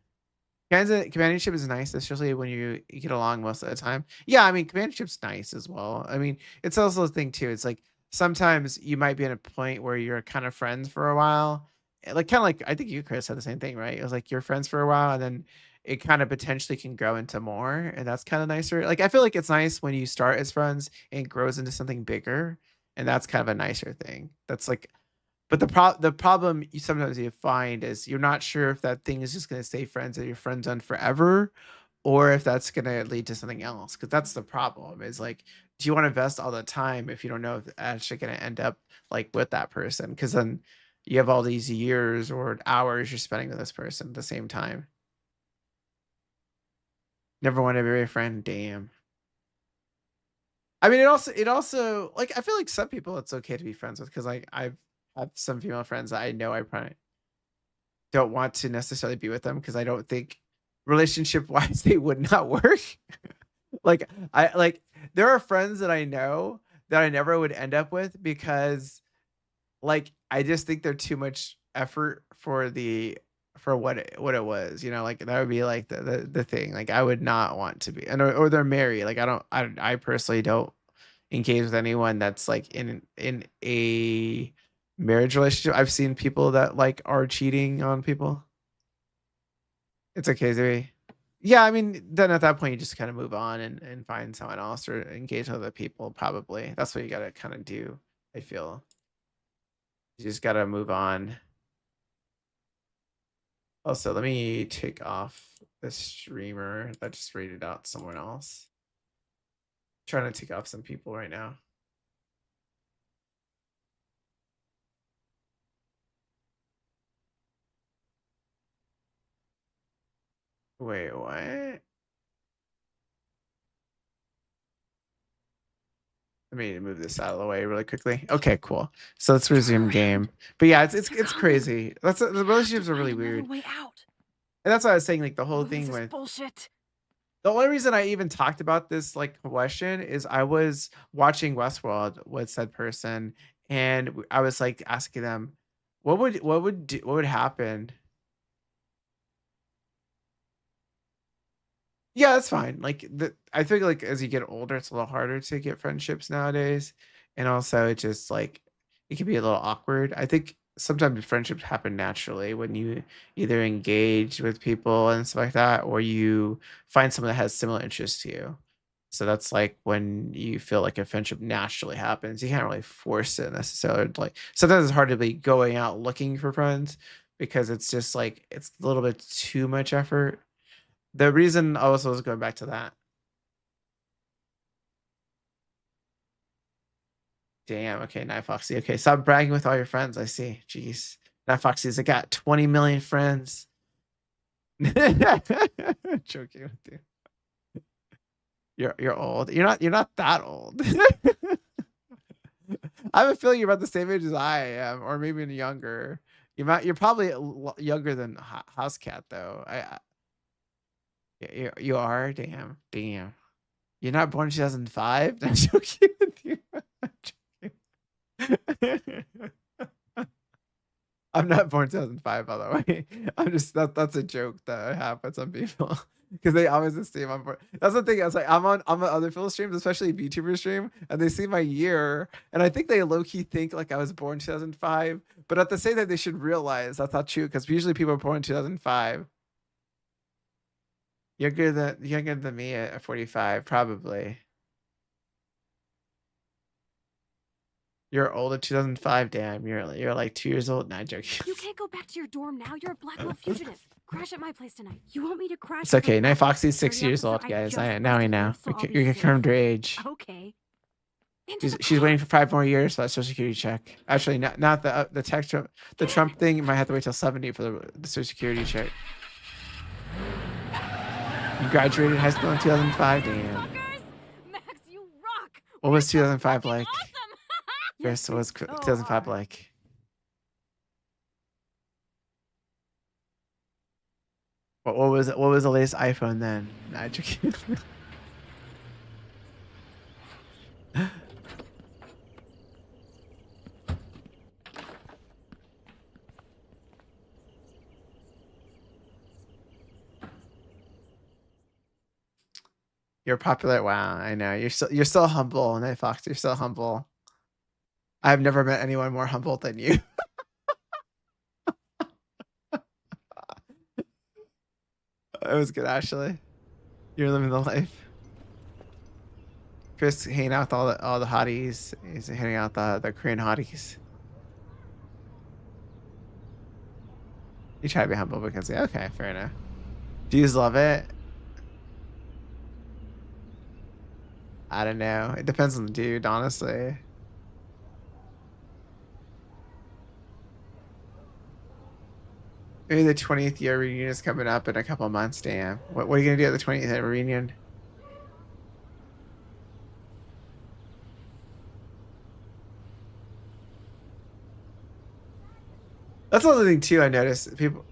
Companionship is nice, especially when you get along most of the time. Yeah, I mean, companionship's nice as well. I mean, it's also a thing too. It's like sometimes you might be at a point where you're kind of friends for a while. Like kind of like I think you, Chris, had the same thing, right? It was like you're friends for a while, and then it kind of potentially can grow into more, and that's kind of nicer. Like I feel like it's nice when you start as friends and it grows into something bigger, and that's kind of a nicer thing. That's like but the problem you sometimes you find is you're not sure if that thing is just going to stay friends that you're friends on forever, or if that's going to lead to something else. Because that's the problem. Is like, do you want to invest all the time if you don't know if it's actually going to end up like with that person? Because then you have all these years or hours you're spending with this person at the same time. Never want to be a friend. Damn. I mean, it also like I feel like some people it's okay to be friends with because like I've have some female friends that I know I probably don't want to necessarily be with them because I don't think relationship wise they would not work. Like I like there are friends that I know that I never would end up with because like I just think they're too much effort for the for what it was, you know, like that would be like the thing. Like I would not want to be and or they're married. Like I personally don't engage with anyone that's like in a marriage relationship. I've seen people that like are cheating on people. It's okay, Zoe. Yeah, I mean, then at that point you just kind of move on and find someone else or engage with other people. Probably that's what you gotta kind of do. I feel you just gotta move on. Also, let me take off the streamer that just rated out someone else. Trying to take off some people right now. Wait, what? Let me move this out of the way really quickly. Okay, cool. So let's resume game. But yeah, it's crazy. The relationships are really weird. Way out. And that's why I was saying like the whole Oh, thing this is with bullshit. the only reason I even talked about this like question is I was watching Westworld with said person and I was like asking them what would happen. Yeah, that's fine. Like I think like as you get older, it's a little harder to get friendships nowadays, and also it just like it can be a little awkward. I think sometimes friendships happen naturally when you either engage with people and stuff like that, or you find someone that has similar interests to you. So that's like when you feel like a friendship naturally happens. You can't really force it necessarily. Like sometimes it's hard to be going out looking for friends because it's just like it's a little bit too much effort. The reason I was going back to that. Damn. Okay, Night Foxy. Okay, stop bragging with all your friends. I see. Jeez, Night Foxy's. I got 20 million friends. Joking with you. You're old. You're not that old. I have a feeling you're about the same age as I am, or maybe even younger. You're probably younger than House Cat though. You are? Damn. Damn. You're not born in 2005? I'm joking with you. I'm joking. I'm not born 2005, by the way. I'm just that's a joke that I have with some people because they always assume I'm born. That's the thing. I was like, I'm on other people's streams, especially VTuber stream, and they see my year, and I think they low key think like I was born 2005. But at the same time, they should realize that's not true because usually people are born in 2005. Younger than me at 45, probably. You're old at 2005. Damn, you're like 2 years old. Not joking. You can't go back to your dorm now. You're a Blackwell fugitive. Crash at my place tonight. You want me to crash? It's okay. Night Foxy's 6 years old, guys. Now I know. You confirmed her age. Okay. She's waiting for 5 more years for that social security check. Actually, not the Trump thing. You might have to wait till 70 for the social security check. You graduated high school in 2005. Damn. Max, you rock. What was 2005 like? Awesome. Chris, what was 2005 like? What was the latest iPhone then? Nah, joking. You're popular. Wow, I know. You're so humble, Night Fox. You're so humble. I've never met anyone more humble than you. It was good, Ashley. You're living the life. Chris hanging out with all the hotties. He's hanging out the Korean hotties. You try to be humble because okay, fair enough. Do you love it? I don't know. It depends on the dude, honestly. Maybe the 20th year reunion is coming up in a couple months. Damn. What are you gonna do at the 20th year reunion? That's another thing too. I noticed people.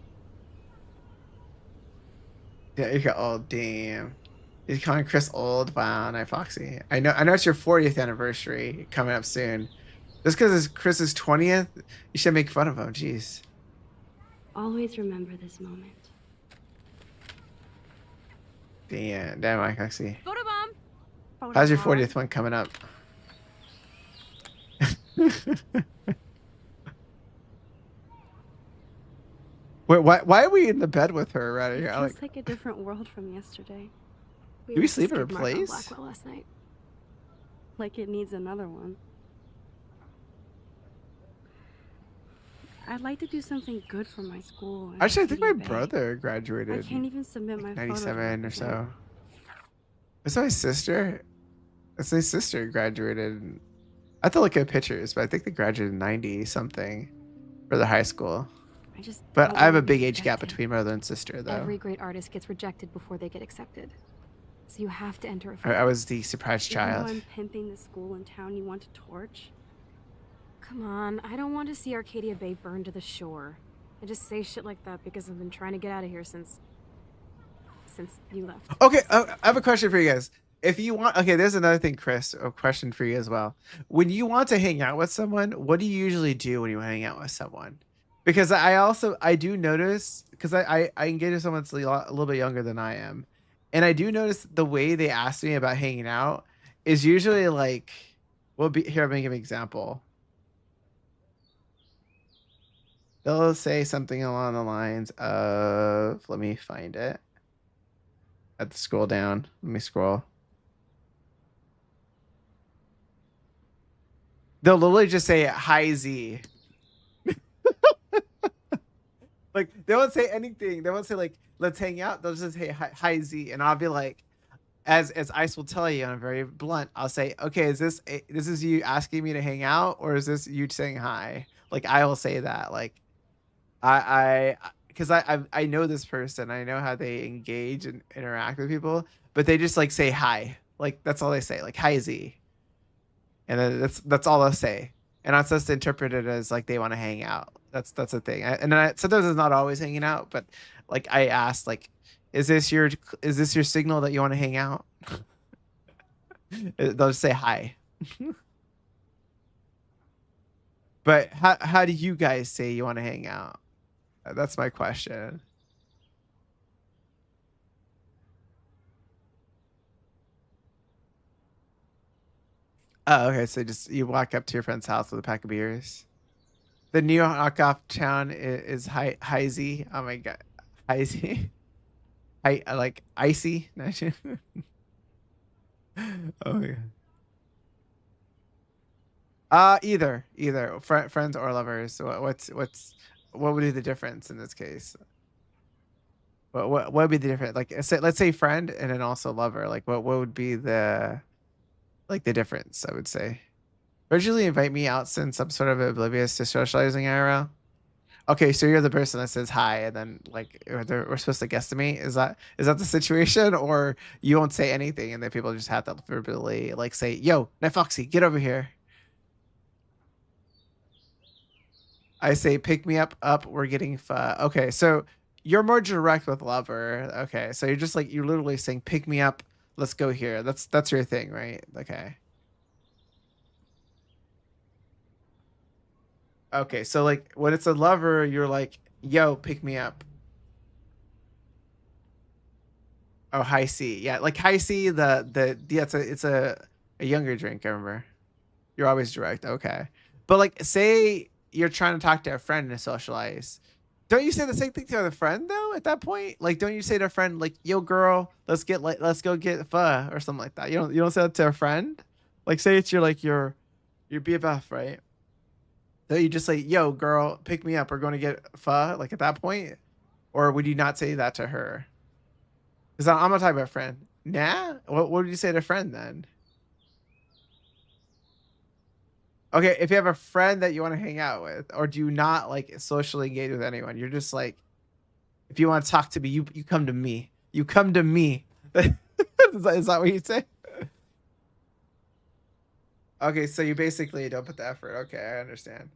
Yeah, you got old. Damn. You're calling Chris old. Wow, Night Foxy. I know it's your 40th anniversary coming up soon. Just because it's Chris's 20th, you should make fun of him. Jeez. Always remember this moment. Damn, Night Foxy. Photobomb. How's your 40th one coming up? Wait, why are we in the bed with her right here? It feels like a different world from yesterday. Do we sleep in her place? Blackwell last night. Like it needs another one. I'd like to do something good for my school. Actually, I think my brother graduated. I can't even submit my 97 or so. Is that my sister? That's my sister graduated. I have to look at pictures, but I think they graduated in 90 something for the high school. But I have a big age gap between brother and sister, though. Every great artist gets rejected before they get accepted. So you have to enter a field. I was the surprise child. I'm pimping the school in town you want to torch? Come on, I don't want to see Arcadia Bay burned to the shore. I just say shit like that because I've been trying to get out of here since you left. Okay, I have a question for you guys. If you want, okay, there's another thing, Chris, a question for you as well. When you want to hang out with someone, what do you usually do when you hang out with someone? Because I do notice, because I engage with someone that's a little bit younger than I am, and I do notice the way they ask me about hanging out is usually like, here, I'm gonna give an example. They'll say something along the lines of, let me find it. I have to scroll down. Let me scroll. They'll literally just say, hi, Z. Like, they won't say anything. They won't say, like, let's hang out. They'll just say, hi, Z. And I'll be like, as Ice will tell you, and I'm very blunt, I'll say, okay, is this you asking me to hang out, or is this you saying hi? Like, I will say that. Like, because I know this person. I know how they engage and interact with people, but they just, like, say hi. Like, that's all they say. Like, hi, Z. And then that's all they'll say. And I'm supposed to interpret it as, like, they want to hang out. That's the thing. And then sometimes it's not always hanging out, but, like, I asked, like, Is this your signal that you want to hang out? They'll just say hi. But how do you guys say you want to hang out? That's my question. Oh, okay. So just you walk up to your friend's house with a pack of beers. The new knockoff town is Heisey. Oh my god, Heisey. I like icy. Oh my god. Either friends or lovers. What would be the difference in this case? What would be the difference? Like, let's say friend and then also lover. Like, what would be the difference? I would say. Originally invite me out since I'm sort of oblivious to socializing IRL. Okay, so you're the person that says hi, and then like we're supposed to guess to me. Is that the situation, or you won't say anything, and then people just have to verbally like say, "Yo, Night Foxy, get over here." I say, "Pick me up. We're getting Okay, so you're more direct with lover. Okay, so you're just like you're literally saying, "Pick me up. Let's go here." That's your thing, right? Okay. Okay, so like when it's a lover, you're like, "Yo, pick me up." Oh, high C. Yeah, like high C. Yeah, it's a younger drink. I remember. You're always direct. Okay, but like, say you're trying to talk to a friend and socialize. Don't you say the same thing to a friend though? At that point, like, don't you say to a friend like, "Yo, girl, let's go get pho" or something like that? You don't say that to a friend. Like, say it's your BFF, right? So you just say, "Yo, girl, pick me up. We're going to get pho." Like at that point, or would you not say that to her? Because I'm not talking about friend. Nah. What would you say to friend then? Okay, if you have a friend that you want to hang out with, or do you not like socially engage with anyone? You're just like, if you want to talk to me, you come to me. You come to me. Is that what you say? Okay, so you basically don't put the effort. Okay, I understand.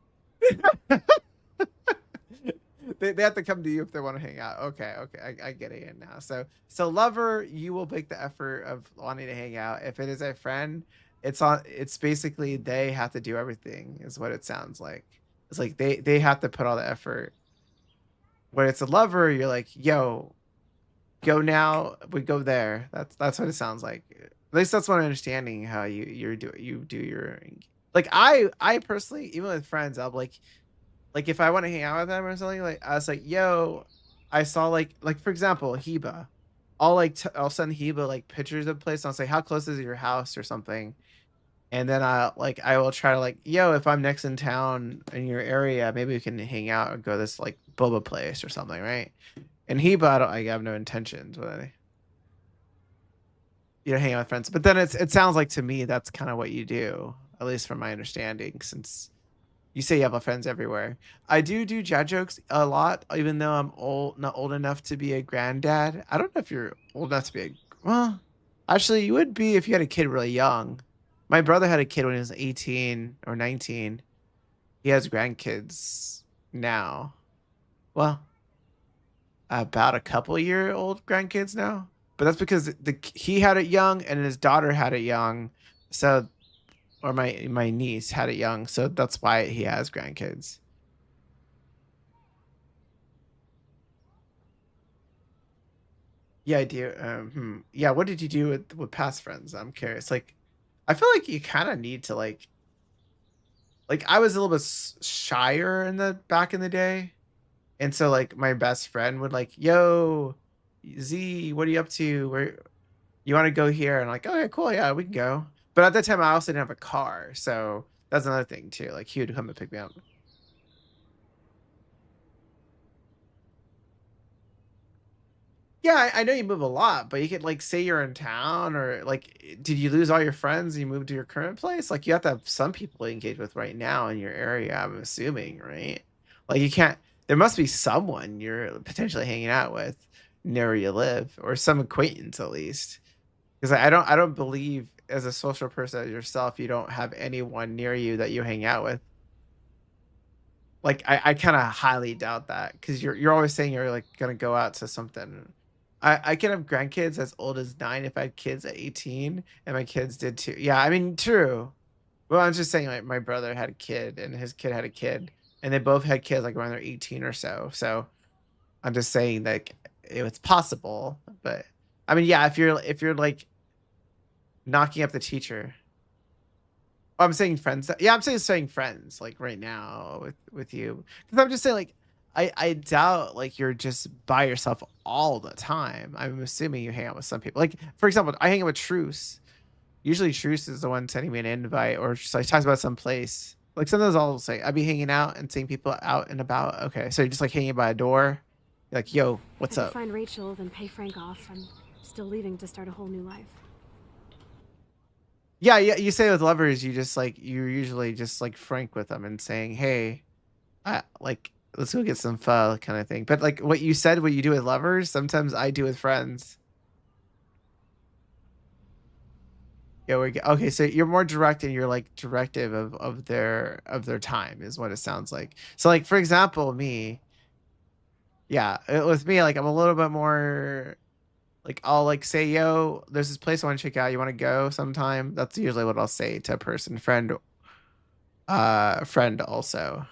They have to come to you if they want to hang out. Okay, okay, I get it now. So lover, you will make the effort of wanting to hang out. If it is a friend, it's basically they have to do everything, is what it sounds like. It's like they have to put all the effort. When it's a lover, you're like, yo, go now, we go there. That's what it sounds like. At least that's what I'm understanding how you do your, like, I personally, even with friends, I'll like if I want to hang out with them or something, like I was like, yo, I saw like for example, Heba. I'll send Heba like pictures of the place. And I'll say, how close is your house or something, and then I will try to like, yo, if I'm next in town in your area, maybe we can hang out and go to this like boba place or something, right? And Heba, I have no intentions with it. You know, hang out with friends, but then it sounds like to me that's kind of what you do, at least from my understanding, since you say you have friends everywhere. I do dad jokes a lot, even though I'm not old enough to be a granddad. I don't know if you're old enough to be well, actually, you would be if you had a kid really young. My brother had a kid when he was 18 or 19. He has grandkids now. Well, about a couple year old grandkids now. But that's because he had it young and his daughter had it young. So, or my niece had it young, so that's why he has grandkids. Yeah, I do. Yeah, what did you do with past friends? I'm curious. Like, I feel like you kind of need to like I was a little bit shyer in the back in the day, and so like my best friend would like, yo, Z, what are you up to? Where you want to go here? And I'm like, okay, cool, yeah, we can go. But at that time, I also didn't have a car, so that's another thing too. Like he would come and pick me up. Yeah, I know you move a lot, but you could like say you're in town, or like, did you lose all your friends and you moved to your current place? Like you have to have some people to engage with right now in your area, I'm assuming, right? Like you can't. There must be someone you're potentially hanging out with near where you live, or some acquaintance at least. Because I don't believe as a social person as yourself, you don't have anyone near you that you hang out with. Like I kind of highly doubt that because you're always saying you're like gonna go out to something. I can have grandkids as old as 9 if I had kids at 18, and my kids did too. Yeah, I mean, true. Well, I'm just saying, like, my brother had a kid, and his kid had a kid, and they both had kids, like, around their 18 or so. So I'm just saying, like, it was possible. But I mean, yeah, if you're like knocking up the teacher. Oh, I'm saying friends. Yeah, I'm saying friends, like right now with you, because I'm just saying, like, I doubt like you're just by yourself all the time. I'm assuming you hang out with some people. Like, for example, I hang out with Truce. Usually Truce is the one sending me an invite, or just like talks about some place. Like sometimes I'll say I'd be hanging out and seeing people out and about. Okay, so you're just like hanging by a door. You're like, yo, what's I could up? find Rachel, then pay Frank off. I'm still leaving to start a whole new life. Yeah, yeah. You say with lovers, you're usually just like frank with them and saying, hey, like, let's go get some pho kind of thing. But like what you said, what you do with lovers, sometimes I do with friends. Yeah, okay. So you're more direct, and you're like directive of their time is what it sounds like. So like, for example, me, yeah, with me, like, I'm a little bit more like, I'll like say, yo, there's this place I want to check out. You want to go sometime? That's usually what I'll say to a person, friend also.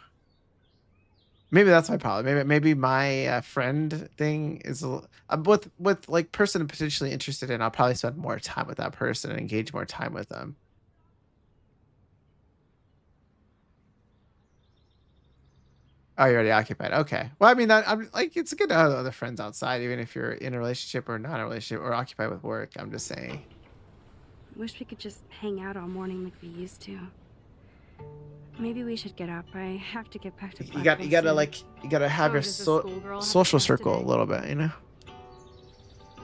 Maybe that's my problem. Maybe my friend thing is with like person I'm potentially interested in. I'll probably spend more time with that person and engage more time with them. Oh, you're already occupied. Okay. Well, I mean, I'm like, it's good to have other friends outside, even if you're in a relationship or not in a relationship or occupied with work. I'm just saying. Wish we could just hang out all morning like we used to. Maybe we should get up. I have to get back to You gotta have your social circle a little bit, you know.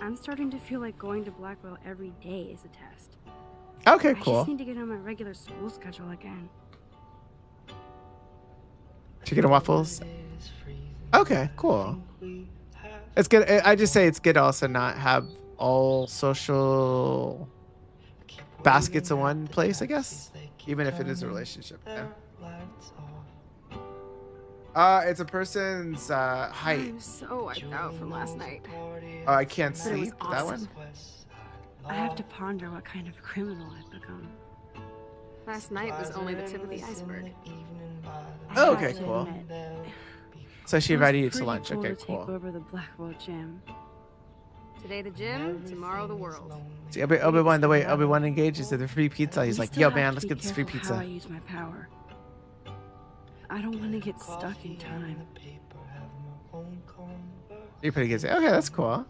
I'm starting to feel like going to Blackwell every day is a test. Okay, I cool. just need to get on my regular school schedule again. Chicken and waffles. Okay, cool. It's good. I just say it's good to also not have all social baskets in one place, I guess, even if it is a relationship. Yeah. It's a person's height. I'm so wiped out from last night. Oh, I can't But it was sleep. That awesome. one. I have to ponder what kind of criminal I've become. Last night was only the tip of the iceberg. Oh, I have okay, to cool. admit, So she it was invited you to pretty lunch. cool Okay, to take cool. over the Blackwell gym. Today the gym, tomorrow the world. See, Obi-Wan, the way Obi-Wan engages to the free pizza, he's We like, still yo, have man, to let's be get this free careful how I pizza. use my power. I don't want to get stuck in time. You're pretty good. Okay, that's cool.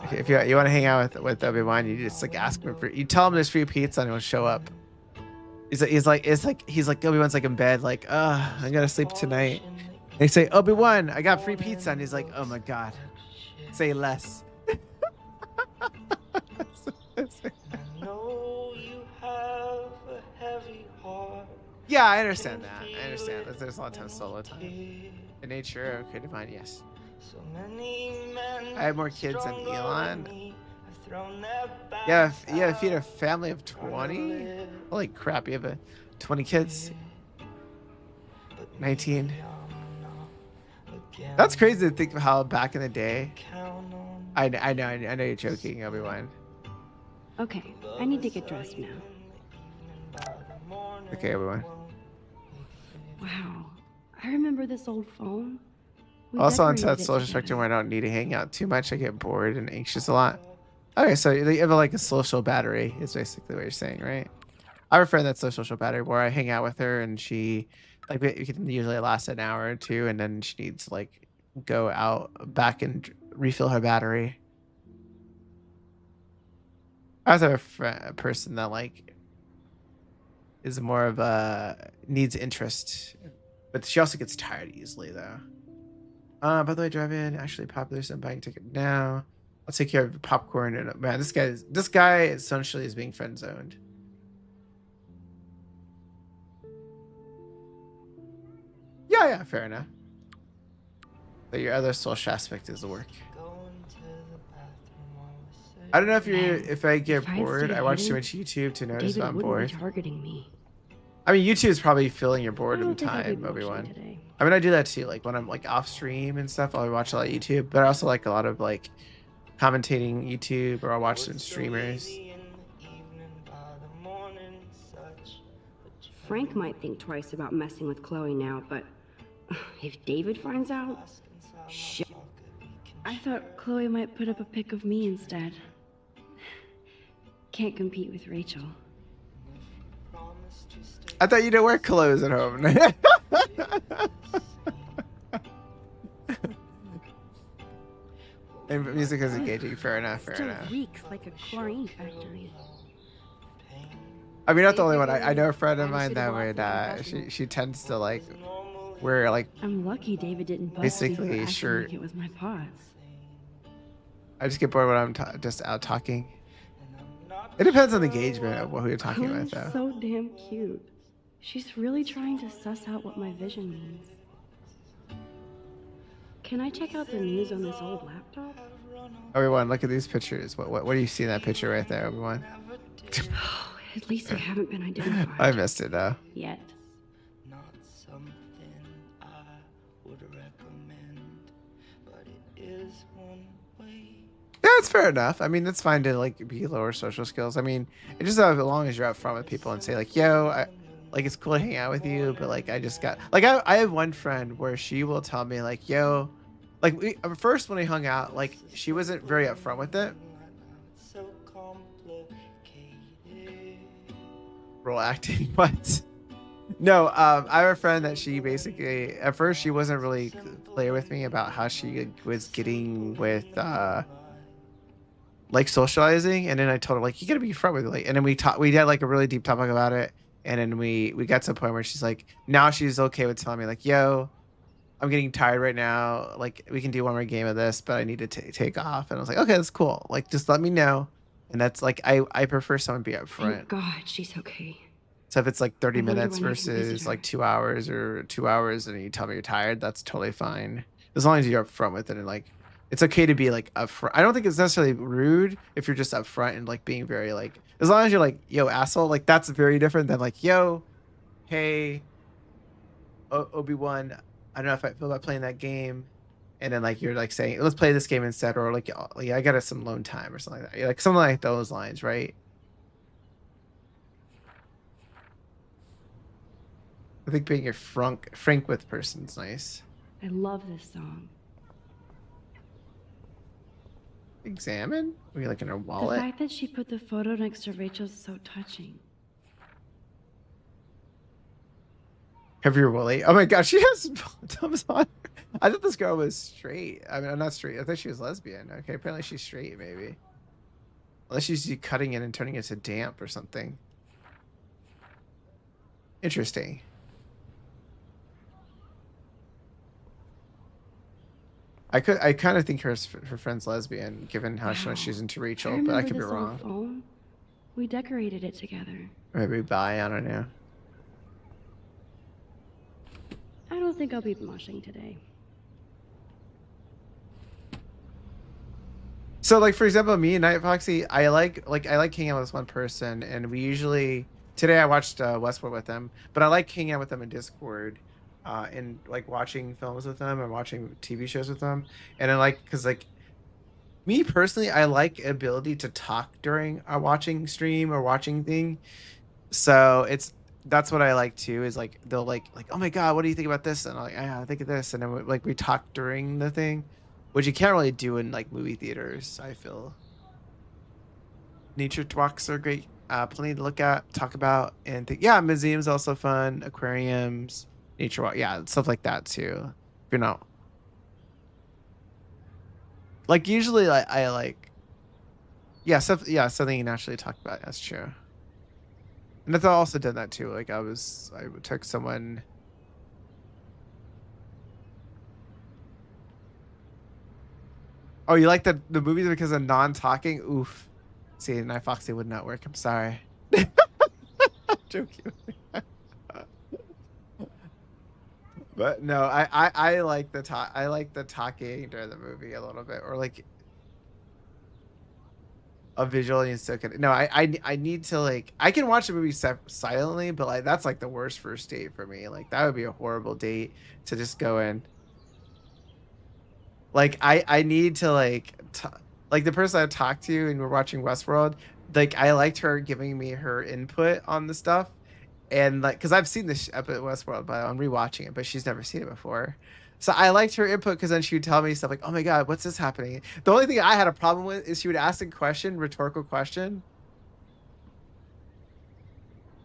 Okay, if you want to hang out with Obi-Wan, you just like ask him you tell him there's free pizza and he'll show up. He's like Obi-Wan's like in bed, like, I'm gonna sleep tonight. And they say, Obi-Wan, I got free pizza, and he's like, oh my god, say less. Yeah, I understand that. I understand that there's a lot of times solo time. The nature of creative mind, yes. I have more kids than Elon. Yeah, if you had a family of 20, holy crap, you have 20 kids. 19. That's crazy to think of how back in the day. I know you're joking, Obi-Wan. Okay, I need to get dressed now. Okay, Obi-Wan. Wow, I remember this old phone. We Also, on that decorated it social together. spectrum where I don't need to hang out too much, I get bored and anxious a lot. Okay, so you have like a social battery is basically what you're saying, right? I have a friend that's a social battery where I hang out with her, and she, like, we can usually last an hour or two, and then she needs to like go out back and refill her battery. I also have a person that like is more of a needs interest, but she also gets tired easily though. By the way, drive in actually popular, so I'm buying a ticket now. I'll take care of the popcorn. And man, this guy essentially is being friend zoned. Yeah, fair enough. But your other social aspect is the work. I don't know if I get bored. I watch too much YouTube to notice if David I'm wouldn't bored. be targeting me. I mean, YouTube is probably filling your I boredom don't think I'll be time, motion Obi-Wan. today. I mean, I do that too. Like when I'm like off stream and stuff, I'll watch a lot of YouTube, but I also like a lot of like commentating YouTube, or I'll watch some streamers. Frank might think twice about messing with Chloe now, but if David finds out, shit. I thought Chloe might put up a pic of me instead. Can't compete with Rachel. I thought you didn't wear clothes at home. And music is engaging. Fair enough. Fair Still enough. reeks like a chlorine factory. I mean, not the only one. I know a friend of mine that would. She tends to like wear like. I'm lucky David didn't bust basically me for acting shirt. like it was my pot. I just get bored when I'm just out talking. It depends on the engagement of who you're talking with, though. So damn cute. She's really trying to suss out what my vision means. Can I check out the news on this old laptop? Everyone, look at these pictures. What do you see in that picture right there, everyone? At least I haven't been identified. I missed it though. Yet. Yeah, it's fair enough. I mean, it's fine to like be lower social skills. I mean, it just as long as you're upfront with people and say like, "Yo, like it's cool to hang out with you, but like I just got like I have one friend where she will tell me like, "Yo," like first when we hung out, like she wasn't very upfront with it. Role acting, what? No, I have a friend that she basically at first she wasn't really clear with me about how she was getting with like socializing, and then I told her like you gotta be front with it, like, and then we had like a really deep topic about it, and then we got to a point where she's like now she's okay with telling me like, yo, I'm getting tired right now, like we can do one more game of this, but I need to take off. And I was like, okay, that's cool, like just let me know. And that's like I prefer someone to be upfront. Thank God she's okay. So if it's like 30 I wonder minutes when I can visit versus her. like 2 hours or 2 hours and you tell me you're tired, that's totally fine. As long as you're upfront with it, and like it's okay to be like upfront. I don't think it's necessarily rude if you're just upfront and like being very like, as long as you're like, yo, asshole, like that's very different than like, yo, hey, Obi-Wan, I don't know if I feel about playing that game. And then like you're like saying, let's play this game instead, or like I got some alone time or something like that. Like something like those lines, right? I think being a frank with person's nice. I love this song. Examine? Were you like in her The wallet? fact that she put the photo next to Rachel's is so touching. Cover your woolly. Oh my gosh, she has thumbs on. I thought this girl was straight. I mean, I'm not straight. I thought she was lesbian. Okay, apparently she's straight, maybe. Unless she's cutting it and turning it to damp or something. Interesting. I kind of think her friend's lesbian, given how much she's into Rachel, but I could be remember this old wrong. phone? We decorated it together. Maybe bi, I don't know. I don't think I'll be moshing today. So like for example, me and Night Foxy, I like hanging out with one person, and we usually today I watched Westworld with them, but I like hanging out with them in Discord, and like watching films with them and watching TV shows with them, and I like because like me personally, I like ability to talk during a watching stream or watching thing, so that's what I like too. Is like they'll like oh my god, what do you think about this? And I'm like I think of this, and then we talk during the thing. Which you can't really do in like movie theaters, I feel. Nature walks are great. Plenty to look at, talk about, and think. Yeah, museums also fun. Aquariums, nature walk, yeah, stuff like that too. If you're not like usually, I like, yeah, something you naturally talk about. That's true. And I also did that too. Like I took someone. Oh, you like the movies because of non-talking? Oof. See, Night Foxy would not work. I'm sorry. Joking. But no, I like the talk. I like the talking during the movie a little bit, or like. a visual and so good. No, I need to like I can watch a movie silently, but like that's like the worst first date for me. Like that would be a horrible date to just go in. Like I need to like like the person I talked to and we're watching Westworld. Like I liked her giving me her input on the stuff, and like because I've seen this episode of Westworld, but I'm rewatching it, but she's never seen it before. So I liked her input because then she would tell me stuff like, "Oh my God, what's this happening?" The only thing I had a problem with is she would ask a question, rhetorical question.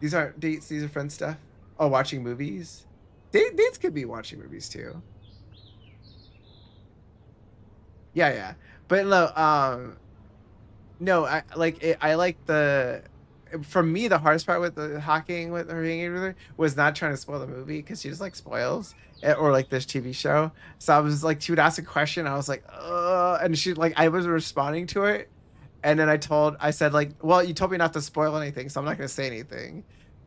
These aren't dates; these are friend stuff. Oh, watching movies. Dates could be watching movies too. Yeah, yeah. But no, no, I like it, I like the for me the hardest part with the hacking with her hanging with her was not trying to spoil the movie because she just like spoils or like this TV show. So I was like she would ask a question, I was like, and she like I was responding to it, and then I said like, well, you told me not to spoil anything, so I'm not gonna say anything.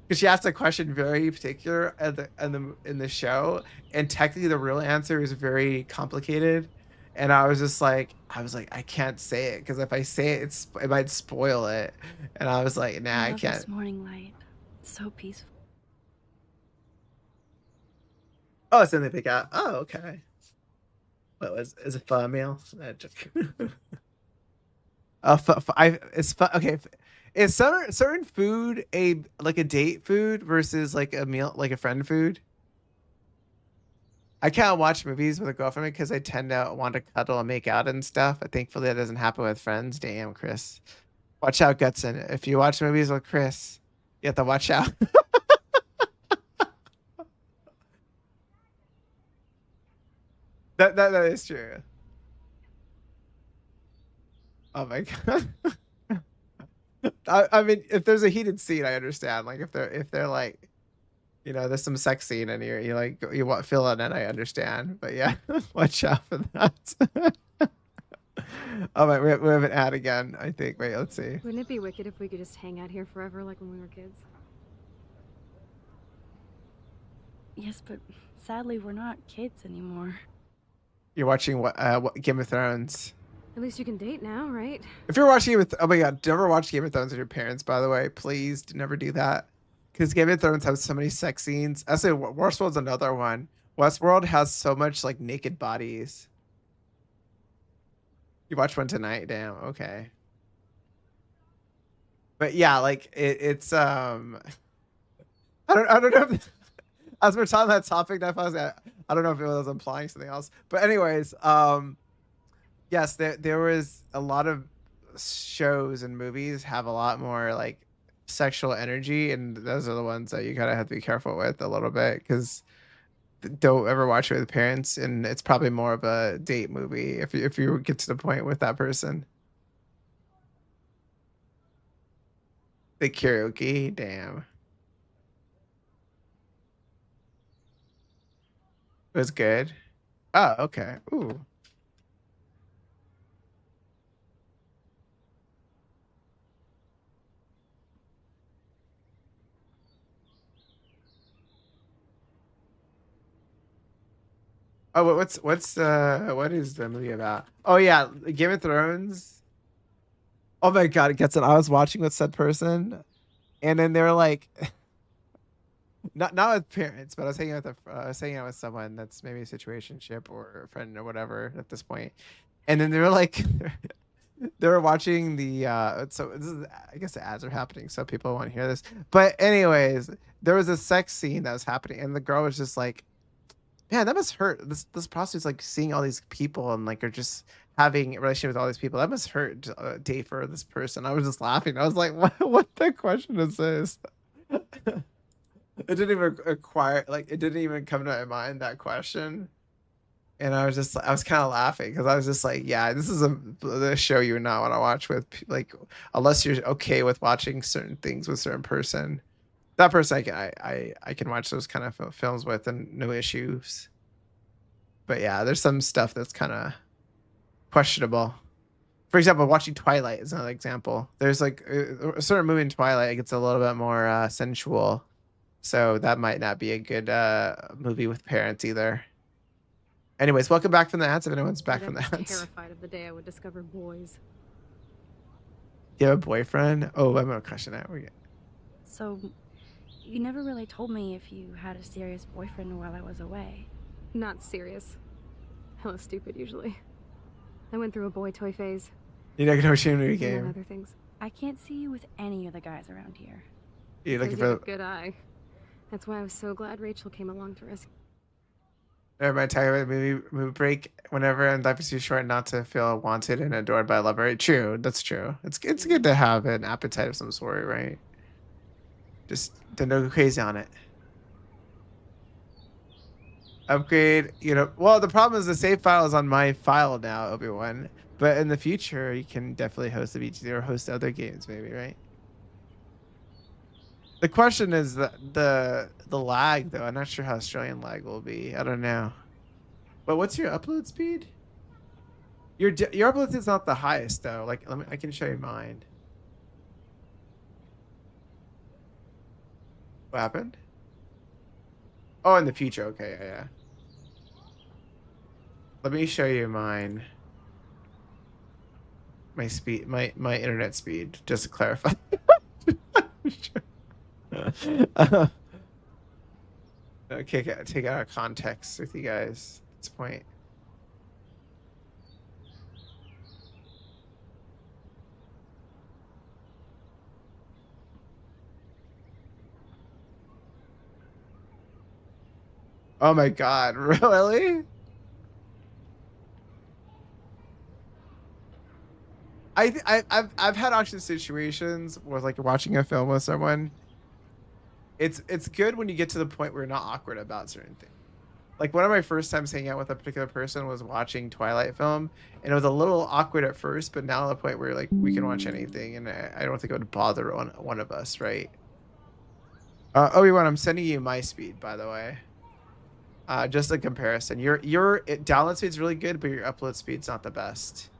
Because she asked a question very particular in the show, and technically the real answer is very complicated. And I was like, I can't say it because if I say it, it might spoil it. And I was like, nah, I I love can't. this morning light. It's so peaceful. Oh, it's in the pick out. Oh, okay. What was is it fun meal? It's fun. Okay, is certain food a like a date food versus like a meal like a friend food? I can't watch movies with a girlfriend because I tend to want to cuddle and make out and stuff. But thankfully that doesn't happen with friends. Damn, Chris. Watch out, Gutson. If you watch movies with Chris, you have to watch out. That is true. Oh my god. I mean, if there's a heated scene, I understand. Like if they're like, you know, there's some sex scene and you like you want feel it, and I understand. But yeah, watch out for that. Oh my, we have an ad again. I think. Wait, let's see. Wouldn't it be wicked if we could just hang out here forever like when we were kids? Yes, but sadly, we're not kids anymore. You're watching what Game of Thrones. At least you can date now, right? If you're watching it with, oh my god, never watch Game of Thrones with your parents, by the way. Please do never do that. Because Game of Thrones has so many sex scenes. I say Westworld's another one. Westworld has so much like naked bodies. You watch one tonight? Damn, okay. But yeah, like I don't know if, as we're talking that topic, I don't know if it was implying something else. But anyways, yes, there was a lot of shows and movies have a lot more like sexual energy, and those are the ones that you gotta have to be careful with a little bit because don't ever watch it with parents, and it's probably more of a date movie if you get to the point with that person. The karaoke, damn, it was good. Oh, okay. Ooh. Oh, what is the movie about? Oh yeah, Game of Thrones. Oh my god, it gets it. I was watching with said person, and then they're like, not with parents, but I was hanging out with I was hanging out with someone that's maybe a situationship or a friend or whatever at this point, and then they were like, they were watching the so this is I guess the ads are happening, so people won't hear this. But anyways, there was a sex scene that was happening, and the girl was just like, man, that must hurt. This prostitute's like seeing all these people and like are just having a relationship with all these people. That must hurt a day for this person. I was just laughing. I was like, what the question is this? It didn't even acquire like it didn't even come to my mind that question. And I was kind of laughing because I was just like, yeah, this is the show you would not want to watch with like unless you're okay with watching certain things with certain person. That person I can watch those kind of films with and no issues. But yeah, there's some stuff that's kind of questionable. For example, watching Twilight is another example. There's like a certain movie in Twilight, it gets a little bit more sensual, so that might not be a good movie with parents either. Anyways, welcome back from the ads. If anyone's back from the ads, Terrified of the day I would discover boys. You have a boyfriend? Oh, I'm gonna question that. So, you never really told me if you had a serious boyfriend while I was away. Not serious. Hella stupid, usually. I went through a boy toy phase. You negotiating a And game. other things. I can't see you with any of the guys around here. You looking Because you have for? a good eye. That's why I was so glad Rachel came along to rescue. Everybody talking about movie break whenever, and life is too short not to feel wanted and adored by a lover. True, that's true. It's good to have an appetite of some sort, right? Just don't go crazy on it. Upgrade, you know. Well, the problem is the save file is on my file now, Obi-Wan. But in the future, you can definitely host the VGC or host other games, maybe, right? The question is the lag, though. I'm not sure how Australian lag will be. I don't know. But what's your upload speed? Your upload is not the highest, though. Like, I can show you mine. What happened? Oh, in the future. Okay, yeah. Let me show you mine. My speed, my internet speed, just to clarify. Okay, take out of context with you guys at this point. Oh my god, really? I've had actually situations where like watching a film with someone. It's good when you get to the point where you're not awkward about certain things. Like one of my first times hanging out with a particular person was watching Twilight film, and it was a little awkward at first, but now at the point where like we can watch anything, and I don't think it would bother one of us, right? Obi-Wan, I'm sending you my speed, by the way. Just a comparison. Your download speed's really good, but your upload speed's not the best.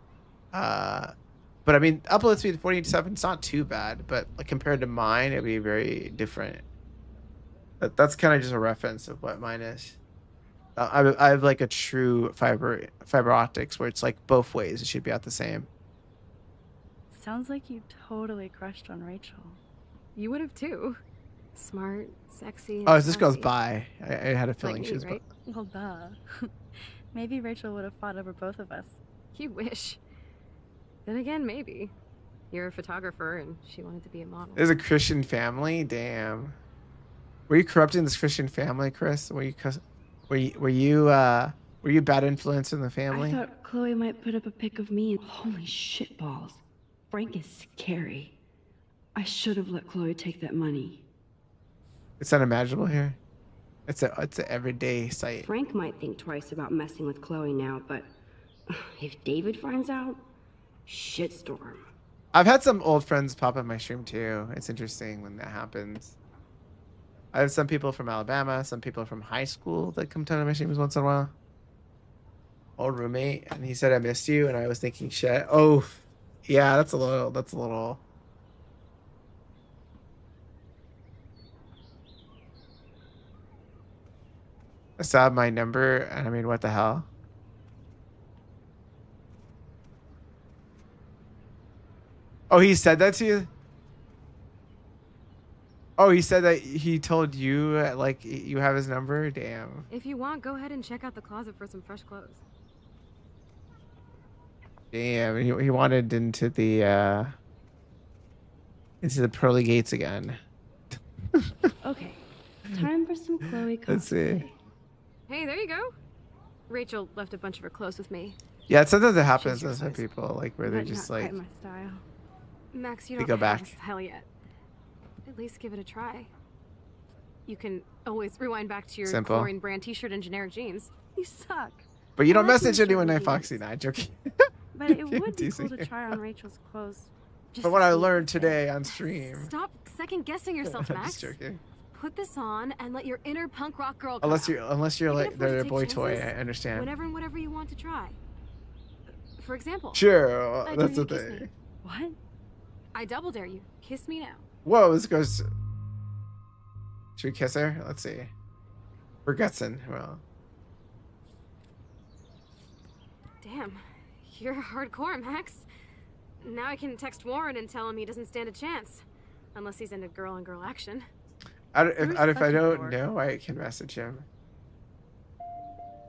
But I mean, upload speed 47 is not too bad, but like compared to mine, it'd be very different. That's kind of just a reference of what mine is. I have like a true fiber optics where it's like both ways. It should be at the same. Sounds like you totally crushed on Rachel. You would have too. Smart, sexy. Oh, as this goes by, I had a feeling Like she me, was. right? Well, duh. Maybe Rachel would have fought over both of us. You wish. Then again, maybe. You're a photographer and she wanted to be a model. There's a Christian family. Damn. Were you corrupting this Christian family, Chris? Were you bad influence in the family? I thought Chloe might put up a pic of me. Holy shitballs. Frank is scary. I should have let Chloe take that money. It's unimaginable here. It's an everyday sight. Frank might think twice about messing with Chloe now, but if David finds out, shitstorm. I've had some old friends pop up my stream too. It's interesting when that happens. I have some people from Alabama, some people from high school that come to my streams once in a while. Old roommate, and he said I missed you, and I was thinking shit. Oh, yeah, that's a little. I saw my number, and I mean, what the hell? Oh, he said that to you? Oh, he said that he told you, like, you have his number? Damn. If you want, go ahead and check out the closet for some fresh clothes. Damn, he wanted into the pearly gates again. Okay, time for some Chloe cosplay. Let's see. Hey, there you go. Rachel left a bunch of her clothes with me. Yeah, sometimes it happens Choose your to some size. people, like, where they're But just not like, quite my style. Max, you They don't go have back. a style yet. At least give it a try. You can always rewind back to your Simple. chlorine brand t-shirt and generic jeans. You suck. but you I don't like message my anyone short at Foxy. jeans. Nah, joking. But it would be cool Teasing to you. try on Rachel's clothes. Just But what to I see if learned it fit. today on stream. Stop second-guessing yourself, I'm Max. just joking. Put this on and let your inner punk rock girl come Unless out. you're Even like if we're they're to a take boy toy, I chances, understand. Whenever and whatever you want to try. For example. Sure, I that's dare the you to kiss me. thing. What? I double dare you. Kiss me now. Whoa, this goes. Should we kiss her? Let's see. We're Gutson. Well, Damn. You're hardcore, Max. Now I can text Warren and tell him he doesn't stand a chance. Unless he's into girl-on-girl action. If I don't know, I can message him.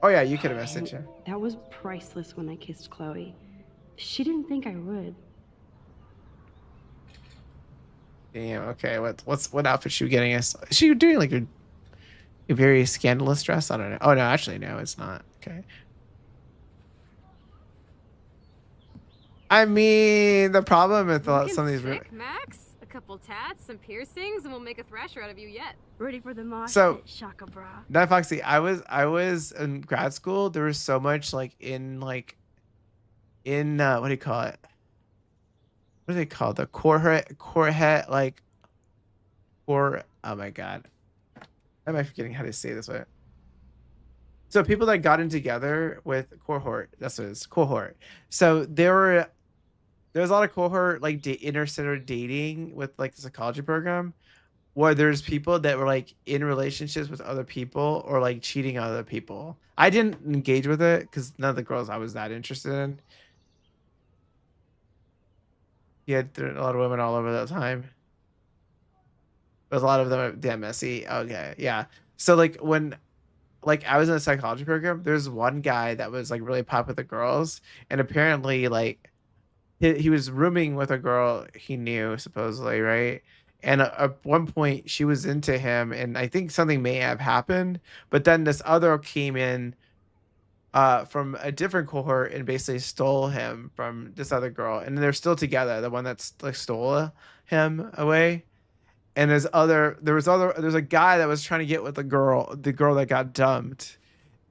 Oh yeah, you could have messaged him. That was priceless when I kissed Chloe. She didn't think I would. Damn. Okay. What outfit should we getting us? Is she doing like a very scandalous dress? I don't know. Oh no, actually no, it's not. Okay. I mean, the problem with some of these. Sick, Max? A couple tats, some piercings, and we'll make a thrasher out of you yet. Ready for the mosh So, pit, Shaka bra. Now, Foxy, I was in grad school. There was so much like in what do you call it? What do they call the core head like core? Oh my god, am I forgetting how to say this way? So people that got in together with cohort. That's what it is, cohort. So there was a lot of cohort like inter-center dating with like the psychology program, where there's people that were like in relationships with other people or like cheating on other people. I didn't engage with it because none of the girls I was that interested in. You had a lot of women all over that time. But a lot of them are damn messy. Okay, yeah. So like when like I was in a psychology program, there's one guy that was like really popular with the girls, and apparently like he was rooming with a girl he knew supposedly, right? And at one point she was into him, and I think something may have happened, but then this other came in from a different cohort and basically stole him from this other girl, and they're still together, the one that's like stole him away. And there's a guy that was trying to get with the girl that got dumped,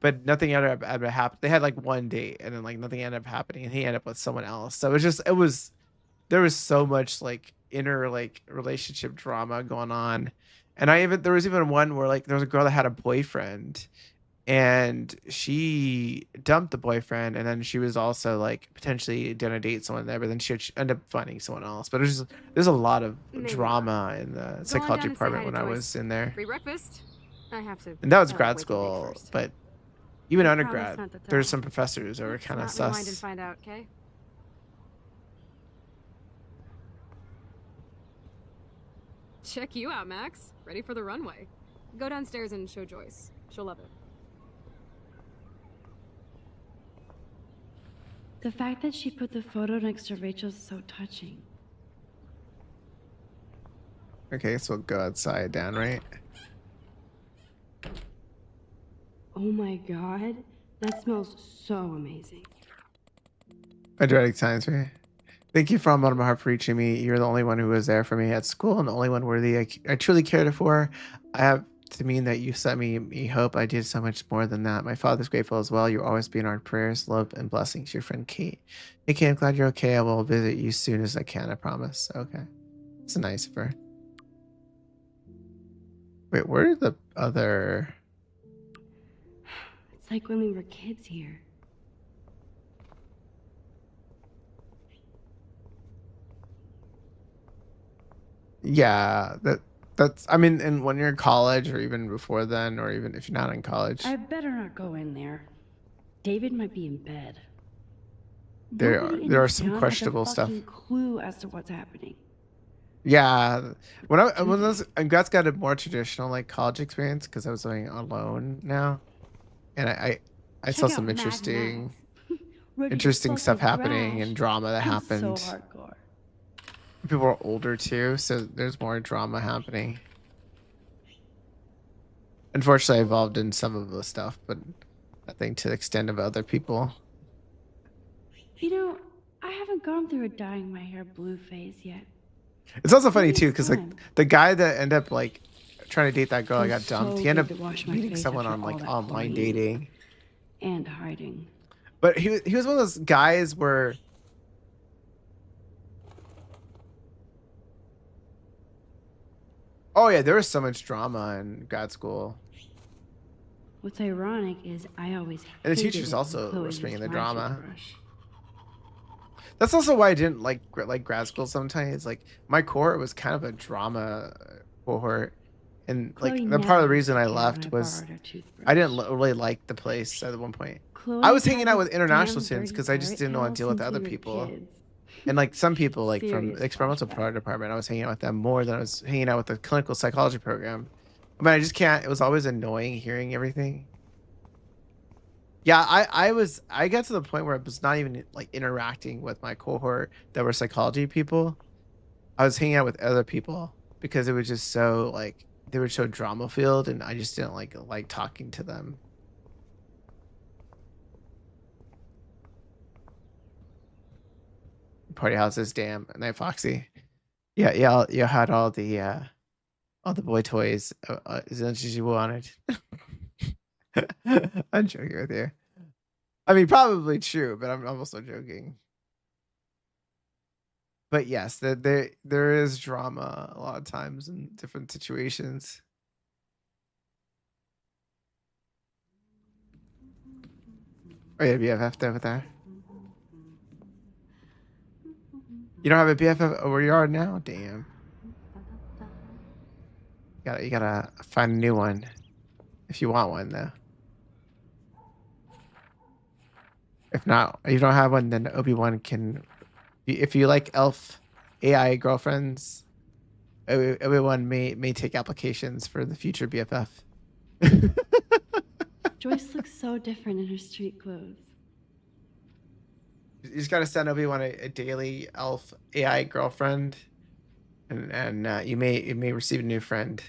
but nothing ended up happening. They had like one date, and then like nothing ended up happening, and he ended up with someone else. So there was so much like inner like relationship drama going on. And there was even one where like there was a girl that had a boyfriend, and she dumped the boyfriend, and then she was also like potentially gonna date someone there, but then she ended up finding someone else. But there's a lot of drama in the psychology department when I was in there. Free breakfast? I have to. And that was grad school, but even undergrad, there's some professors that were kind of sus. Rewind and find out, okay? Check you out, Max. Ready for the runway. Go downstairs and show Joyce. She'll love it. The fact that she put the photo next to Rachel's is so touching. Okay, so we'll go outside down, right? Oh my god, that smells so amazing. Hydraulic science, right? Thank you from the bottom of my heart for reaching me. You're the only one who was there for me at school, and the only one worthy I truly cared for. I have to mean that you set me hope. I did so much more than that. My father's grateful as well. You'll always be in our prayers, love, and blessings. Your friend Kate. Hey Kate, I'm glad you're okay. I will visit you soon as I can, I promise. Okay. It's nice of her. Wait, where are the other... It's like when we were kids here. Yeah, that's I mean, and when you're in college or even before then, or even if you're not in college. I better not go in there. David might be in bed. There are some questionable stuff. Clue as to what's happening. Yeah, when I was Grat's got a more traditional like college experience because I was living alone now, and I saw some interesting stuff happening and drama that happened. So hardcore. People are older too, so there's more drama happening. Unfortunately, I involved in some of the stuff, but nothing to the extent of other people. You know, I haven't gone through a dyeing my hair blue phase yet. It's also funny too, because like the guy that ended up like trying to date that girl that got dumped, he ended up meeting someone on like online dating and hiding. But he was one of those guys where oh yeah, there was so much drama in grad school. What's ironic is I always and the teachers also were bringing the drama. That's also why I didn't like grad school sometimes. Like my cohort was kind of a drama cohort, and like the part of the reason I left was I didn't really like the place at one point. I was hanging out with international students because I just didn't want to deal with other people. And like some people like from Serious the experimental flashback. department, I was hanging out with them more than I was hanging out with the clinical psychology program. But I just can't. It was always annoying hearing everything. Yeah, I got to the point where I was not even like interacting with my cohort that were psychology people. I was hanging out with other people because it was just so like they were so drama filled, and I just didn't like talking to them. Party houses, damn, Night Foxy. Yeah, yeah, you had all the boy toys as much as you wanted. I'm joking with you. I mean, probably true, but I'm also joking. But yes, there is drama a lot of times in different situations. Oh yeah, BFF over there. You don't have a BFF where you are now? Damn. You gotta find a new one if you want one though. If not, if you don't have one, then Obi-Wan can. If you like elf AI girlfriends, Obi-Wan may take applications for the future BFF. Joyce looks so different in her street clothes. You just gotta send Obi-Wan a daily elf AI girlfriend, and you may receive a new friend.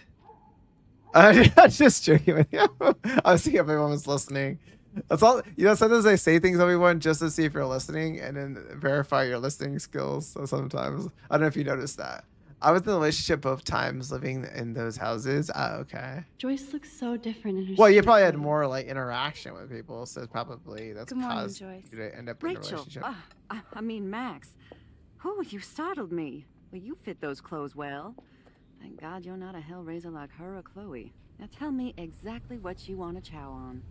I'm just joking with you. I was thinking everyone was listening. That's all. You know, sometimes I say things, everyone, just to see if you're listening, and then verify your listening skills. So sometimes I don't know if you noticed that. I was in a relationship both times, living in those houses. Okay. Joyce looks so different in her. Well, you probably had more like interaction with people, so probably that's Good morning, caused Joyce. you to end up in a Rachel, relationship. I mean Max. Oh, you startled me. Well, you fit those clothes well. Thank God you're not a hellraiser like her or Chloe. Now tell me exactly what you want to chow on.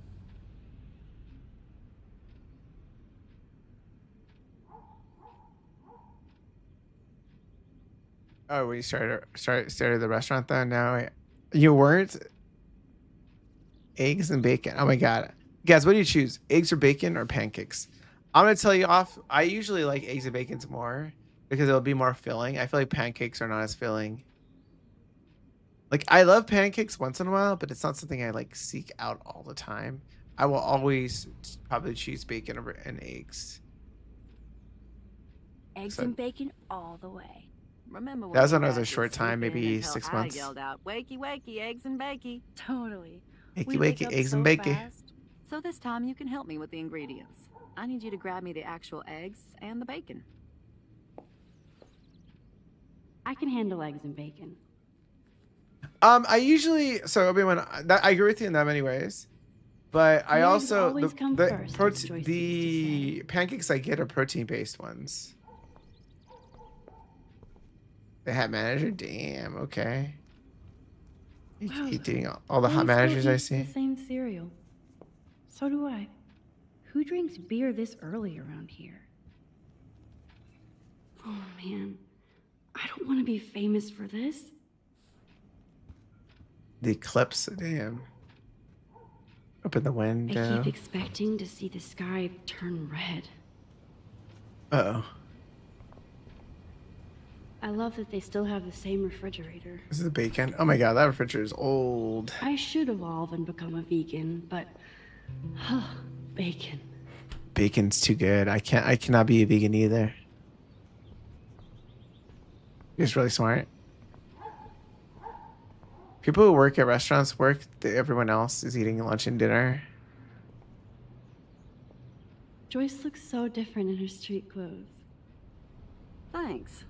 Oh, when you started the restaurant then? No, you weren't. Eggs and bacon. Oh my god, guys, what do you choose? Eggs or bacon or pancakes? I'm gonna tell you off. I usually like eggs and bacons more because it'll be more filling. I feel like pancakes are not as filling. Like I love pancakes once in a while, but it's not something I like seek out all the time. I will always probably choose bacon over and eggs. Eggs So and bacon all the way. Remember that was you when I was a guys short would sleep time, in maybe until 6 I months. yelled out, "Wakey, wakey, eggs and bakey." Totally. Wakey, We wake wakey, up eggs so and bacon. fast. So this time you can help me with the ingredients. I need you to grab me the actual eggs and the bacon. I can handle eggs and bacon. I usually Obi-Wan, I agree with you in that many ways, but I The eggs also always come first, as Joyce used to the pancakes I get are protein based ones. The hat manager, damn, okay. Wow, Eating all the hot Chloe still managers I eats see. the same cereal. So do I. Who drinks beer this early around here? Oh man, I don't want to be famous for this. The eclipse, damn. Open the I window. keep expecting to see the sky turn red. Uh-oh. I love that they still have the same refrigerator. This is bacon. Oh my god, that refrigerator is old. I should evolve and become a vegan, but bacon. Bacon's too good. I cannot be a vegan either. It's really smart. People who work at restaurants everyone else is eating lunch and dinner. Joyce looks so different in her street clothes. Thanks.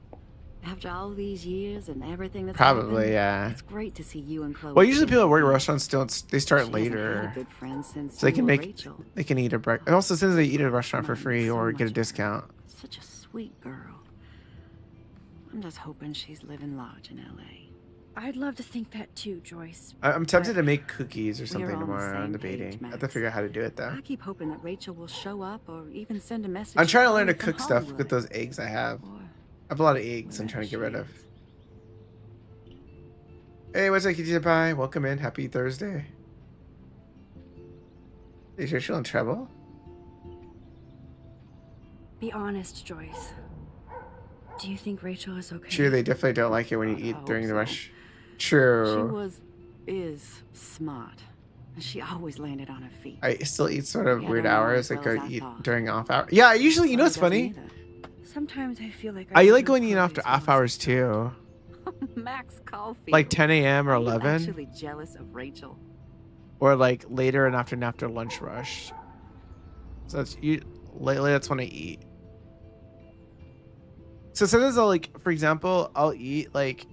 After all these years and everything that's Probably, happened, yeah. it's great to see you and Chloe. Well, usually people that work at together. restaurants they start She hasn't had later, a good friend since so they you can or make Rachel. they can eat a breakfast. Also, since they eat at a restaurant for Reminds me free so or get a much of her. discount. Such a sweet girl. I'm just hoping she's living large in L.A. I'd love to think that too, Joyce. I'm tempted but to make cookies or We're something on the tomorrow. I'm same debating. page, I have to Max. figure out how to do it though. I keep hoping that Rachel will show up or even send a message. I'm trying to learn to Chloe from cook stuff Hollywood. with those eggs I have. Or I have a lot of eggs I'm trying to get rid wherever of. she is. Hey, what's up, Kitty Pie? Welcome in. Happy Thursday. Is Rachel in trouble? Be honest, Joyce. Do you think Rachel is okay? True, they definitely don't like it when you eat during the rush. She True. is smart. She always landed on her feet. I still eat sort of Yeah, I weird don't know her hours. as Like well go as I eat thought. during off hours. Yeah, I usually, you know what's funny? Sometimes I feel like I don't like know going eating Chloe after as well off as I hours thought. too. Max Caulfield. Like 10 a.m. or Are you 11. actually jealous of Rachel? Or like later and after lunch rush. So that's lately that's when I eat. So sometimes I'll like, for example, I'll eat like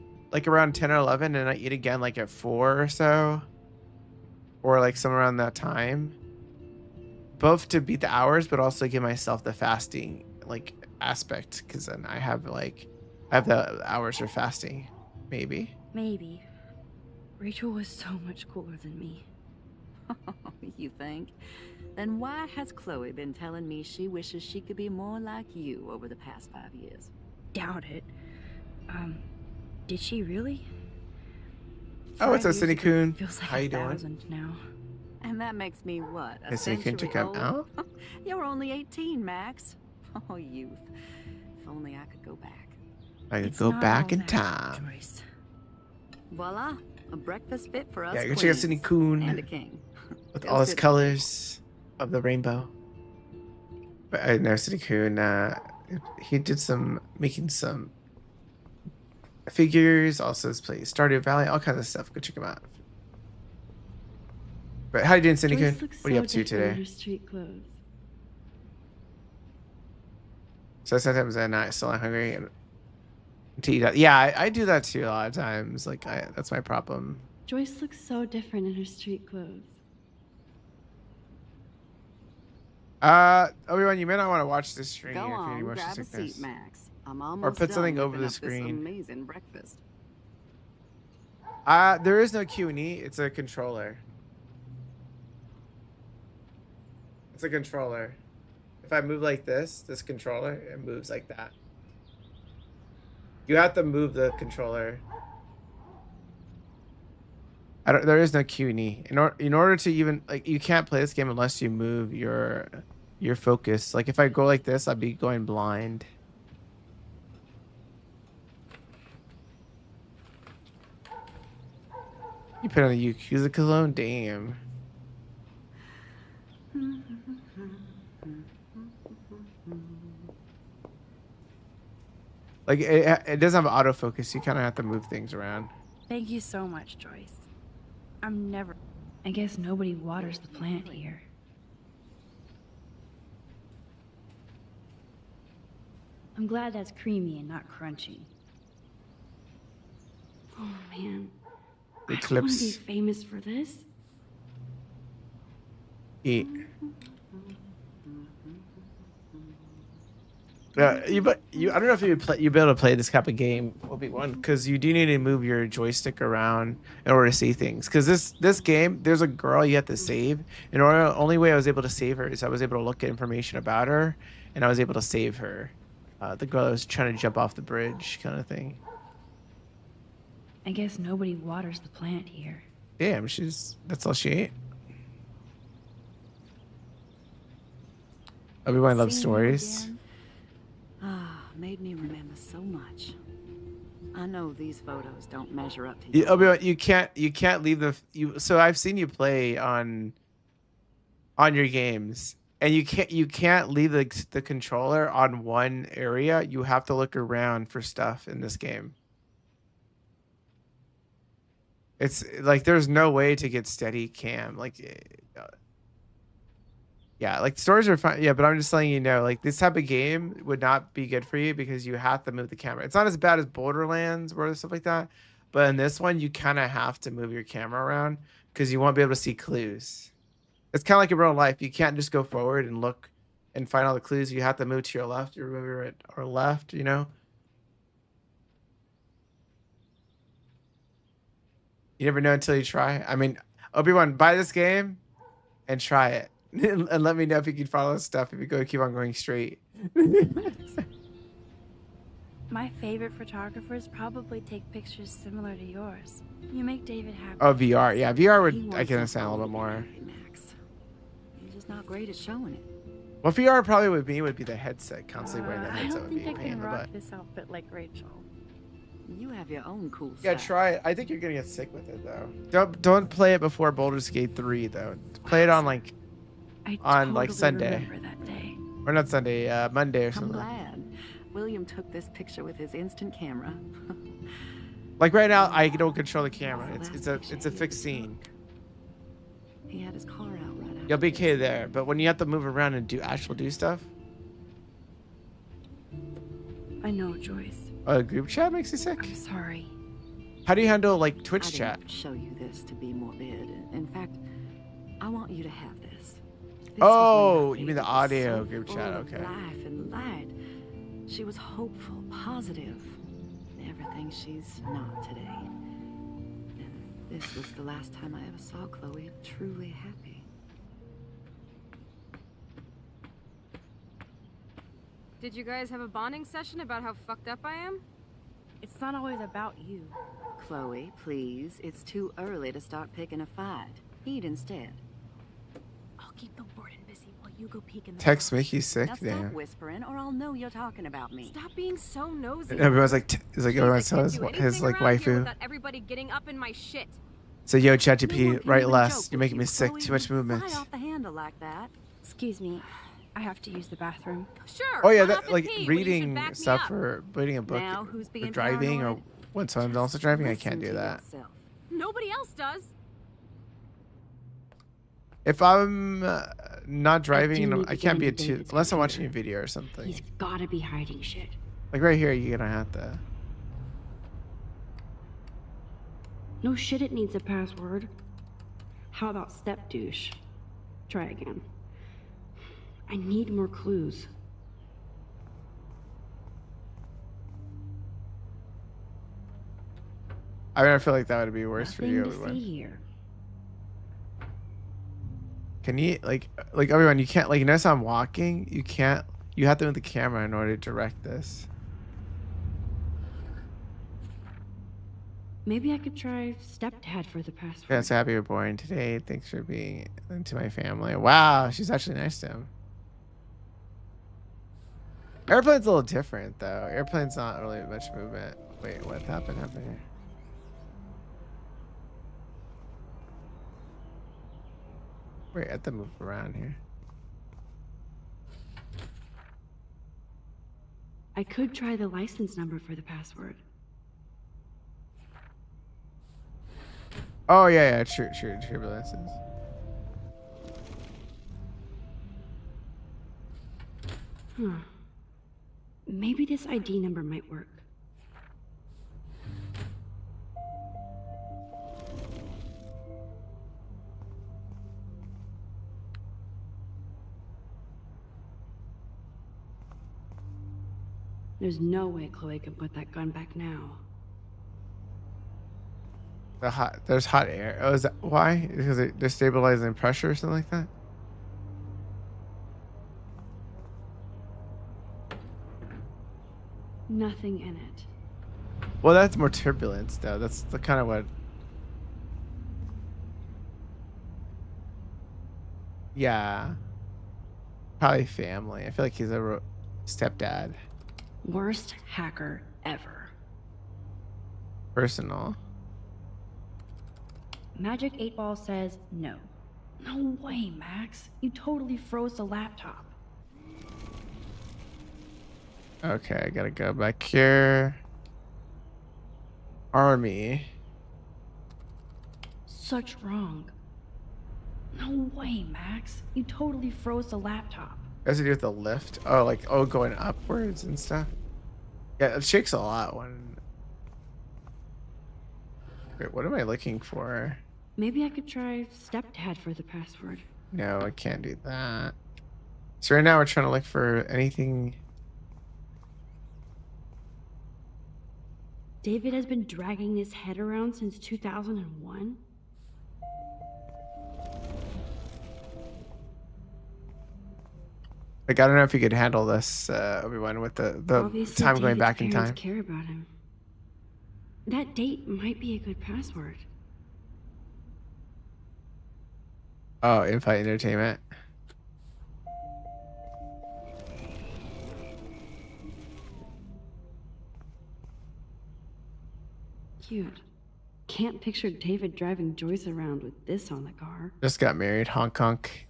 around 10 or 11 and I eat again like at 4 or so. Or like somewhere around that time. Both to beat the hours, but also give myself the fasting like aspect. Cause then I have the hours for fasting. Maybe. Maybe. Rachel was so much cooler than me. You think? Then why has Chloe been telling me she wishes she could be more like you over the past 5 years? Doubt it. Did she really? Oh, what's up, 5 years Cindy ago Coon? feels like How you doing? 1,000 now. And that makes me what? A Hey, Cindy Coon, century to come old? out? You're only 18, Max. Oh, youth. If only I could go back. I could It's go not back all in that, time. Joyce. Voila, a breakfast fit for us Yeah, go queens. check out Cindy Coon. And a king. With Go all his sit. colors of the rainbow. But I know Cindy Coon, he did making some figures, also has played Stardew Valley, all kinds of stuff. Go check him out. But how you doing, Cindy Joyce Coon? looks What are you so up to different in today? her street clothes. So sometimes I'm not still hungry and to eat out. Yeah, I do that too a lot of times. Like that's my problem. Joyce looks so different in her street clothes. Obi-Wan, you may not want to watch this stream Go if you're on, motion grab a sickness. seat, Max. I'm almost put done something over whipping the up this screen. amazing breakfast. There is no Q&E. It's a controller. It's a controller. If I move like this controller, it moves like that. You have to move the controller. There is no Q&E. In order to even like, you can't play this game unless you move your focus. Like if I go like this, I'd be going blind. You put on the Yakuza cologne? Damn. Like it doesn't have autofocus. You kind of have to move things around. Thank you so much, Joyce. I'm never... I guess nobody waters the plant here. I'm glad that's creamy and not crunchy. Oh man, I don't want to be Eclipse. famous for this. Eat. Yeah, I don't know if you'd be able to play this type of game, Obi-Wan, because you do need to move your joystick around in order to see things. Because this game, there's a girl you have to save. And the only way I was able to save her is I was able to look at information about her, and I was able to save her. The girl that was trying to jump off the bridge, kind of thing. I guess nobody waters the plant here. Damn, that's all she ate. Obi-Wan loves Seeing you stories. again, made me remember so much. I know these photos don't measure up to you. Obi-Wan, you can't leave so I've seen you play on your games, and you can't leave the controller on one area. You have to look around for stuff in this game. It's like there's no way to get steady cam. Like yeah, like stories are fine. Yeah, but I'm just letting you know, like this type of game would not be good for you because you have to move the camera. It's not as bad as Borderlands or stuff like that, but in this one, you kind of have to move your camera around because you won't be able to see clues. It's kind of like in real life. You can't just go forward and look and find all the clues. You have to move to your left or move your right or left, you know? You never know until you try. I mean, Obi-Wan, buy this game and try it. And let me know if you can follow stuff if you keep on going straight. My favorite photographers probably take pictures similar to yours. You make David happy. Oh, VR. Yeah, VR He would, I wants can us understand a all little to bit be more. happy, Max. You're just not great at showing it. Well, VR probably with me would be the headset. Constantly wearing the I headset don't would be think a I pain in can the rock butt. this outfit like Rachel. You have your own cool Yeah, style. try it. I think you're gonna get sick with it though. Don't play it before Baldur's Gate 3 though. Play it on like I like totally Sunday. remember that day. Or not Sunday, Monday or I'm something. glad. William took this picture with his instant camera. Like right now, I don't control the camera. That's the It's last a picture fixed scene. He had his car out right after You'll be this. okay there, but when you have to move around and do stuff. I know, Joyce. Oh, group chat makes you sick. I'm sorry. How do you handle like I Twitch didn't chat? show you this to be morbid. In fact, I want you to have this. This was Oh, when you mean the David was audio so group full chat? of Okay. Life and light. She was hopeful, positive, everything she's not today. And this was the last time I ever saw Chloe truly happy. Did you guys have a bonding session about how fucked up I am? It's not always about you. Chloe, please. It's too early to start picking a fight. Eat instead. I'll keep the warden busy while you go peek in the Text car. make you sick, Now stop damn. whispering, or I'll know you're talking about me. Stop being so nosy. And everyone's like, it's like Jeez, everyone I can't says do his anything like around here waifu. without everybody getting up in my shit. So yo, No one ChatGPT, can write even less. joke You're with making you, me sick. Chloe. Too much You movement. fly off the handle like that. Excuse me. I have to use the bathroom. Sure. Oh yeah, run that off and like pee when you should reading back me stuff up. or reading a book Now, who's or being driving paranoid? or when someone's Just also driving, I listen can't do to that. yourself. Nobody else does. If I'm not driving, do and need I to can't get be a into two David's unless I'm watching a computer. video or something. He's gotta be hiding shit. Like right here, you're gonna have to. No shit, it needs a password. How about step douche? Try again. I need more clues. I mean, I feel like that would be worse for Nothing you. to Everyone. see here. Can you like everyone? You can't like notice I'm walking. You can't. You have to move the camera in order to direct this. Maybe I could try stepdad for the password. Yeah, so happy you're born today. Thanks for being into my family. Wow, she's actually nice to him. Airplane's a little different though. Airplane's not really much movement. Wait, what happened here? Wait, I have to move around here. I could try the license number for the password. Oh yeah, true. License. Huh. Maybe this ID number might work. There's no way Chloe can put that gun back now. There's hot air. Oh, is that why? Because they're stabilizing pressure or something like that? Nothing in it. Well, that's more turbulence though. That's the kind of what. Yeah. Probably family. I feel like he's a stepdad. Worst hacker ever. Personal. Magic 8 Ball says no. No way, Max. You totally froze the laptop. Okay, I gotta go back here. Army. Such wrong. No way, Max. You totally froze the laptop. It has to do with the lift. Oh, like going upwards and stuff. Yeah, it shakes a lot when. Wait, what am I looking for? Maybe I could try stepdad for the password. No, I can't do that. So right now we're trying to look for anything. David has been dragging this head around since 2001? Like, I don't know if you could handle this, Obi-Wan, with the Obviously, time going David's back in parents time. care about him. That date might be a good password. Oh, in-flight entertainment. Cute. Can't picture David driving Joyce around with this on the car. Just got married, honk honk.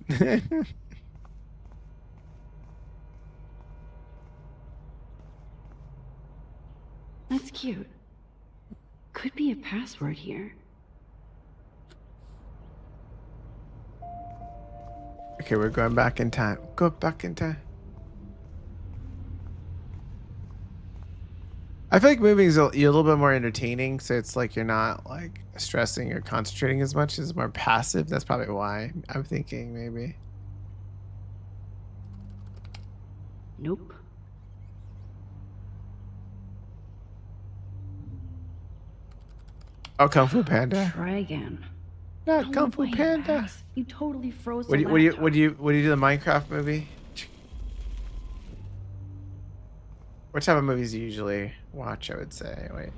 That's cute. Could be a password here. Okay, we're going back in time. Go back in time. I feel like moving is a little bit more entertaining, so it's like you're not like stressing or concentrating as much. It's more passive. That's probably why I'm thinking maybe. Nope. Oh, Kung Fu Panda. Try again. Not No Kung Fu way, Panda. Max. You totally froze What the do you laptop. what do you do the Minecraft movie? What type of movies do you usually watch? I would say. Wait.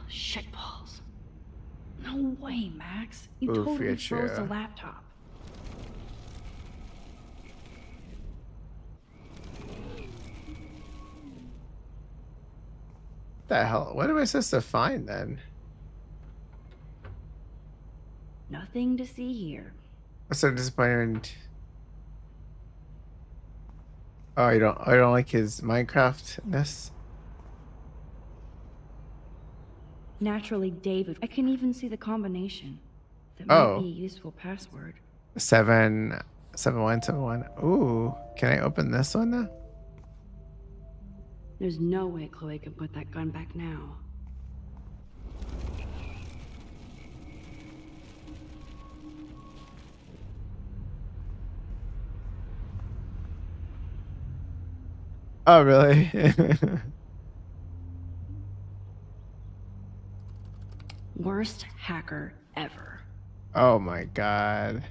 Shit balls. No way, Max. You Oof, totally yeah, froze the true. laptop. The hell? What am I supposed to find then? Nothing to see here. I'm so disappointed. Oh, I don't like his Minecraft-ness. Naturally, David. I can even see the combination. That Oh. might be a useful password. 77171. Ooh, can I open this one now? There's no way Chloe can put that gun back now. Oh, really? Worst hacker ever. Oh my god.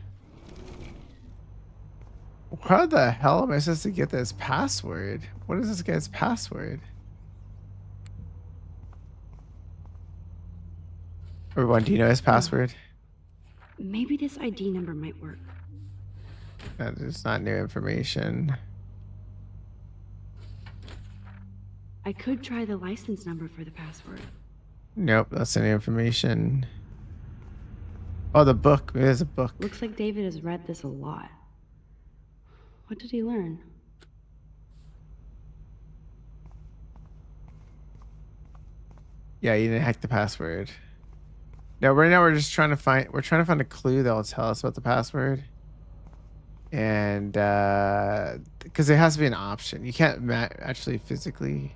How the hell am I supposed to get this password? What is this guy's password? Everyone, do you know his password? Maybe this ID number might work. That is not new information. I could try the license number for the password. Nope, that's any information. Oh, the book. Maybe there's a book. Looks like David has read this a lot. What did he learn? Yeah, you didn't hack the password. No, right now we're just trying to find a clue that will tell us about the password. And because it has to be an option. You can't actually physically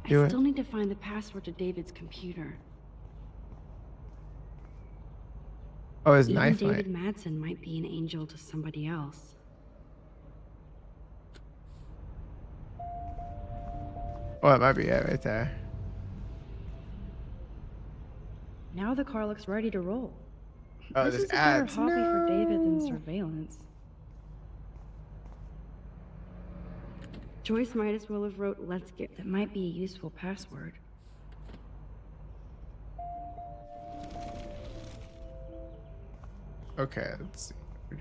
do I it. still need to find the password to David's computer. Oh, his Even knife David might. Madsen might be an angel to somebody else. Oh, it might be it right there. Now the car looks ready to roll. Oh, This there's is a better ads. hobby for David than No. surveillance. Joyce might as well have wrote "Let's get." That might be a useful password. Okay, let's see.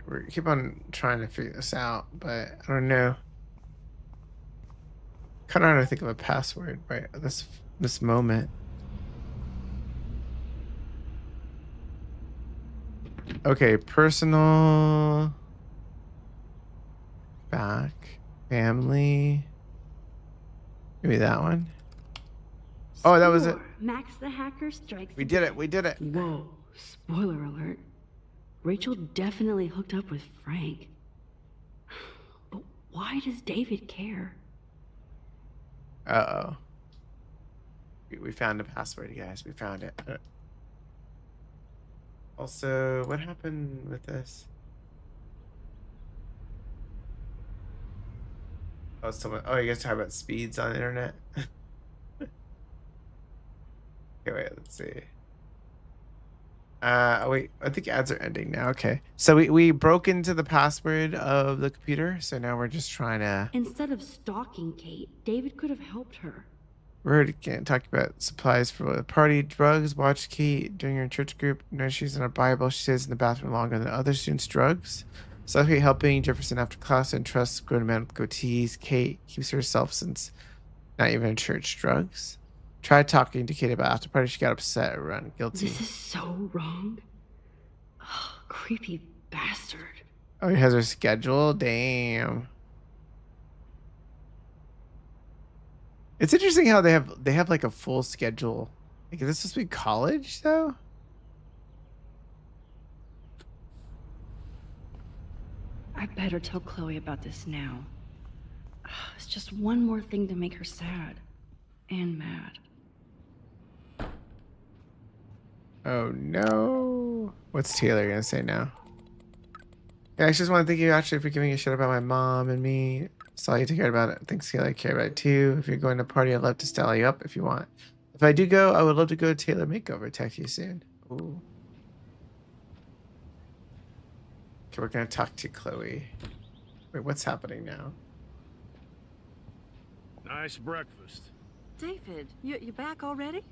We keep on trying to figure this out, but I don't know. Kind of hard to think of a password right at this moment. Okay, personal, back, family. Maybe that one. Oh, that was it. Score. Max the hacker strikes. We did it. We did it. Whoa! Spoiler alert. Rachel definitely hooked up with Frank. But why does David care? Uh-oh. We found a password, guys. We found it. Also, what happened with this? Oh, you guys talk about speeds on the internet? Okay, wait, let's see. Wait, I think ads are ending now. Okay. So we broke into the password of the computer, so now we're just trying to... Instead of stalking Kate, David could have helped her. We're already talking about supplies for the party, drugs, watch Kate during her church group. No, she's in her Bible. She stays in the bathroom longer than other students. Drugs. Selfie helping Jefferson after class and trusts grown men with goatees. Kate keeps herself since not even in church. Drugs. Tried talking to Kate about after party. She got upset around guilty. This is so wrong. Oh, creepy bastard. Oh, he has her schedule? Damn. It's interesting how they have like a full schedule. Like, is this supposed to be college though? I better tell Chloe about this now. It's just one more thing to make her sad and mad. Oh no. What's Taylor gonna say now? Yeah, I just want to thank you actually for giving a shit about my mom and me. Saw you care about it. Thanks, Taylor. I care about it too. If you're going to a party, I'd love to style you up if you want. If I do go, I would love to go to Taylor Makeover. Text you soon. Ooh. Okay, we're gonna talk to Chloe. Wait, what's happening now? Nice breakfast. David, you back already?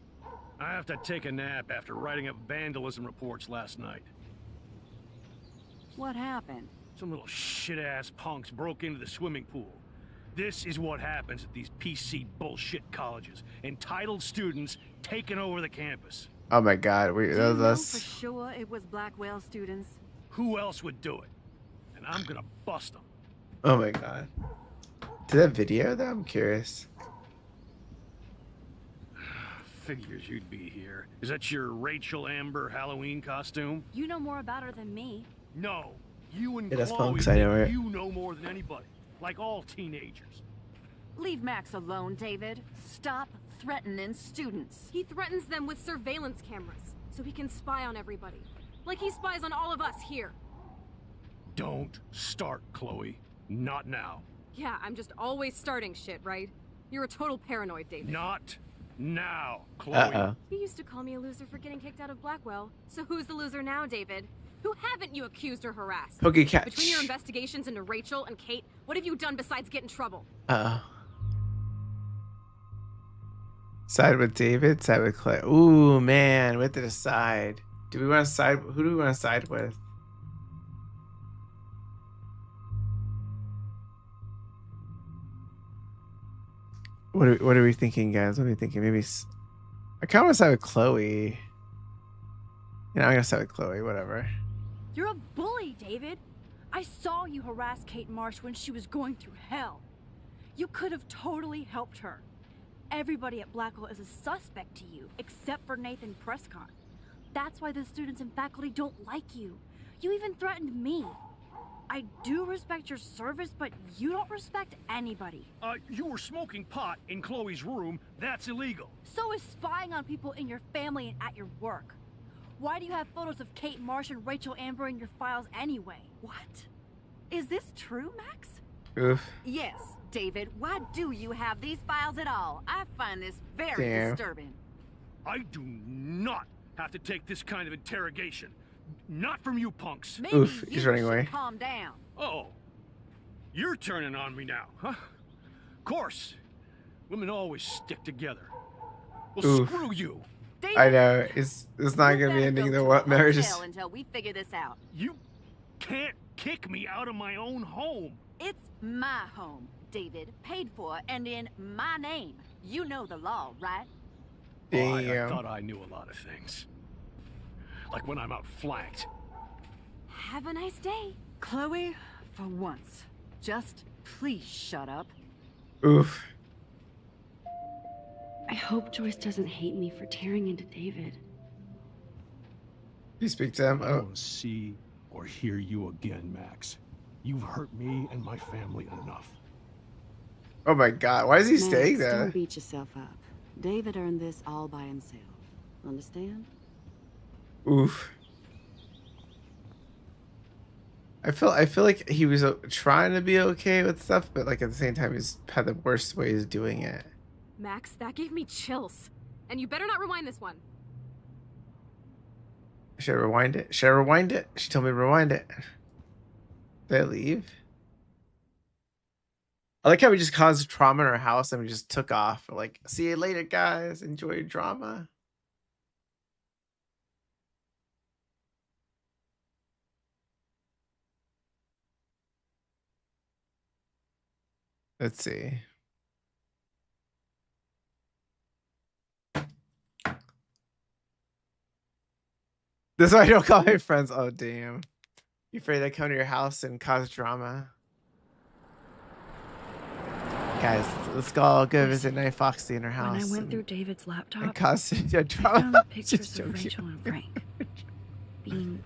I have to take a nap after writing up vandalism reports last night. What happened? Some little shit-ass punks broke into the swimming pool. This is what happens at these PC bullshit colleges. Entitled students taking over the campus. Oh my god, Do you know that's... for sure it was Blackwell students? Who else would do it? And I'm gonna bust them. Oh my god. Did that video though? I'm curious. Figures you'd be here. Is that your Rachel Amber Halloween costume? You know more about her than me. No. You and Yeah, that's Chloe punks, I know it. you know more than anybody. Like all teenagers. Leave Max alone, David. Stop threatening students. He threatens them with surveillance cameras, so he can spy on everybody. Like he spies on all of us here. Don't start, Chloe. Not now. Yeah, I'm just always starting shit, right? You're a total paranoid, David. Not now, Chloe. Uh-oh. You used to call me a loser for getting kicked out of Blackwell. So who's the loser now, David? Who haven't you accused or harassed? Pokey catch. Between your investigations into Rachel and Kate, what have you done besides get in trouble? Uh-oh. Side with David, side with Clay. Ooh, man, we have to decide. Do we want to side? Who do we want to side with? What are we thinking, guys? What are we thinking? Maybe I kind of want to side with Chloe. You know, I'm gonna side with Chloe. Whatever. You're a bully, David. I saw you harass Kate Marsh when she was going through hell. You could have totally helped her. Everybody at Blackwell is a suspect to you, except for Nathan Prescott. That's why the students and faculty don't like you. You even threatened me. I do respect your service, but you don't respect anybody. You were smoking pot in Chloe's room. That's illegal. So is spying on people in your family and at your work. Why do you have photos of Kate Marsh and Rachel Amber in your files anyway? What? Is this true, Max? Oof. Yes, David. Why do you have these files at all? I find this very Damn. disturbing. I do not have to take this kind of interrogation. Not from you punks. Maybe Oof, you he's running away. should calm down. Oh, you're turning on me now, huh? Of course. Women always stick together. Well, Oof. screw you. David, I know it's not you gonna be better ending go the to what a marriages. hotel until we figure this out. You can't kick me out of my own home. It's my home, David, paid for and in my name. You know the law, right? Oh, I Damn. thought I knew a lot of things. Like when I'm outflanked. Have a nice day. Chloe, for once, just please shut up. Oof. I hope Joyce doesn't hate me for tearing into David. You speak to him. I Oh, don't see or hear you again, Max. You've hurt me and my family enough. oh my God! Why is he Max, staying don't there? beat yourself up. David earned this all by himself. Understand? Oof. I feel like he was trying to be okay with stuff, but like at the same time, he's had the worst ways doing it. Max, that gave me chills. And you better not rewind this one. Should I rewind it? Should I rewind it? She told me to rewind it. Did I leave? I like how we just caused trauma in our house and we just took off. We're like, see you later, guys. Enjoy your drama. Let's see. That's why I don't call my friends. Oh, damn. You afraid I come to your house and cause drama? Guys, let's go all go visit Night Foxy in her house. When I went through David's laptop, and cause I drama. found pictures of Rachel and Frank being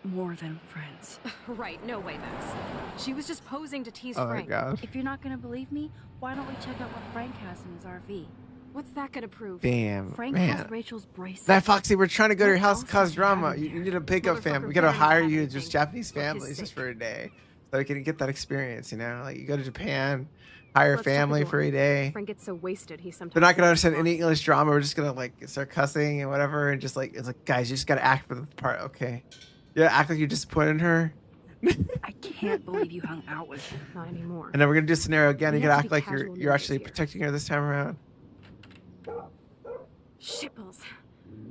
more than friends. Right, no way, Max. She was just posing to tease Oh Frank. my god. If you're not gonna believe me, why don't we check out what Frank has in his RV? What's that gonna prove? Damn, Frank man. has Rachel's bracelet. Night Foxy, we're trying to go to your What house else and cause does she have drama. in You there? need a pickup family. We gotta better not hire have you anything just Japanese for his families just sake. for a day. So we can get that experience, you know? Like you go to Japan, hire a Let's check the family door. for a day. Frank gets so wasted he sometimes They're not gonna forgets understand to any lock. English drama. We're just gonna like start cussing and whatever, and just like it's like, guys, you just gotta act for the part, okay? Yeah, act like you're disappointed in her, I can't believe you hung out with him. Not anymore. and then we're gonna do a scenario again. We You have gotta to act be like casual you're actually neighbors here. protecting her this time around. Shitballs.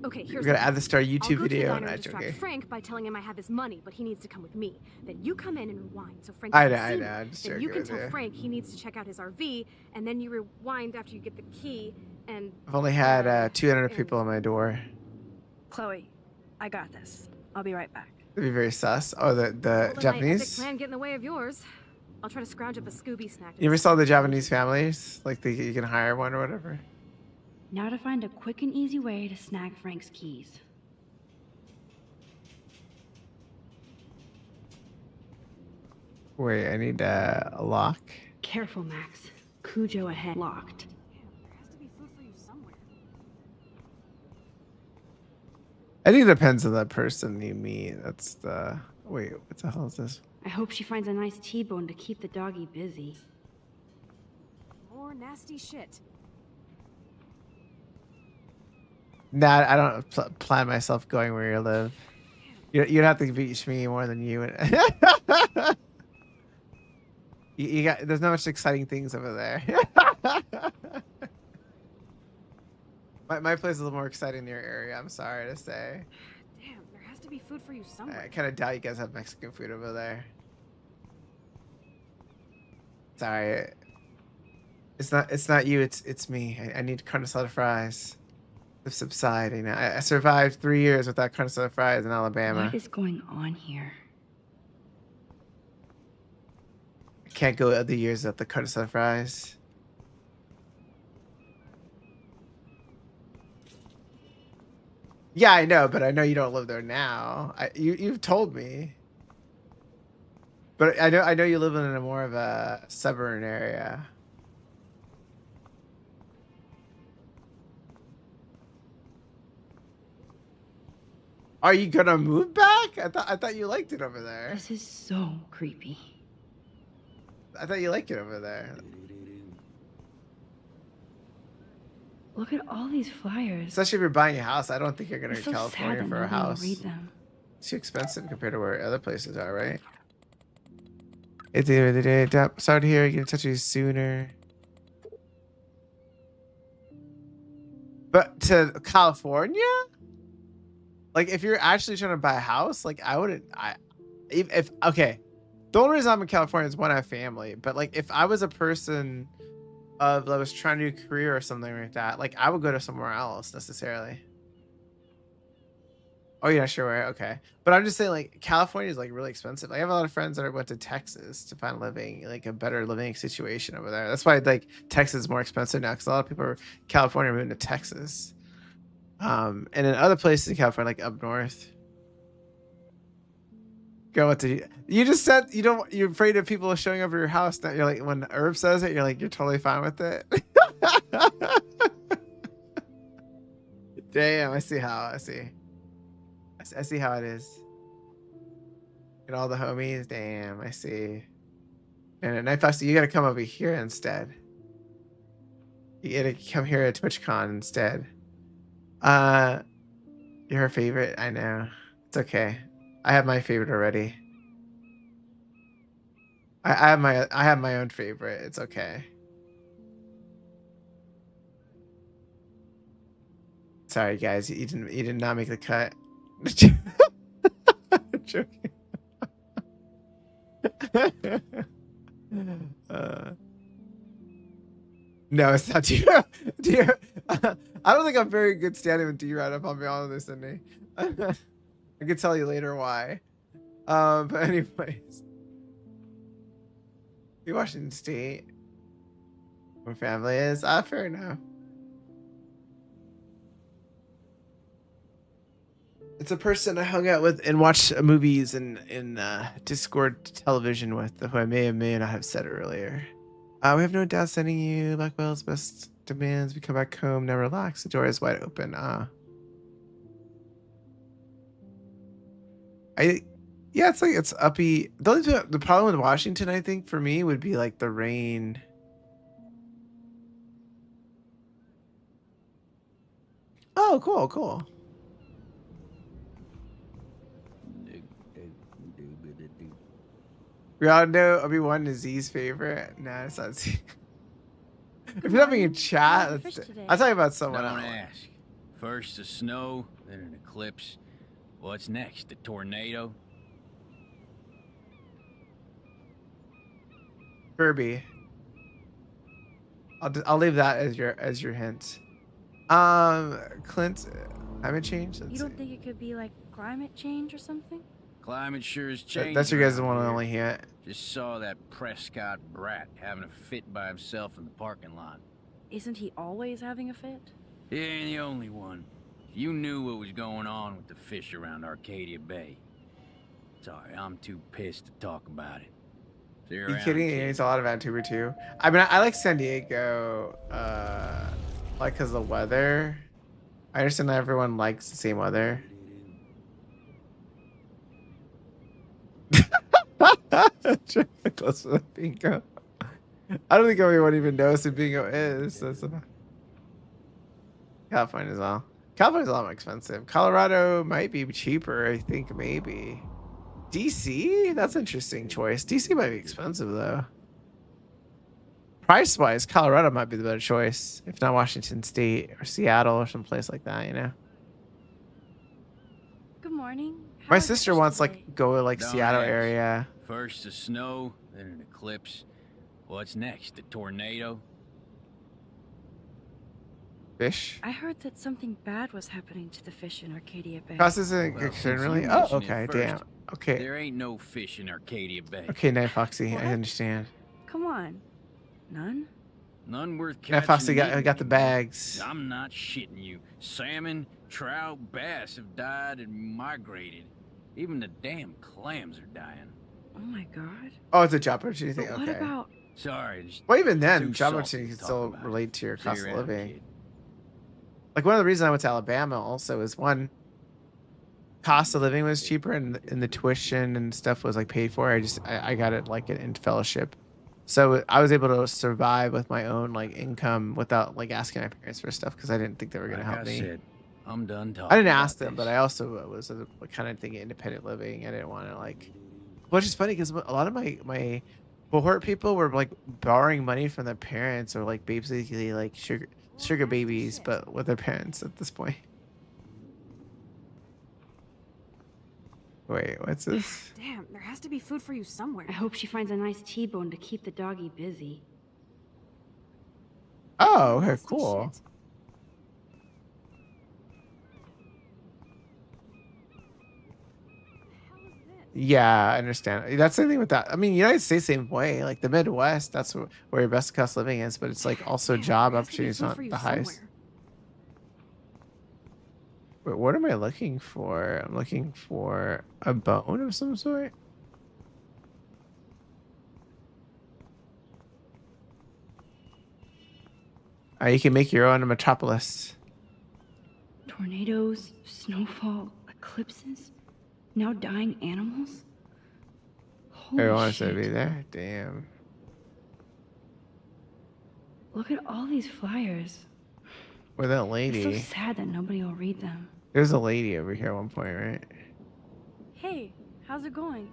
Okay, We're here's gonna the add this to our I'll YouTube go video. to the And diner and distract okay. Frank by telling him I have his money, but he needs to come with me. Then you come in and rewind, so Frank I doesn't know, I see know, me. I'm just Then joking you can with tell you. Frank he needs to check out his RV, and then you rewind after you get the key, and... I've only had 200 people on my door. Chloe, I got this. I'll be right back. It'd be very sus. Oh, the Well, then my epic Japanese. plan get in the way of yours. I'll try to scrounge up a Scooby snack. You ever saw the Japanese families? Like you can hire one or whatever. Now to find a quick and easy way to snag Frank's keys. Wait, I need a lock. Careful, Max. Cujo ahead locked. There has to be food for you somewhere. I think it depends on the person you meet. That's the. Wait, what the hell is this? I hope she finds a nice T-bone to keep the doggy busy. More nasty shit. Nah, I don't plan myself going where you live. You'd have to beat me more than you. You got. There's not much exciting things over there. my place is a little more exciting in your area. I'm sorry to say. Damn, there has to be food for you somewhere. I kind of doubt you guys have Mexican food over there. Sorry. It's not you. It's me. I need carne asada fries. To subside. You know, I survived 3 years without carne asada fries in Alabama. What is going on here? I can't go other years without the carne asada fries. Yeah, I know, but I know you don't live there now. You've told me. But I know you live in a more of a suburban area. Are you gonna move back? I thought you liked it over there. This is so creepy. I thought you liked it over there. Look at all these flyers. Especially if you're buying a house, I don't think you're gonna It's go to so sad California that for a nobody will house. read them. It's too expensive compared to where other places are, right? At the end of the day, sorry here, get in touch with you sooner. But to California? Like if you're actually trying to buy a house, like I wouldn't if okay. The only reason I'm in California is one, I have family. But like if I was a person that was trying to do a career or something like that, like I would go to somewhere else necessarily. Oh, you're not sure where? Okay. But I'm just saying, like, California is, like, really expensive. I have a lot of friends that went to Texas to find living, like, a better living situation over there. That's why, like, Texas is more expensive now, because a lot of people are California moving to Texas. And in other places in California, like up north. Go what to you just said you're afraid of people showing over your house. That you're like, when Herb says it, you're like, you're totally fine with it. Damn, I see how it is. And all the homies, damn, I see. And at Night Foxy, you gotta come over here instead. You gotta come here at TwitchCon instead. You're her favorite, I know. It's okay. I have my favorite already. I have my own favorite. It's okay. Sorry guys, you did not make the cut. I'm joking. No, it's not D. I don't think I'm very good standing with D right, if I'll be honest, Sydney. I could tell you later why. But anyways, Washington State, where family is. Fair enough. It's a person I hung out with and watched movies in Discord television with, who I may not have said earlier. We have no doubt sending you Blackwell's best demands. We come back home, now relax. The door is wide open. Yeah, it's like it's uppy. The problem with Washington, I think, for me would be like the rain. Oh, cool. We all know Obi-Wan is Z's favorite. Nah, it's not Z. If you're having a chat, I'll tell you about someone else. Don't ask. First the snow, then an eclipse. What's next? The tornado? Kirby. I'll leave that as your hint. Clint, climate change. You don't think it could be like climate change or something? Climate sure is changing. That's your guys' one and only hint. Just saw that Prescott brat having a fit by himself in the parking lot. Isn't he always having a fit? He ain't the only one. If you knew what was going on with the fish around Arcadia Bay. Sorry, I'm too pissed to talk about it. You kidding? It's a lot of Vancouver too. I mean, I like San Diego, like because the weather. I understand that everyone likes the same weather. Close to the bingo. I don't think everyone even knows who bingo is. California is all. California's a lot more expensive. Colorado might be cheaper. I think maybe. DC? That's an interesting choice. DC might be expensive though. Price wise, Colorado might be the better choice, if not Washington State or Seattle or someplace like that. You know. Good morning. My sister wants like go to like Don't Seattle ask. area. First the snow, then an eclipse. What's next? The tornado? Fish. I heard that something bad was happening to the fish in Arcadia Bay. Cost isn't Well, concern since really. you Oh, mentioned it okay, first, damn. Okay, There ain't no fish in Arcadia Bay. okay, Night Foxy, What? I understand. Come on. None? None worth catching. Night Foxy and eating. got the bags. I'm not shitting you. Salmon, trout, bass have died and migrated. Even the damn clams are dying. Oh my god. Oh, it's a job opportunity thing. But what Okay. about... Sorry. just Well, even then, too job salty opportunity to can talk still about it. relate to your See cost you of around, living. kid. Like one of the reasons I went to Alabama also is one, cost of living was cheaper and the tuition and stuff was like paid for. I got it like in fellowship. So I was able to survive with my own like income without like asking my parents for stuff because I didn't think they were gonna Like help I me. said, I'm done talking. I didn't about ask them, this. but I also was kind of thinking independent living. I didn't want to like, which is funny because a lot of my cohort people were like borrowing money from their parents or like basically like sugar babies, but with their parents at this point. Wait, what's this? Damn, there has to be food for you somewhere. I hope she finds a nice T-bone to keep the doggy busy. Oh, okay, Nasty cool. shit. Yeah, I understand. That's the thing with that. I mean, United States same way. Like the Midwest, that's where your best cost of living is, but it's like also Damn, job there has to be opportunities food not for you the highest. somewhere. Wait, what am I looking for? I'm looking for a bone of some sort. You can make your own metropolis. Tornadoes, snowfall, eclipses, now dying animals. Holy Everyone wants to shit. be there. Damn. Look at all these flyers. With that It's lady. so sad that nobody will read them. There's a lady over here at one point, right? Hey, how's it going?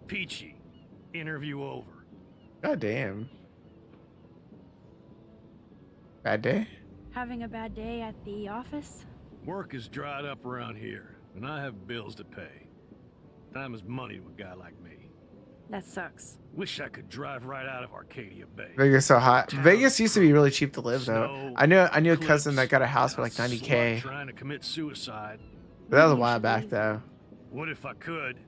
Peachy. Interview over. God damn. Bad day? Having a bad day at the office? Work is dried up around here, and I have bills to pay. Time is money to a guy like me. That sucks. Wish I could drive right out of Arcadia Bay. Vegas is so hot. Town Vegas used to be really cheap to live though. Snow, I knew a cousin eclipse, that got a house for like and a 90K. slut trying to commit suicide. But that was a while back though. What if I could?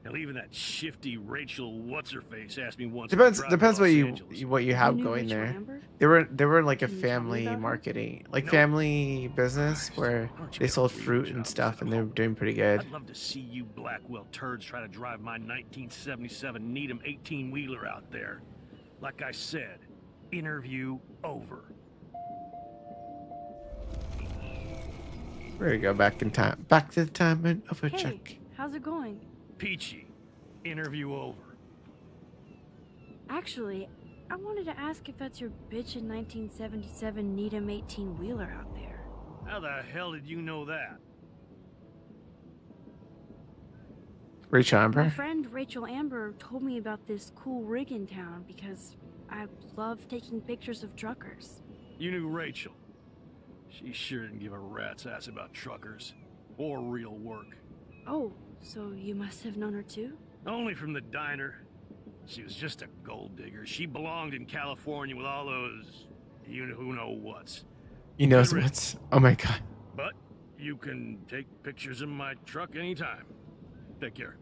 Hell, even that shifty Rachel what's-her-face asked me once. Depends what you have knew going Rachel there. Amber? They were like a Can you tell me family about her? marketing, like Nope. family business Christ, where why don't you they get a sold real fruit job and stuff, instead and of they were doing pretty good. I'd love to see you Blackwell turds try to drive my 1977 Needham 18-wheeler out there. Like I said, interview over. There you go, back in time. Back to the time of a Hey, check. how's it going? Peachy, interview over. Actually, I wanted to ask if that's your bitchin' 1977 Needham 18-wheeler out there. How the hell did you know that? Rachel My Amber. friend Rachel Amber told me about this cool rig in town because I love taking pictures of truckers. You knew Rachel. She sure didn't give a rat's ass about truckers. Or real work. Oh, so you must have known her too? Only from the diner. She was just a gold digger. She belonged in California with all those you-know-who-know-whats. He knows Good what's. Oh my god. But you can take pictures of my truck anytime. Take care.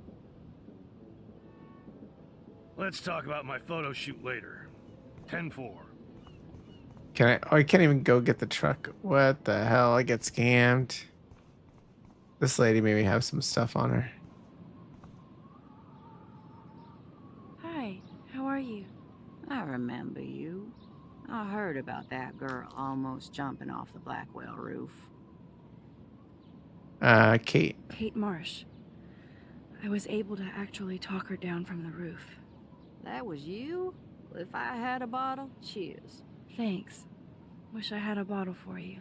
Let's talk about my photo shoot later. 10-4. Can I? Oh, I can't even go get the truck. What the hell? I get scammed. This lady made me have some stuff on her. Hi, how are you? I remember you. I heard about that girl almost jumping off the Blackwell roof. Kate. Kate Marsh. I was able to actually talk her down from the roof. That was you? Well, if I had a bottle, cheers. Thanks. Wish I had a bottle for you.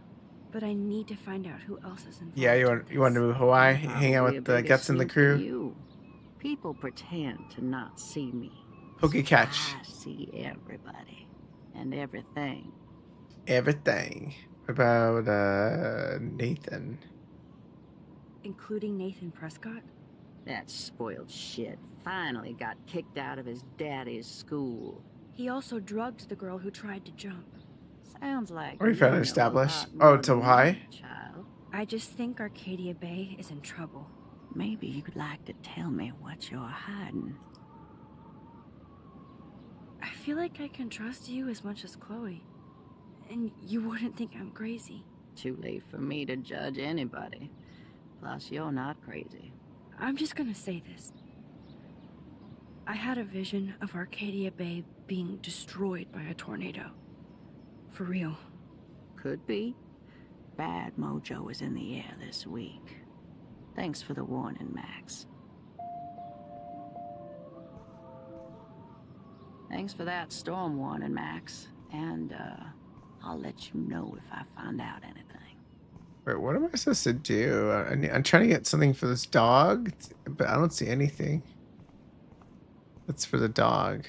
But I need to find out who else is involved. Yeah, you want to move Hawaii? Hang out Probably with a the bigger Guts and the snoop than crew? you. People pretend to not see me. Pokey catch. I see everybody. And everything. Everything. What about Nathan? Including Nathan Prescott? That spoiled shit finally got kicked out of his daddy's school. He also drugged the girl who tried to jump. Sounds like Are we you found know established? a lot Oh, more to than why? me, child. I just think Arcadia Bay is in trouble. Maybe you'd like to tell me what you're hiding. I feel like I can trust you as much as Chloe. And you wouldn't think I'm crazy. Too late for me to judge anybody. Plus, you're not crazy. I'm just gonna say this. I had a vision of Arcadia Bay being destroyed by a tornado. For real. Could be. Bad mojo is in the air this week. Thanks for the warning, Max. Thanks for that storm warning, Max. And, I'll let you know if I find out anything. Wait, what am I supposed to do? I'm trying to get something for this dog, but I don't see anything. That's for the dog.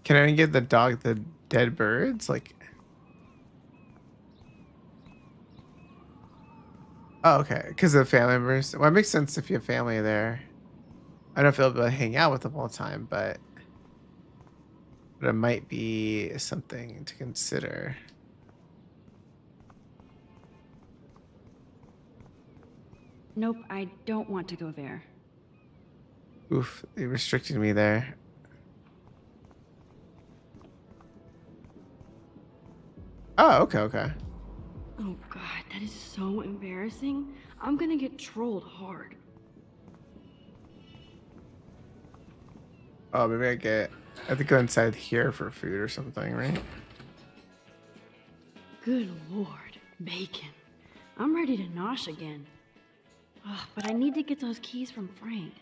Can I give the dog the dead birds? Like... Oh, okay. Because of family members. Well, it makes sense if you have family there. I don't know if they'll be able to hang out with them all the time, but it might be something to consider. Nope, I don't want to go there. Oof, they restricted me there. Oh, okay, okay. Oh god, that is so embarrassing. I'm gonna get trolled hard. Oh, maybe I have to go inside here for food or something, right? Good lord, bacon. I'm ready to nosh again. Ugh, but I need to get those keys from Frank.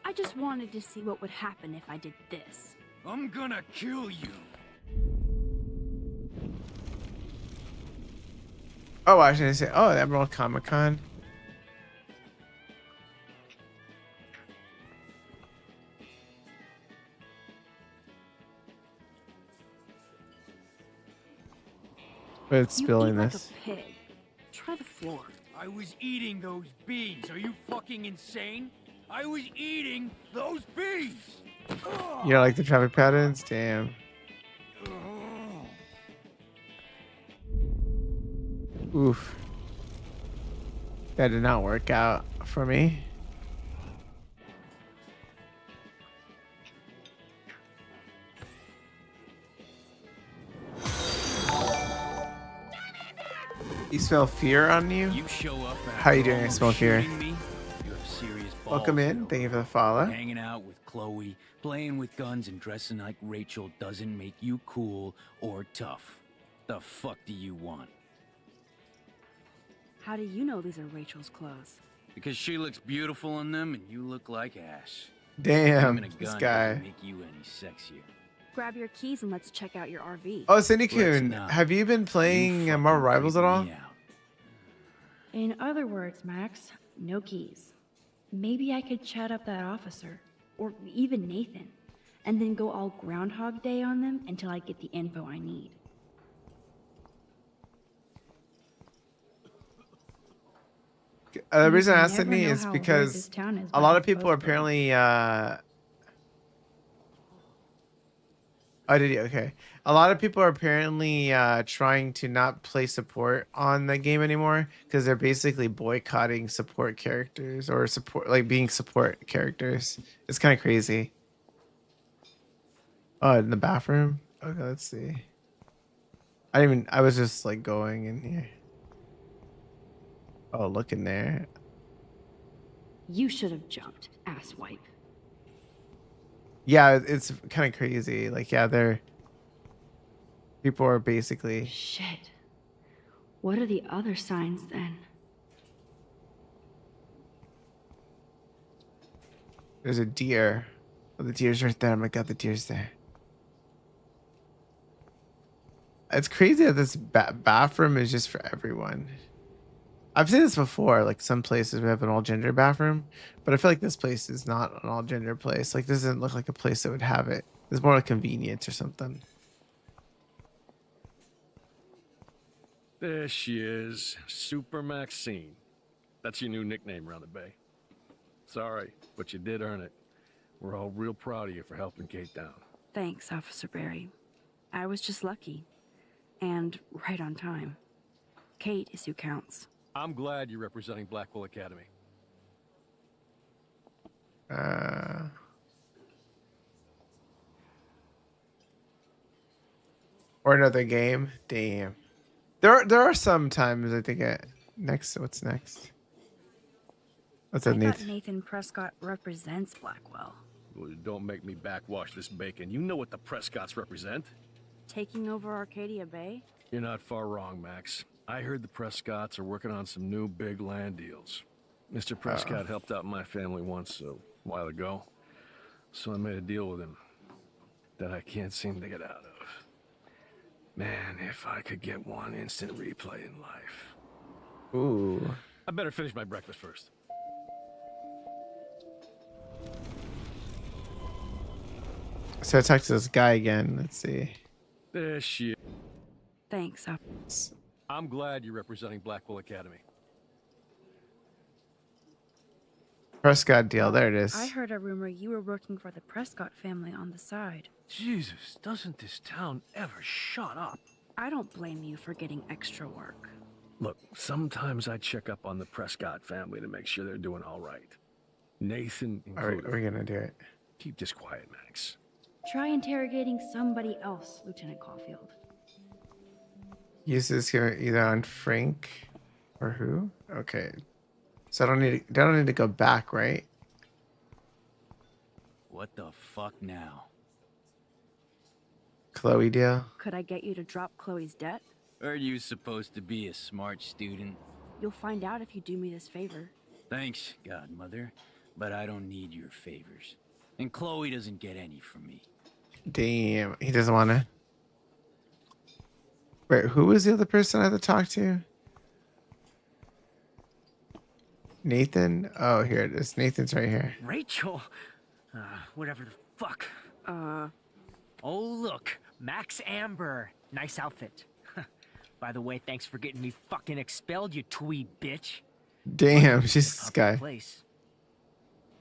I just wanted to see what would happen if I did this. I'm gonna kill you. Oh, I was gonna say, oh, Emerald Comic Con. But it's spilling You eat this. like a pig. Try the floor. I was eating those beans. Are you fucking insane? I was eating those beans. You know, like the traffic patterns? Damn. Oof. That did not work out for me. You smell fear on you? You show up How you doing? I smell fear. me? You have serious balls. Welcome in. Thank you for the follow. Hanging out with Chloe, playing with guns and dressing like Rachel doesn't make you cool or tough. The fuck do you want? How do you know these are Rachel's clothes? Because she looks beautiful in them and you look like ass. Damn, Aiming a this gun guy. doesn't make you any sexier. Grab your keys and let's check out your RV. Oh, Cindy Coon, have you been playing Marvel Rivals at all? In other words, Max, no keys. Maybe I could chat up that officer, or even Nathan, and then go all Groundhog Day on them until I get the info I need. The reason I asked never Sydney know is how because weird this town is a by lot the of people are postcode. apparently oh, did you? Okay. A lot of people are apparently trying to not play support on the game anymore because they're basically boycotting support characters or support, like being support characters. It's kind of crazy. Oh, in the bathroom? Okay, let's see. I was just like going in here. Oh, look in there. You should have jumped, asswipe. Yeah, it's kind of crazy. Like, yeah, people are basically. Shit. What are the other signs then? There's a deer. Oh, the deer's right there. Oh my god, the deer's there. It's crazy that this bathroom is just for everyone. I've seen this before. Like some places we have an all-gender bathroom, but I feel like this place is not an all-gender place. Like this doesn't look like a place that would have it. It's more like convenience or something. There she is, Super Maxine. That's your new nickname around the bay. Sorry, but you did earn it. We're all real proud of you for helping Kate down. Thanks, Officer Barry. I was just lucky. And right on time. Kate is who counts. I'm glad you're representing Blackwell Academy. Or another game. Damn. There are some times I think next. What's next? What's that, I thought Nathan? Nathan Prescott represents Blackwell. Well, don't make me backwash this bacon. You know what the Prescotts represent. Taking over Arcadia Bay? You're not far wrong, Max. I heard the Prescotts are working on some new big land deals. Mr. Prescott helped out my family once a while ago, so I made a deal with him that I can't seem to get out of. Man, if I could get one instant replay in life. Ooh. I better finish my breakfast first. So I talked to this guy again. Let's see. There she is. Thanks, Officer. I'm glad you're representing Blackwell Academy. Prescott deal. There it is. I heard a rumor you were working for the Prescott family on the side. Jesus, doesn't this town ever shut up? I don't blame you for getting extra work. Look, sometimes I check up on the Prescott family to make sure they're doing all right. Nathan included. Are we gonna do it? Keep this quiet, Max. Try interrogating somebody else, Lieutenant Caulfield. Use this here either on Frank or who? Okay. So I don't need to go back, right? What the fuck now? Chloe deal. Could I get you to drop Chloe's debt? Are you supposed to be a smart student? You'll find out if you do me this favor. Thanks, Godmother, but I don't need your favors. And Chloe doesn't get any from me. Damn, he doesn't want to. Wait, who was the other person I had to talk to? Nathan? Oh, here it is. Nathan's right here. Rachel? Whatever the fuck. Oh, look. Max Amber. Nice outfit. By the way, thanks for getting me fucking expelled, you twee bitch. Damn, she's this guy. Place.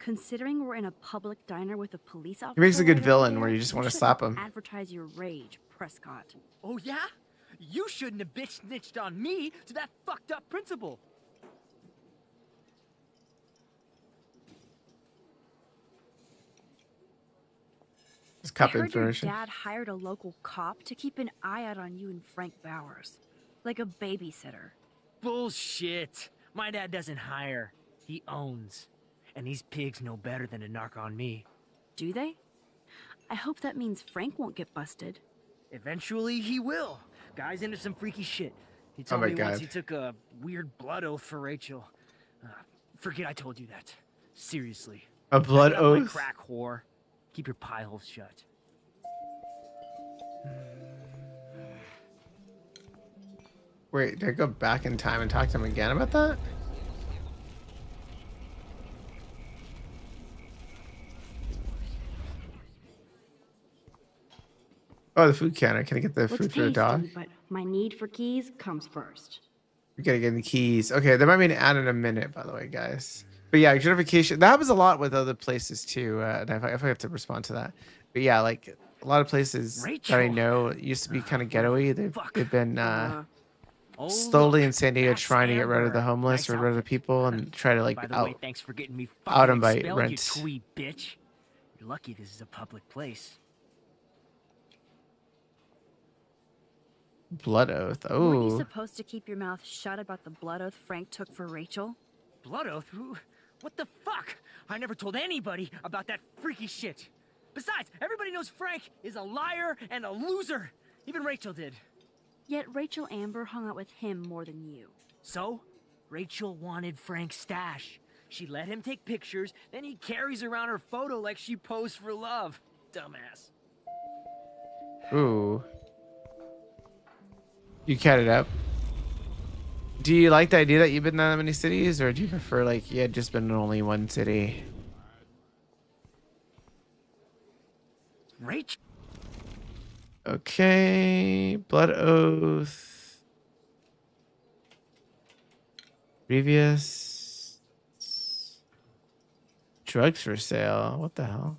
Considering we're in a public diner with a police officer, He makes a good right over villain there, where you just want to shouldn't slap him. Advertise your rage, Prescott. Oh yeah? You shouldn't have bitch snitched on me to that fucked up principal. His I cup heard your information. dad hired a local cop to keep an eye out on you and Frank Bowers, like a babysitter. Bullshit. My dad doesn't hire. He owns. And these pigs know better than to narc on me. Do they? I hope that means Frank won't get busted. Eventually he will. Guy's into some freaky shit. He Oh told my me once God. he took a weird blood oath for Rachel. Forget I told you that. Seriously. A blood Get off my oath? crack whore. Keep your pie holes shut. Wait, did I go back in time and talk to him again about that? Oh, the food counter. Can I get the Looks food for the dog? tasty, but my need for keys comes first. We gotta get the keys. Okay, there might be an ad in a minute, by the way, guys. But yeah, gentrification. That happens a lot with other places too. And I have to respond to that. But yeah, like a lot of places that I know used to be kind of ghetto-y. They've been slowly in San Diego trying to get rid of the homeless or rid of the people and try to like By the way, thanks for getting me out fucking them by expelled, you rent. twee bitch. You're lucky this is a public place. Blood oath. Weren't you Oh, supposed to keep your mouth shut about the blood oath Frank took for Rachel? Blood oath? Who? What the fuck? I never told anybody about that freaky shit. Besides, everybody knows Frank is a liar and a loser. Even Rachel did. Yet Rachel Amber hung out with him more than you. So, Rachel wanted Frank's stash. She let him take pictures, then he carries around her photo like she posed for love. Dumbass. ooh. You cut it up. Do you like the idea that you've been in that many cities, or do you prefer like you had just been in only one city? Rachel. Okay, blood oath. Previous drugs for sale. What the hell?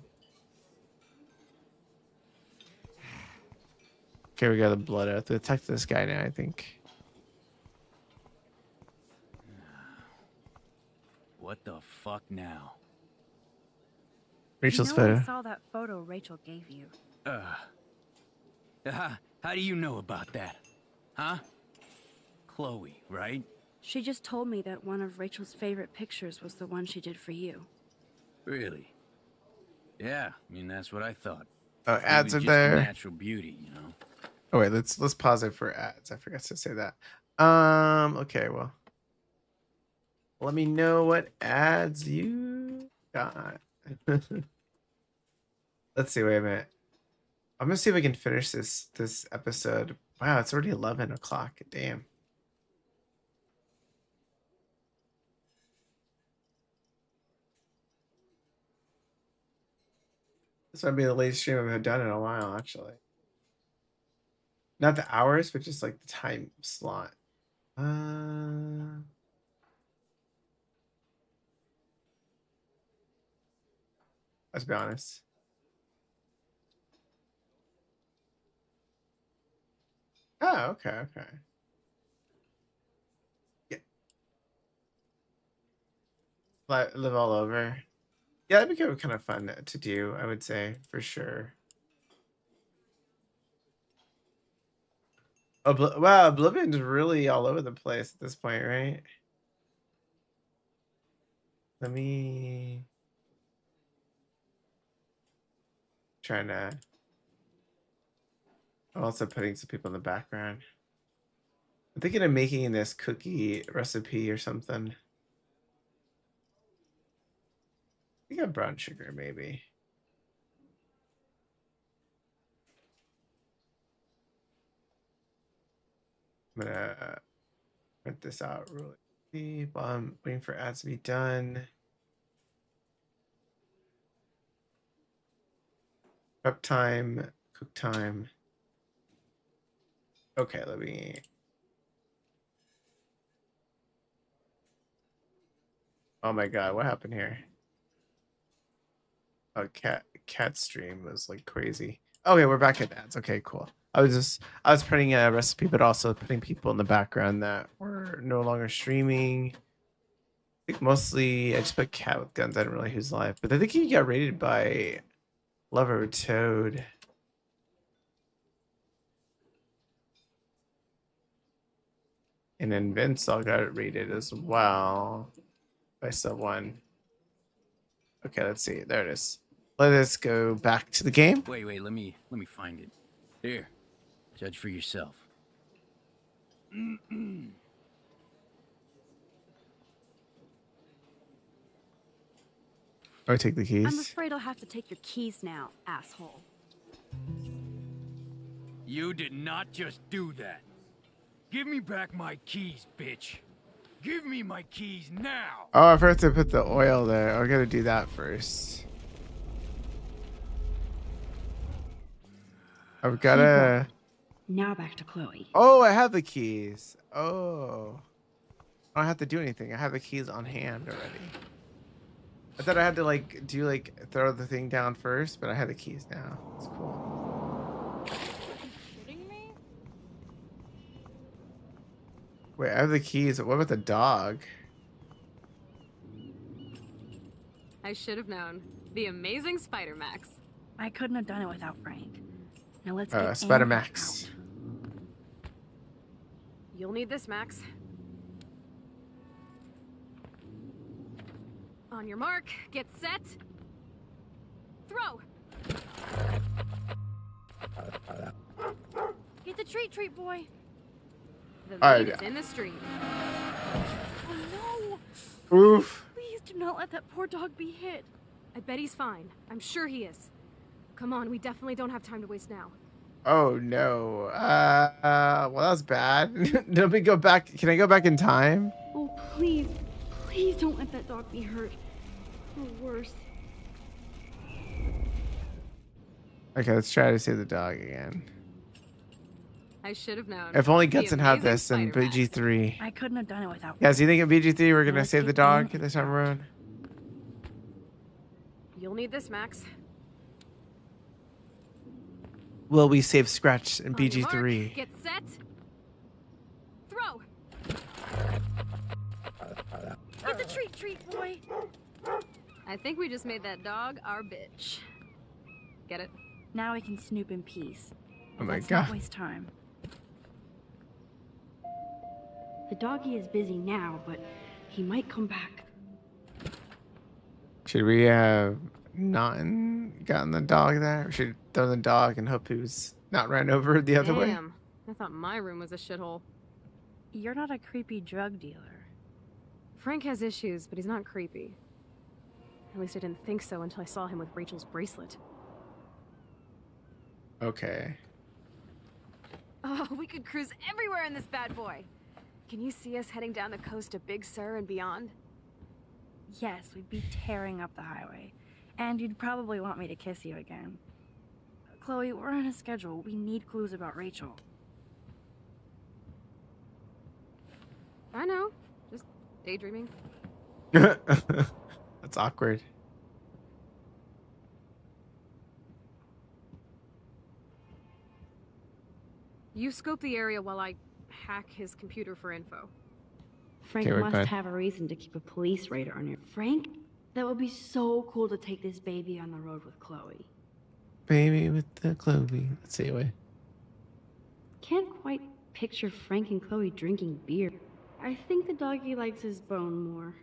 Okay, we got the blood oath. We'll talk to this guy now, I think. What the fuck now? Rachel's I photo. saw that photo Rachel gave you. How do you know about that? Huh? Chloe, right? She just told me that one of Rachel's favorite pictures was the one she did for you. Really? Yeah, I mean, that's what I thought. Oh, Chloe ads was are just a there. natural beauty, you know? Oh wait, let's pause it for ads. I forgot to say that. Okay, well. Let me know what ads you got. Let's see, wait a minute. I'm gonna see if I can finish this episode. Wow, it's already 11 o'clock. Damn. This might be the latest stream I've done in a while, actually. Not the hours, but just like the time slot. Let's be honest. Oh, okay, okay. Yeah. Live all over. Yeah, that'd be kind of fun to do, I would say, for sure. Wow, Oblivion's really all over the place at this point, right? Let me... Trying to... I'm also putting some people in the background. I'm thinking of making this cookie recipe or something. I think of brown sugar, maybe. I'm gonna print this out really quickly while I'm waiting for ads to be done. Prep time, cook time. Okay, let me... Oh my god, what happened here? Oh, cat stream was like crazy. Okay, we're back at ads. Okay, cool. I was printing a recipe, but also putting people in the background that were no longer streaming. I think mostly I just put cat with guns. I didn't really who's live, but I think he got rated by Lover Toad. And then Vince all got rated as well by someone. Okay, let's see. There it is. Let us go back to the game. Wait, let me find it. Here, judge for yourself. I take the keys. I'm afraid I'll have to take your keys now, asshole. You did not just do that. Give me back my keys, bitch. Give me my keys now. Oh, I forgot to put the oil there. I gotta do that first. I've gotta. Now back to Chloe. Oh, I have the keys. Oh, I don't have to do anything. I have the keys on hand already. I thought I had to like do like throw the thing down first, but I have the keys now. It's cool. Shitting me? Wait, I have the keys. What about the dog? I should have known. The amazing Spider Max. I couldn't have done it without Frank. Now let's get Spider Anne Max. out. You'll need this, Max. On your mark, get set. Throw! Get the treat, boy. The Alright. lead is in the stream. Oh no! Oof. Please do not let that poor dog be hit. I bet he's fine. I'm sure he is. Come on, we definitely don't have time to waste now. Oh no. Well, that's bad. Let me go back. Can I go back in time? Oh, please don't let that dog be hurt. Or worse. Okay, let's try to save the dog again. I should have known. If only The Gutson had amazing this in Spider-Max. BG3. I couldn't have done it without Guys, you think in BG3 we're gonna Let's save the get dog Anne this time around? You'll need this, Max. Will we save Scratch in On your mark, BG3? get set. Throw! Get the treat, boy. I think we just made that dog our bitch. Get it? Now we can snoop in peace. Oh my Let's god. not waste time. The doggy is busy now, but he might come back. Should we have not gotten the dog there? We should throw the dog and hope he was not ran over the other way. Damn, I thought my room was a shithole. You're not a creepy drug dealer. Frank has issues, but he's not creepy. At least I didn't think so until I saw him with Rachel's bracelet. Okay. Oh, we could cruise everywhere in this bad boy. Can you see us heading down the coast to Big Sur and beyond? Yes, we'd be tearing up the highway. And you'd probably want me to kiss you again. Chloe, we're on a schedule. We need clues about Rachel. I know. Just daydreaming. That's awkward. You scope the area while I hack his computer for info. Frank Okay, we're must good. have a reason to keep a police radar on you. Frank, that would be so cool to take this baby on the road with Chloe. Baby with the Chloe. Let's see, wait. Can't quite picture Frank and Chloe drinking beer. I think the doggy likes his bone more.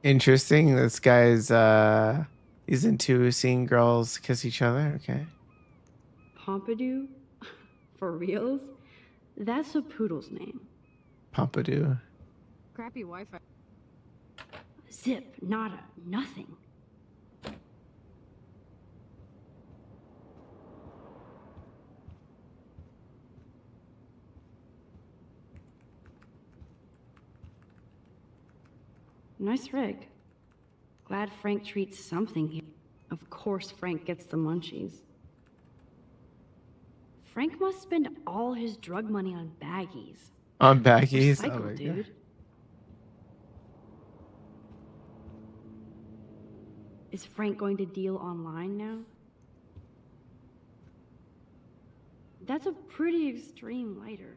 Interesting. This guy's he's into seeing girls kiss each other. Okay. Pompidou? For reals? That's a poodle's name. Pompidou. Crappy Wi-Fi. Zip, nada, nothing. Nice rig. Glad Frank treats something here. Of course Frank gets the munchies. Frank must spend all his drug money on baggies. On baggies? Recycle, Oh my dude. god. Is Frank going to deal online now? That's a pretty extreme lighter.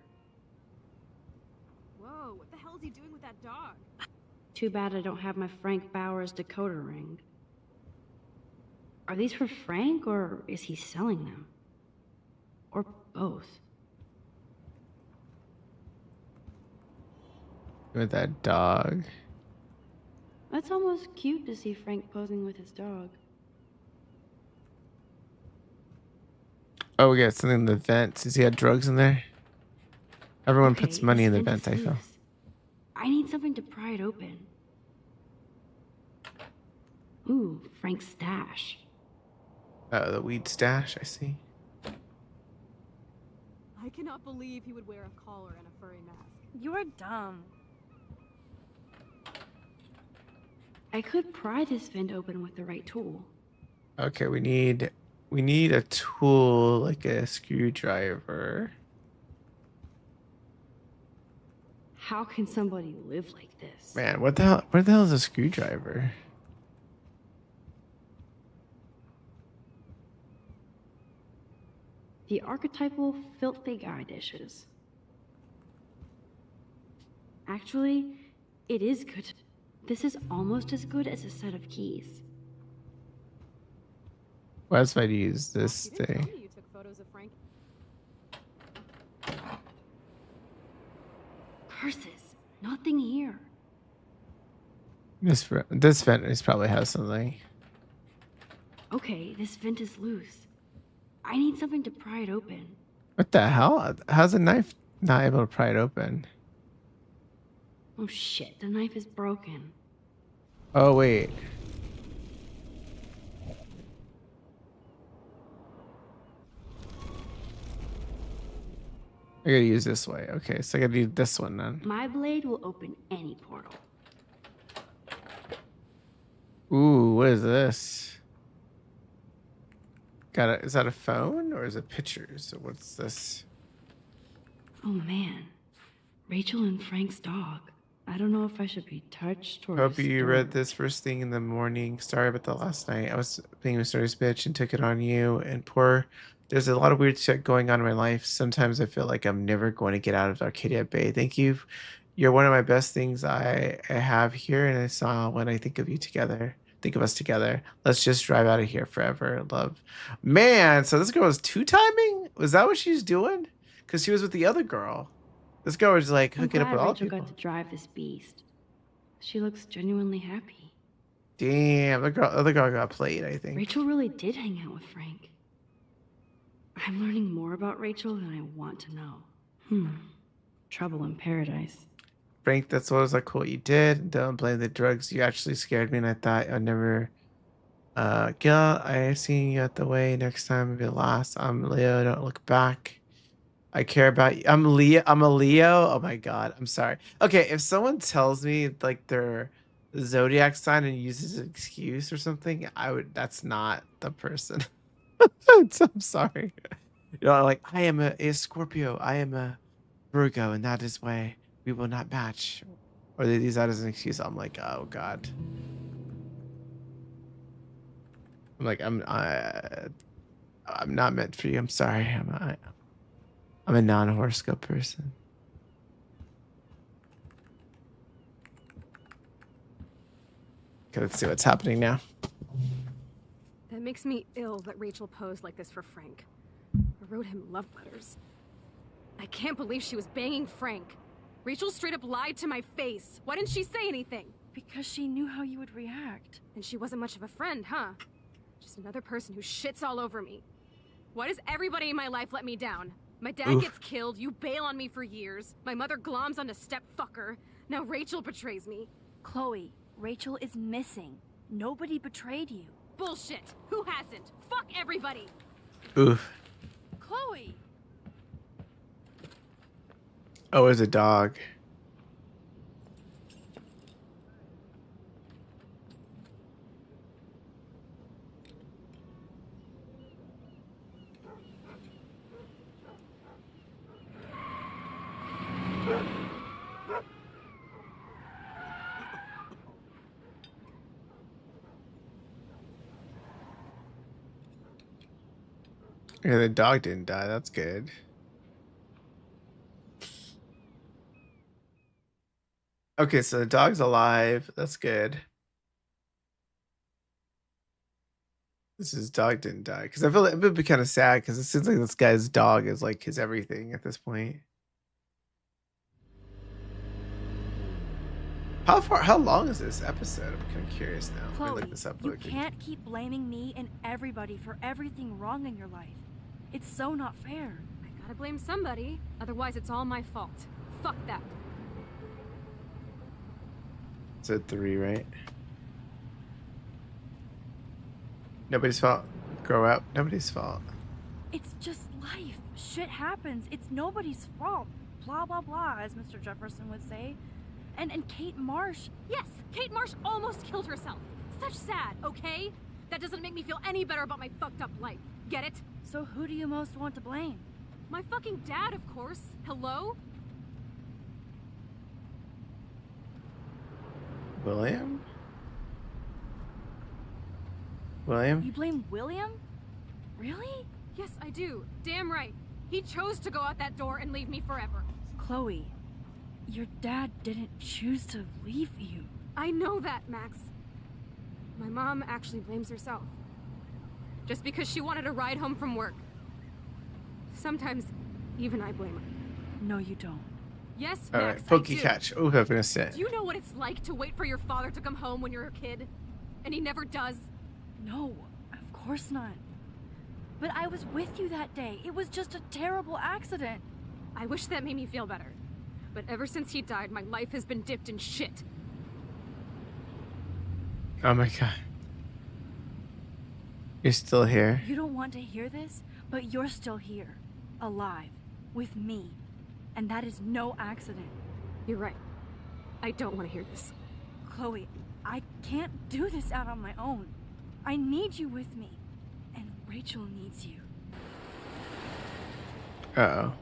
Whoa, what the hell is he doing with that dog? Too bad I don't have my Frank Bowers decoder ring. Are these for Frank, or is he selling them? Or both? With that dog. That's almost cute to see Frank posing with his dog. Oh, we got something in the vents. Does he have drugs in there? Everyone Okay, puts money this in the vent vent, is I feel. loose. I need something to pry it open. Ooh, Frank's stash. The weed stash, I see. I cannot believe he would wear a collar and a furry mask. You're dumb. I could pry this vent open with the right tool. Okay, we need a tool like a screwdriver. How can somebody live like this? Man, what the hell? Where the hell is a screwdriver? The archetypal filthy guy dishes. Actually, it is good. This is almost as good as a set of keys. Why else would I use this You didn't tell thing? me you took photos of Frank. Curses, nothing here. This vent is probably has something. Okay, this vent is loose. I need something to pry it open. What the hell? How's a knife not able to pry it open? Oh shit, the knife is broken. Oh wait. I gotta use this way. Okay, so I gotta use this one then. My blade will open any portal. Ooh, what is this? Is that a phone or is it pictures? So what's this? Oh man, Rachel and Frank's dog. I don't know if I should be touched or Hope you read disturbed. this first thing in the morning. Sorry about the last night. I was being a mysterious bitch and took it on you. And there's a lot of weird shit going on in my life. Sometimes I feel like I'm never going to get out of Arcadia Bay. Thank you. You're one of my best things I have here, and I saw when I think of you together. Think of us together. Let's just drive out of here forever. Love. Man, so this girl was two-timing? Was that what she's doing? Because she was with the other girl. This girl was like I'm hooking up glad with all Rachel people. got to drive this beast. She looks genuinely happy. Damn, the other girl got played, I think. Rachel really did hang out with Frank. I'm learning more about Rachel than I want to know. Trouble in paradise. Frank, that's what was like cool you did. Don't blame the drugs. You actually scared me and I thought I'd never Gil, I see you at the way. Next time will be the last. I'm Leo, don't look back. I care about you. I'm a Leo. Oh my god. I'm sorry. Okay, if someone tells me like their zodiac sign and uses an excuse or something, that's not the person. I'm sorry. You know, like I am a Scorpio, I am a Virgo, and that is why we will not match. Or they use that as an excuse. I'm like, oh god. I'm like, I'm not meant for you. I'm sorry. I'm a non-horoscope person. Okay, let's see what's happening now. That makes me ill that Rachel posed like this for Frank. I wrote him love letters. I can't believe she was banging Frank. Rachel straight up lied to my face. Why didn't she say anything? Because she knew how you would react. And she wasn't much of a friend, huh? Just another person who shits all over me. Why does everybody in my life let me down? My dad gets killed, you bail on me for years. My mother gloms onto stepfucker. Now Rachel betrays me. Chloe, Rachel is missing. Nobody betrayed you. Bullshit! Who hasn't? Fuck everybody! Oof. Chloe! Oh, it's a dog. Yeah, the dog didn't die. That's good. Okay, so the dog's alive. That's good. His dog didn't die because I feel like it would be kind of sad because it seems like this guy's dog is like his everything at this point. How long is this episode? I'm kind of curious now. Chloe, look this up you can't keep blaming me and everybody for everything wrong in your life. It's so not fair. I gotta blame somebody, otherwise it's all my fault. Fuck that. It's a 3, right? Nobody's fault. Grow up. Nobody's fault. It's just life. Shit happens. It's nobody's fault. Blah, blah, blah, as Mr. Jefferson would say. And Kate Marsh. Yes, Kate Marsh almost killed herself. Such sad, okay? That doesn't make me feel any better about my fucked up life. Get it? So who do you most want to blame? My fucking dad, of course. Hello? William? William? You blame William? Really? Yes, I do. Damn right. He chose to go out that door and leave me forever. Chloe, your dad didn't choose to leave you. I know that, Max. My mom actually blames herself. Just because she wanted a ride home from work. Sometimes, even I blame her. No, you don't. Yes, All Max, right, pokey I do. catch. Oh, I'm gonna sit. Do you know what it's like to wait for your father to come home when you're a kid? And he never does? No, of course not. But I was with you that day. It was just a terrible accident. I wish that made me feel better. But ever since he died, my life has been dipped in shit. Oh my god. You're still here. You don't want to hear this, but you're still here. Alive. With me. And that is no accident. You're right. I don't want to hear this. Chloe, I can't do this out on my own. I need you with me. And Rachel needs you. Uh-oh.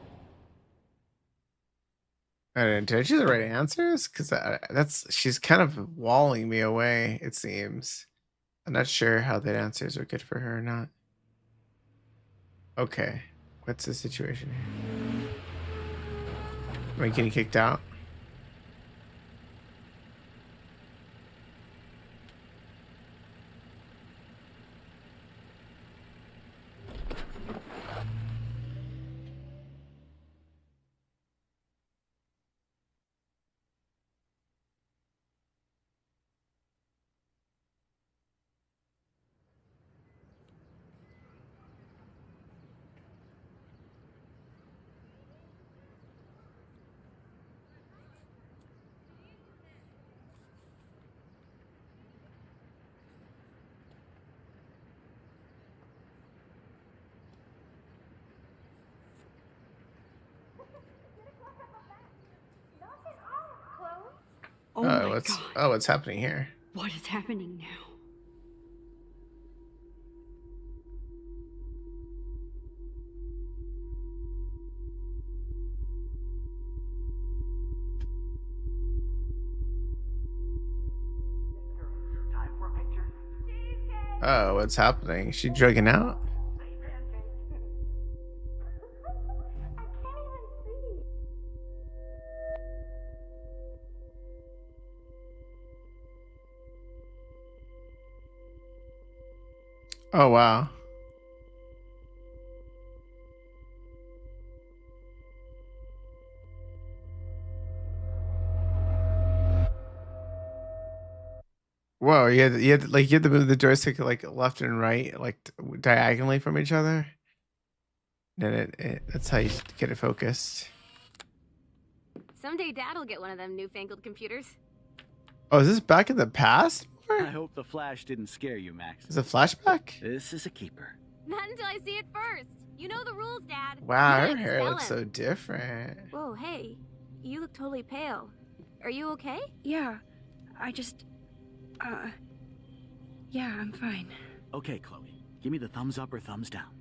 Did I choose the right answers? Because she's kind of walling me away, it seems. I'm not sure how the answers are good for her or not. Okay. What's the situation here? Am I getting kicked out? Oh my what's God. what's happening here? What is happening now? Oh, what's happening? Is she drugging out? Oh, wow. Whoa, you had to move the joystick like left and right, like diagonally from each other. Then that's how you get it focused. Someday Dad'll get one of them newfangled computers. Oh, is this back in the past? I hope the flash didn't scare you, Max. Is it a flashback? This is a keeper. Not until I see it first. You know the rules, Dad. Wow, her Look, hair spell looks him. so different. Whoa, hey. You look totally pale. Are you okay? Yeah, I just... yeah, I'm fine. Okay, Chloe. Give me the thumbs up or thumbs down.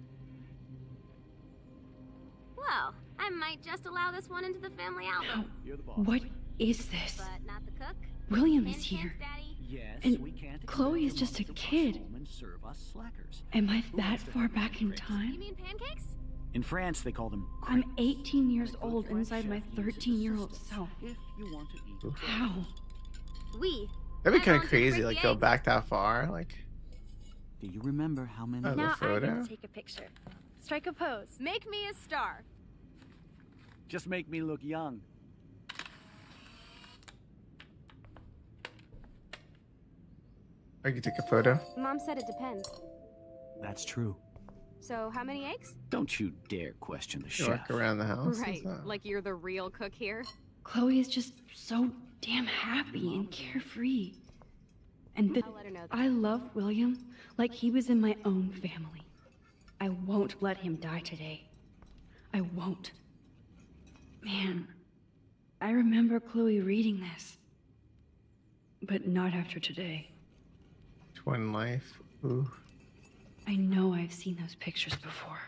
Well, I might just allow this one into the family album. You're the boss. What is this? But not the cook. William is Hint, here. hint, Daddy. Yes, And we can't expect Chloe is the just a monks to rush kid. home and serve us slackers. Am I Who that wants to far have back in tricks? time? You mean pancakes? In France, they call them I'm crepes. 18 years A good old French inside my chef uses 13-year-old assistants self. If you want to eat How? We. That'd be I kind of volunteer to crazy, break like the go eggs. back that far. Like, Do you remember how many? oh, the Now I photo. get to take a picture. Strike a pose. Make me a star. Just make me look young. I can take a photo. Mom said it depends. That's true. So how many eggs? Don't you dare question the You chef. walk around the house. Right, like you're the real cook here. Chloe is just so damn happy and carefree. And I'll let her know that. I love William like he was in my own family. I won't let him die today. I won't. Man, I remember Chloe reading this. But not after today. Twin life. Ooh. I know I've seen those pictures before.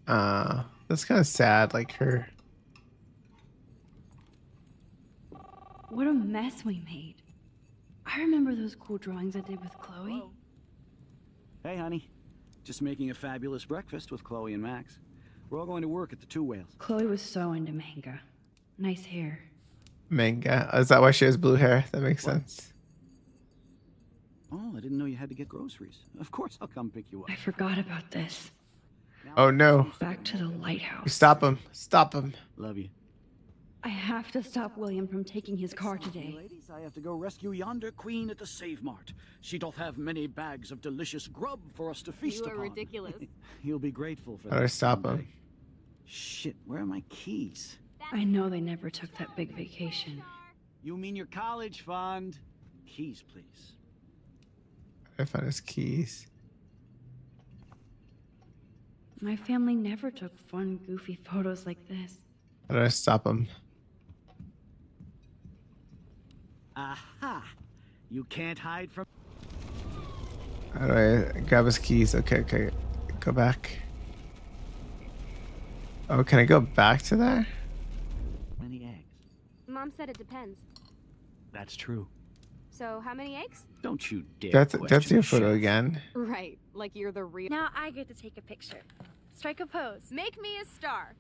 That's kind of sad. Like her. What a mess we made. I remember those cool drawings I did with Chloe. Hello. Hey, honey. Just making a fabulous breakfast with Chloe and Max. We're all going to work at the Two Whales. Chloe was so into manga. Nice hair. Manga. Is that why she has blue hair? That makes sense. Oh, I didn't know you had to get groceries. Of course, I'll come pick you up. I forgot about this. Oh no. Back to the lighthouse. Stop him. Stop him. Love you. I have to stop William from taking his car Excuse me, today. ladies, I have to go rescue yonder queen at the Save Mart. She doth have many bags of delicious grub for us to feast You are upon. ridiculous. He'll be grateful for How do I that stop someday. him? Shit, where are my keys? I know they never took that big vacation. You mean your college fund? Keys, please. I found his keys. My family never took fun, goofy photos like this. How do I stop him? Aha! You can't hide from... How do I grab his keys? Okay. Go back. Oh, can I go back to there? Many eggs. Mom said it depends. That's true. So how many eggs? Don't you dare That's question your the photo chef. again. Right, like you're the real. Now I get to take a picture. Strike a pose. Make me a star.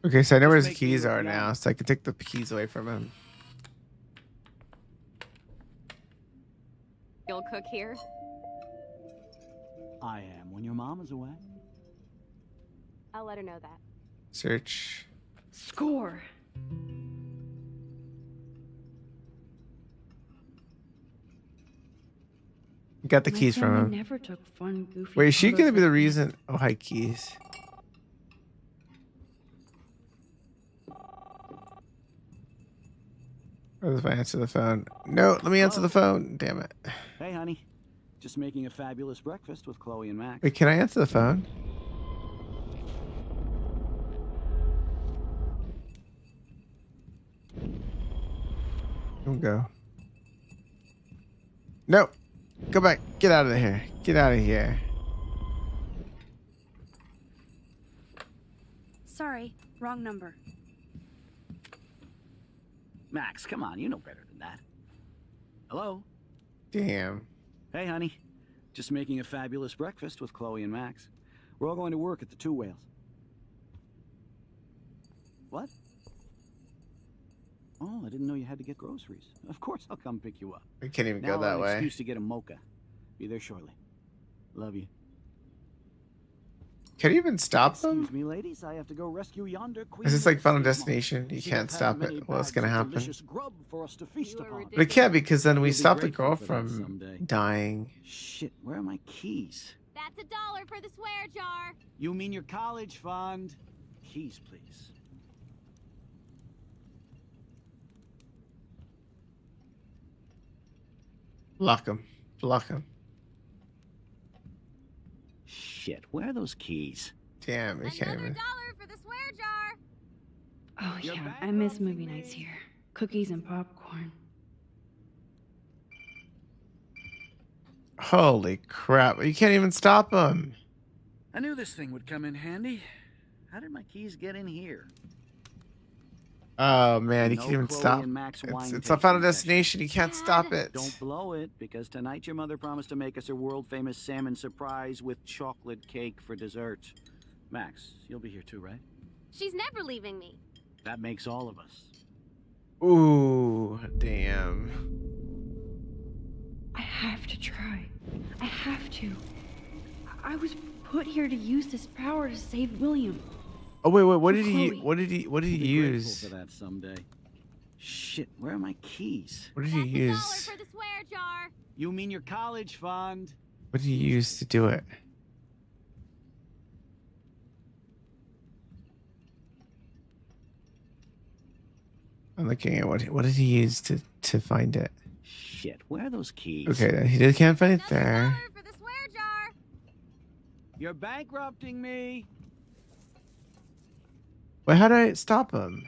Okay, so I know where his make me keys look are young. now, so I can take the keys away from him. Real cook here. I am when your mom is away. I'll let her know that. Search. Score! Got the My keys from family him. never took fun, goofy Wait, is she photos gonna be like the this. reason? Oh, hi, keys. What if I answer the phone? No, let me answer the phone. Damn it. Hey, honey. Just making a fabulous breakfast with Chloe and Max. Wait, can I answer the phone? Don't go. No. Go back. Get out of here. Get out of here. Sorry, wrong number. Max, come on, you know better than that. Hello? Damn. Hey, honey. Just making a fabulous breakfast with Chloe and Max. We're all going to work at the Two Whales. What? Oh, I didn't know you had to get groceries. Of course, I'll come pick you up. We can't even Now go I'll that have an way. excuse to get a mocha. Be there shortly. Love you. Can you even stop Excuse them? me, ladies. I have to go rescue yonder queen. Is this at like the Final Save Mart. Destination? You She can't doth have stop many it. What's bags gonna of happen? delicious grub for us to feast You are upon. But it can't because then we You'll be stop the girl grateful for that from someday. dying. Shit, where are my keys? That's $1 for the swear jar. You mean your college fund? Keys, please. Block him. Block him. Shit, where are those keys? Damn, we can't Another even. $1 for the swear jar. Oh You're yeah, I miss bankrupting movie me. nights here. Cookies and popcorn. Holy crap. You can't even stop him. I knew this thing would come in handy. How did my keys get in here? Oh man, you No can't even Chloe stop. and Max wine It's a final tasting session. destination. You can't stop it. Don't blow it, because tonight your mother promised to make us a world-famous salmon surprise with chocolate cake for dessert. Max, you'll be here too, right? She's never leaving me. That makes all of us. Ooh, damn. I have to try. I have to. I was put here to use this power to save William. Oh wait, what For did he? Chloe. What did he? What did he You'll be grateful use? for that someday. Shit, where are my keys? What did he use? $1 for the swear jar. You mean your college fund? What did he use to do it? I'm looking at what did he use to find it? Shit, where are those keys? Okay, he can't find it there. For the swear jar. You're bankrupting me. Wait, how do I stop him?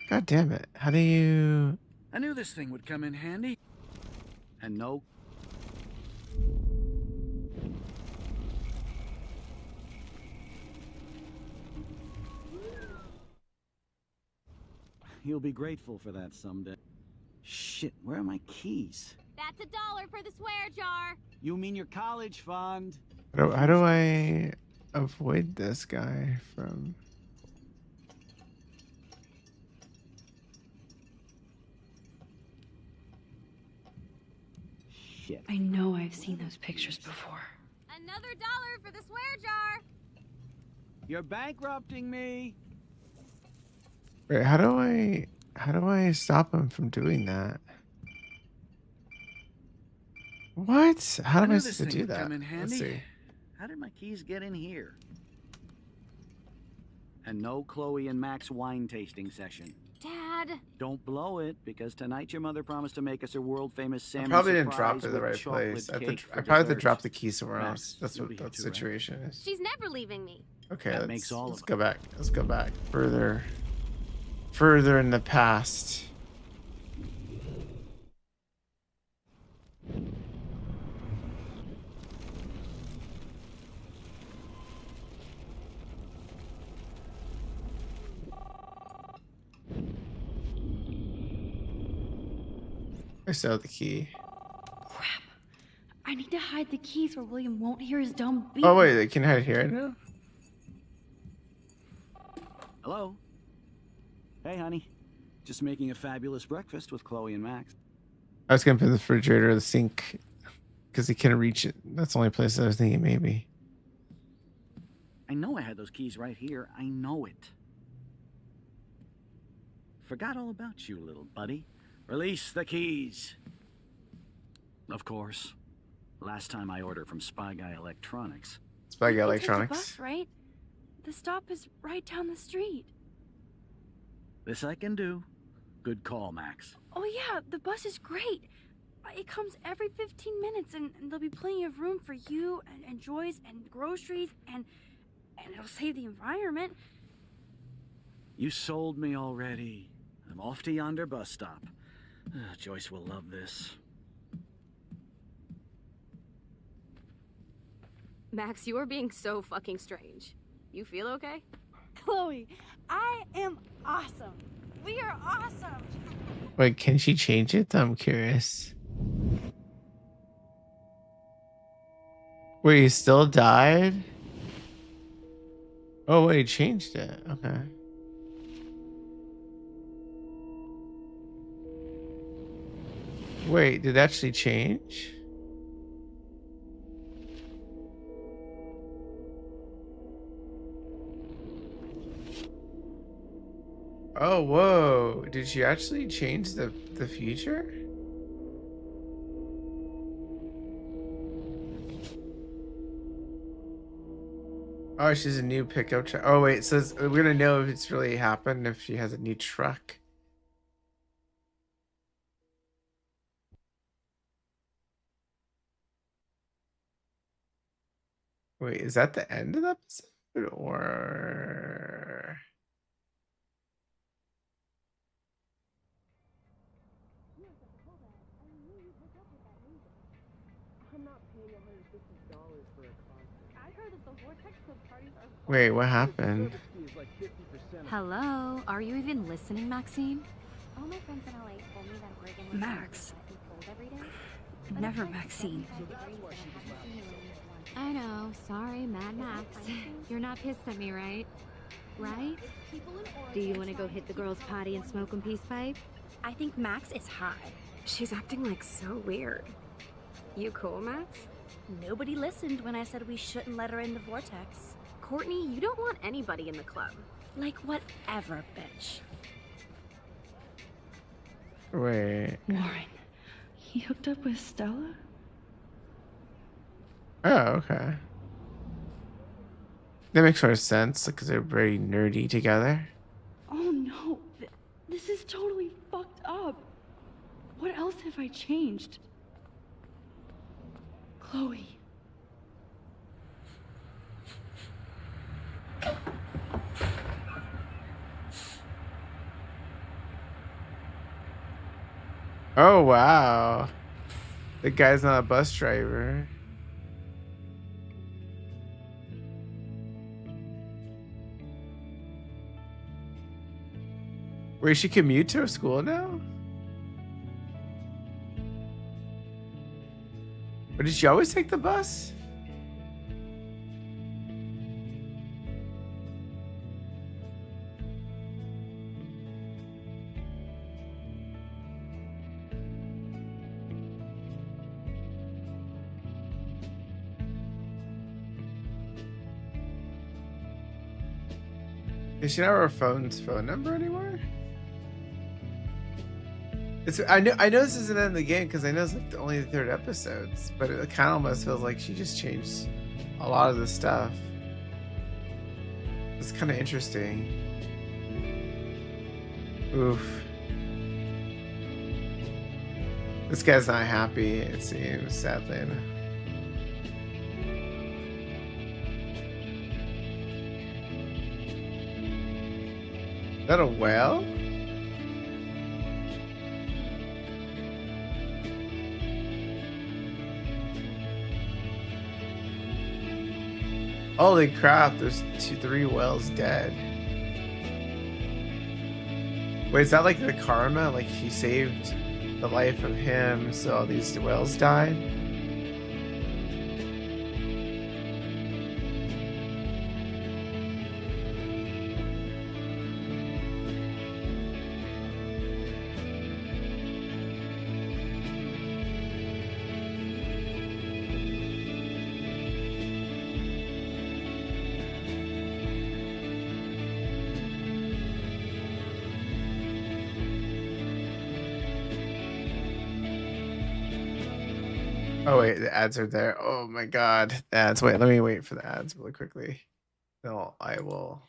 God damn it! How do you? I knew this thing would come in handy. And no. You'll be grateful for that someday. Shit, where are my keys? That's $1 for the swear jar. You mean your college fund? How do I avoid this guy from? Shit. I know I've seen those pictures before. Another $1 for the swear jar. You're bankrupting me. Wait, how do I stop him from doing that? What? How am I supposed to do that? Let's see. How did my keys get in here? And no Chloe and Max wine tasting session. Dad. Don't blow it, because tonight your mother promised to make us a world-famous I salmon probably didn't surprise drop it in the with right chocolate place. I cake for probably have to dessert. drop the key somewhere Max, else. That's you'll what be here that too, right? situation is. She's never leaving me. Okay, That makes all let's of go back. Let's go back further in the past. I still have the key. Crap. I need to hide the keys where William won't hear his dumb beep. Oh wait, they can hide here now? Hello? Hey, honey. Just making a fabulous breakfast with Chloe and Max. I was gonna put the refrigerator or the sink because he couldn't reach it. That's the only place I was thinking maybe. I know I had those keys right here. I know it. Forgot all about you, little buddy. Release the keys. Of course. Last time I ordered from Spy Guy Electronics. Spy Guy You can Electronics. Take the bus, right? The stop is right down the street. This I can do. Good call, Max. Oh yeah, the bus is great. It comes every 15 minutes, and there'll be plenty of room for you and Joyce and groceries, and it'll save the environment. You sold me already. I'm off to yonder bus stop. Joyce will love this. Max, you are being so fucking strange. You feel okay? Chloe, I am awesome. We are awesome. Wait, can she change it? I'm curious. Wait, he still died? Oh wait, he changed it. Okay. Wait, did it actually change? Oh, whoa. Did she actually change the future? Oh, she's a new pickup truck. Oh, wait. So we're going to know if it's really happened if she has a new truck. Wait, is that the end of the episode? Or... Honey, Wait, what happened? Hello? Are you even listening, Maxine? All my friends in LA told me that Oregon was Max. cold every day. Never Maxine. I know. Sorry, Mad Max. You're not pissed at me, right? Right? Do you want to go hit the girls' potty and smoke a peace pipe? I think Max is high. She's acting like so weird. You cool, Max? Nobody listened when I said we shouldn't let her in the vortex. Courtney, you don't want anybody in the club. Like whatever, bitch. Wait. Warren, he hooked up with Stella? Oh, okay. That makes more sense because they're very nerdy together. Oh no, this is totally fucked up. What else have I changed? Chloe. Oh, wow. The guy's not a bus driver. Where she commute to school now? Or did she always take the bus? Does she not have her phone number anymore? I know this isn't in the game because I know it's like only the third episodes, but it kind of almost feels like she just changed a lot of the stuff. It's kind of interesting. Oof. This guy's not happy, it seems, sadly enough. Is that a whale? Holy crap, there's 3 whales dead. Wait, is that like the karma? Like he saved the life of him, so all these whales died? Oh wait, the ads are there. Oh my god, ads. Wait, let me wait for the ads really quickly. No, I will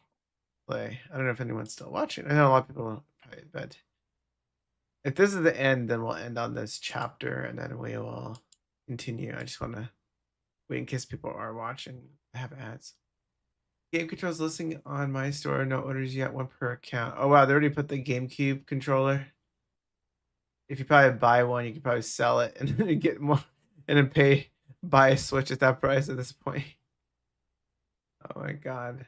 play. I don't know if anyone's still watching. I know a lot of people are probably in bed. If this is the end, then we'll end on this chapter and then we will continue. I just want to wait in case people are watching. I have ads. Game controls listing on my store. No orders yet. 1 per account. Oh wow, they already put the GameCube controller. If you probably buy one, you could probably sell it and then get more and then buy a Switch at that price at this point. Oh my god.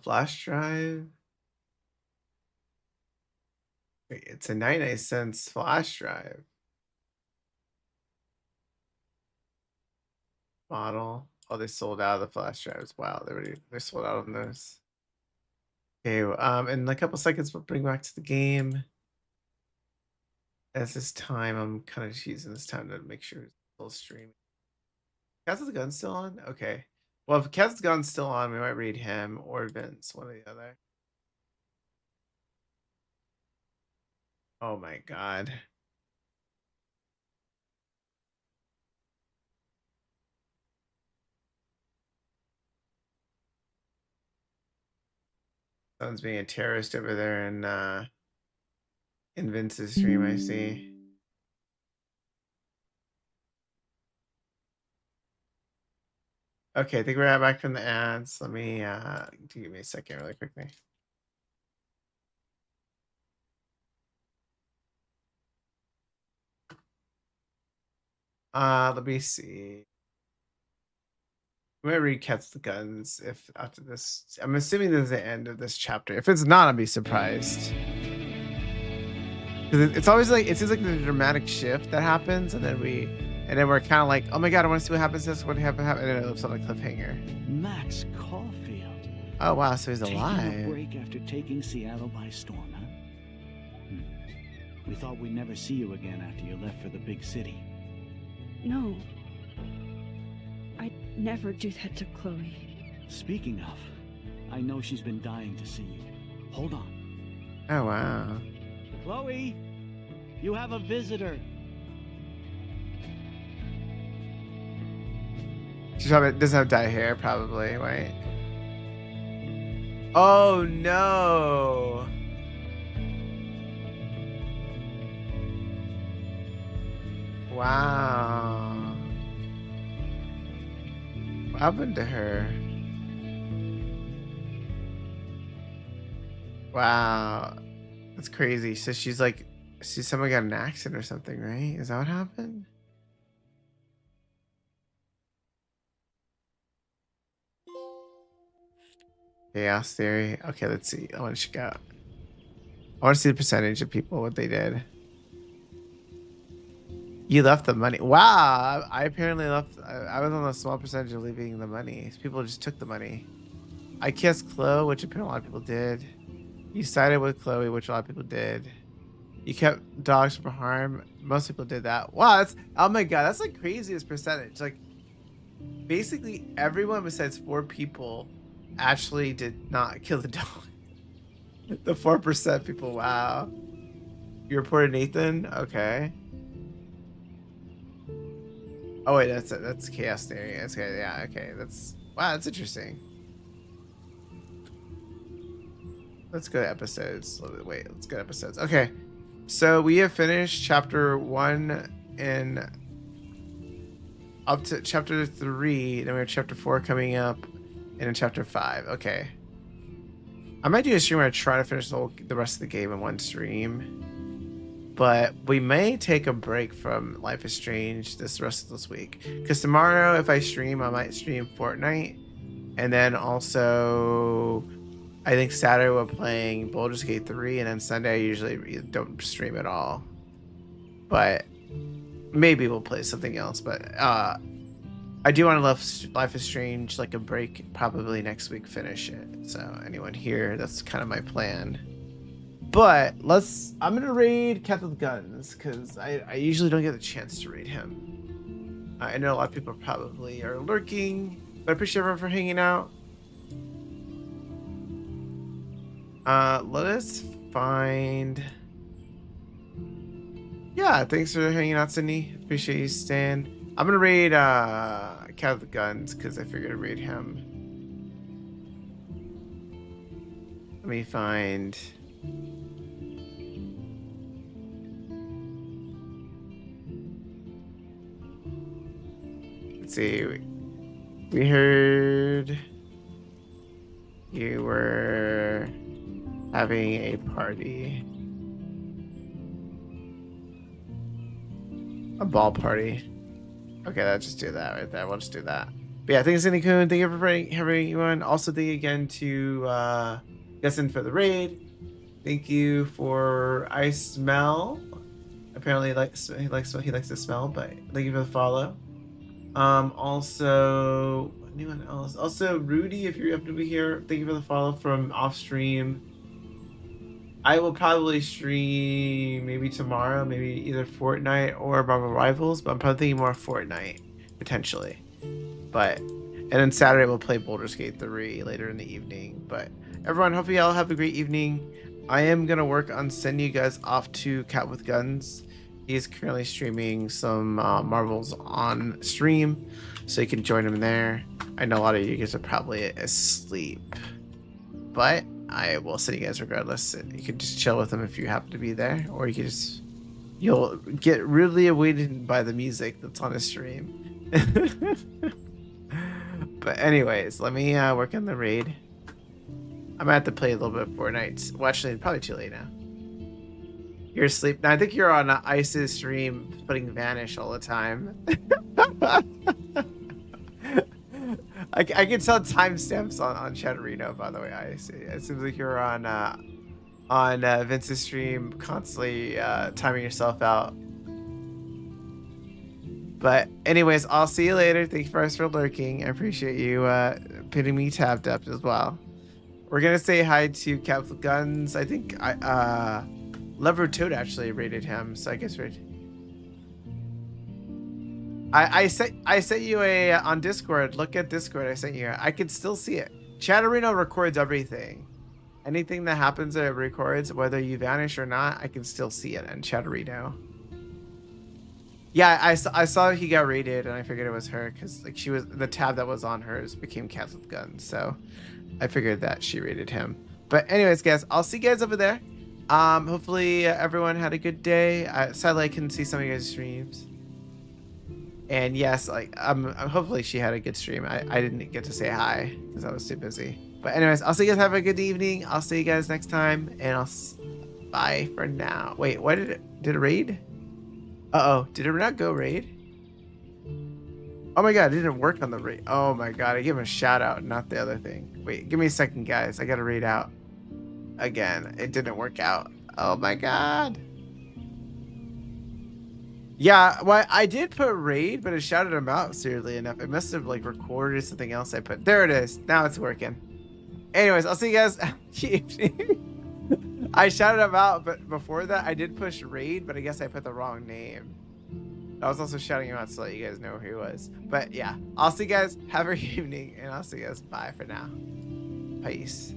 Flash drive. Wait, it's a 99 cents flash drive. Model. Oh, they sold out of the flash drives. Wow, they're sold out on those. Okay, in a couple seconds we'll bring back to the game. As this time, I'm kind of just using this time to make sure it's still streaming. Cats of the Gun still on? Okay. Well, if Cats of the Gun's still on, we might read him or Vince, one or the other. Oh my god. Someone's being a terrorist over there in Vince's stream, I see. Okay, I think we're back from the ads. Let me give me a second really quickly. Let me see. I'm gonna read Cats the Guns if after this. I'm assuming this is the end of this chapter. If it's not, I'll be surprised. Because it's always like it seems like the dramatic shift that happens, and then we're kind of like, oh my god, I want to see what happens next. What happened? And then it looks on a cliffhanger. Max Caulfield. Oh wow, so he's Taking a alive. break after taking Seattle by storm, huh? We thought we'd never see you again after you left for the big city. No. I'd never do that to Chloe. Speaking of, I know she's been dying to see you. Hold on. Oh wow. Chloe, you have a visitor. She probably doesn't have dye hair, probably, right? Oh no. Wow. What happened to her? Wow. That's crazy. So she's like, someone got in an accident or something, right? Is that what happened? Chaos theory. Okay, let's see. I want to check out. I want to see the percentage of people, what they did. You left the money. Wow. I apparently left. I was on a small percentage of leaving the money. People just took the money. I kissed Chloe, which apparently a lot of people did. You sided with Chloe, which a lot of people did. You kept dogs from harm. Most people did that. Wow. That's, oh my God. That's like craziest percentage. Like basically everyone besides 4 people actually did not kill the dog. The 4% people. Wow. You reported Nathan? Okay. Oh wait, that's chaos theory. That's okay. Yeah, okay. That's wow. That's interesting. Let's go to episodes. Wait, let's go to episodes. Okay, so we have finished chapter 1 and up to chapter 3. Then we have chapter 4 coming up, and then chapter 5. Okay. I might do a stream where I try to finish the rest of the game in one stream. But we may take a break from Life is Strange this rest of this week. Because tomorrow, if I stream, I might stream Fortnite. And then also, I think Saturday we're playing Baldur's Gate 3. And then Sunday, I usually don't stream at all. But maybe we'll play something else. But I do want to let Life is Strange like a break, probably next week, finish it. So anyone here, that's kind of my plan. But I'm gonna raid Cat with Guns because I usually don't get the chance to raid him. I know a lot of people probably are lurking, but I appreciate everyone for hanging out. Let us find. Yeah, thanks for hanging out, Sydney. Appreciate you staying. I'm gonna raid Cat with Guns because I figured I'd raid him. Let me find. Let's see. We heard you were having a party. A ball party. Okay, let's just do that right there. We'll just do that. But yeah, thanks, Cindy Coon. Thank you for everyone. Also, thank you again to Justin for the raid. Thank you for I Smell. Apparently, he likes the smell, but thank you for the follow. Also, anyone else? Also, Rudy, if you're up to be here, thank you for the follow from off stream. I will probably stream maybe tomorrow, maybe either Fortnite or Marvel Rivals, but I'm probably thinking more Fortnite potentially. But and then Saturday we'll play Baldur's Gate 3 later in the evening. But everyone, hopefully y'all have a great evening. I am gonna work on sending you guys off to Cat with Guns. He's currently streaming some Marvels on stream, so you can join him there. I know a lot of you guys are probably asleep, but I will send you guys regardless. You can just chill with him if you happen to be there, or you can just you'll get really awakened by the music that's on his stream. But anyways, let me work on the raid. I might have to play a little bit of Fortnite. Well, actually, probably too late now. You're asleep. No, I think you're on Ice's stream putting vanish all the time. I can tell timestamps on Chatterino, by the way, Ice. It seems like you're on Vince's stream constantly timing yourself out. But anyways, I'll see you later. Thank you guys for lurking. I appreciate you pitting me tabbed up as well. We're gonna say hi to Capital Guns. I think Lever Toad actually rated him, so I guess we're. I sent you a on Discord. Look at Discord. I sent you. I can still see it. Chatterino records everything. Anything that happens, it records. Whether you vanish or not, I can still see it in Chatterino. Yeah, I saw he got rated, and I figured it was her because like she was the tab that was on hers became Cats with Guns, so I figured that she rated him. But anyways, guys, I'll see you guys over there. Hopefully everyone had a good day. Sadly, I couldn't see some of you guys' streams. And yes, like hopefully she had a good stream. I didn't get to say hi because I was too busy. But anyways, I'll see you guys. Have a good evening. I'll see you guys next time, and bye for now. Wait, what did it raid? Uh-oh, did it not go raid? Oh my god, it didn't work on the raid. Oh my god, I gave him a shout out, not the other thing. Wait, give me a second, guys. I gotta raid out. Again, it didn't work out. Oh my god. Yeah, well, I did put raid, but it shouted him out, seriously enough. It must have like recorded something else I put. There it is. Now it's working. Anyways, I'll see you guys. I shouted him out, but before that, I did push raid, but I guess I put the wrong name. I was also shouting him out to let you guys know who he was. But yeah, I'll see you guys. Have a good evening, and I'll see you guys. Bye for now. Peace.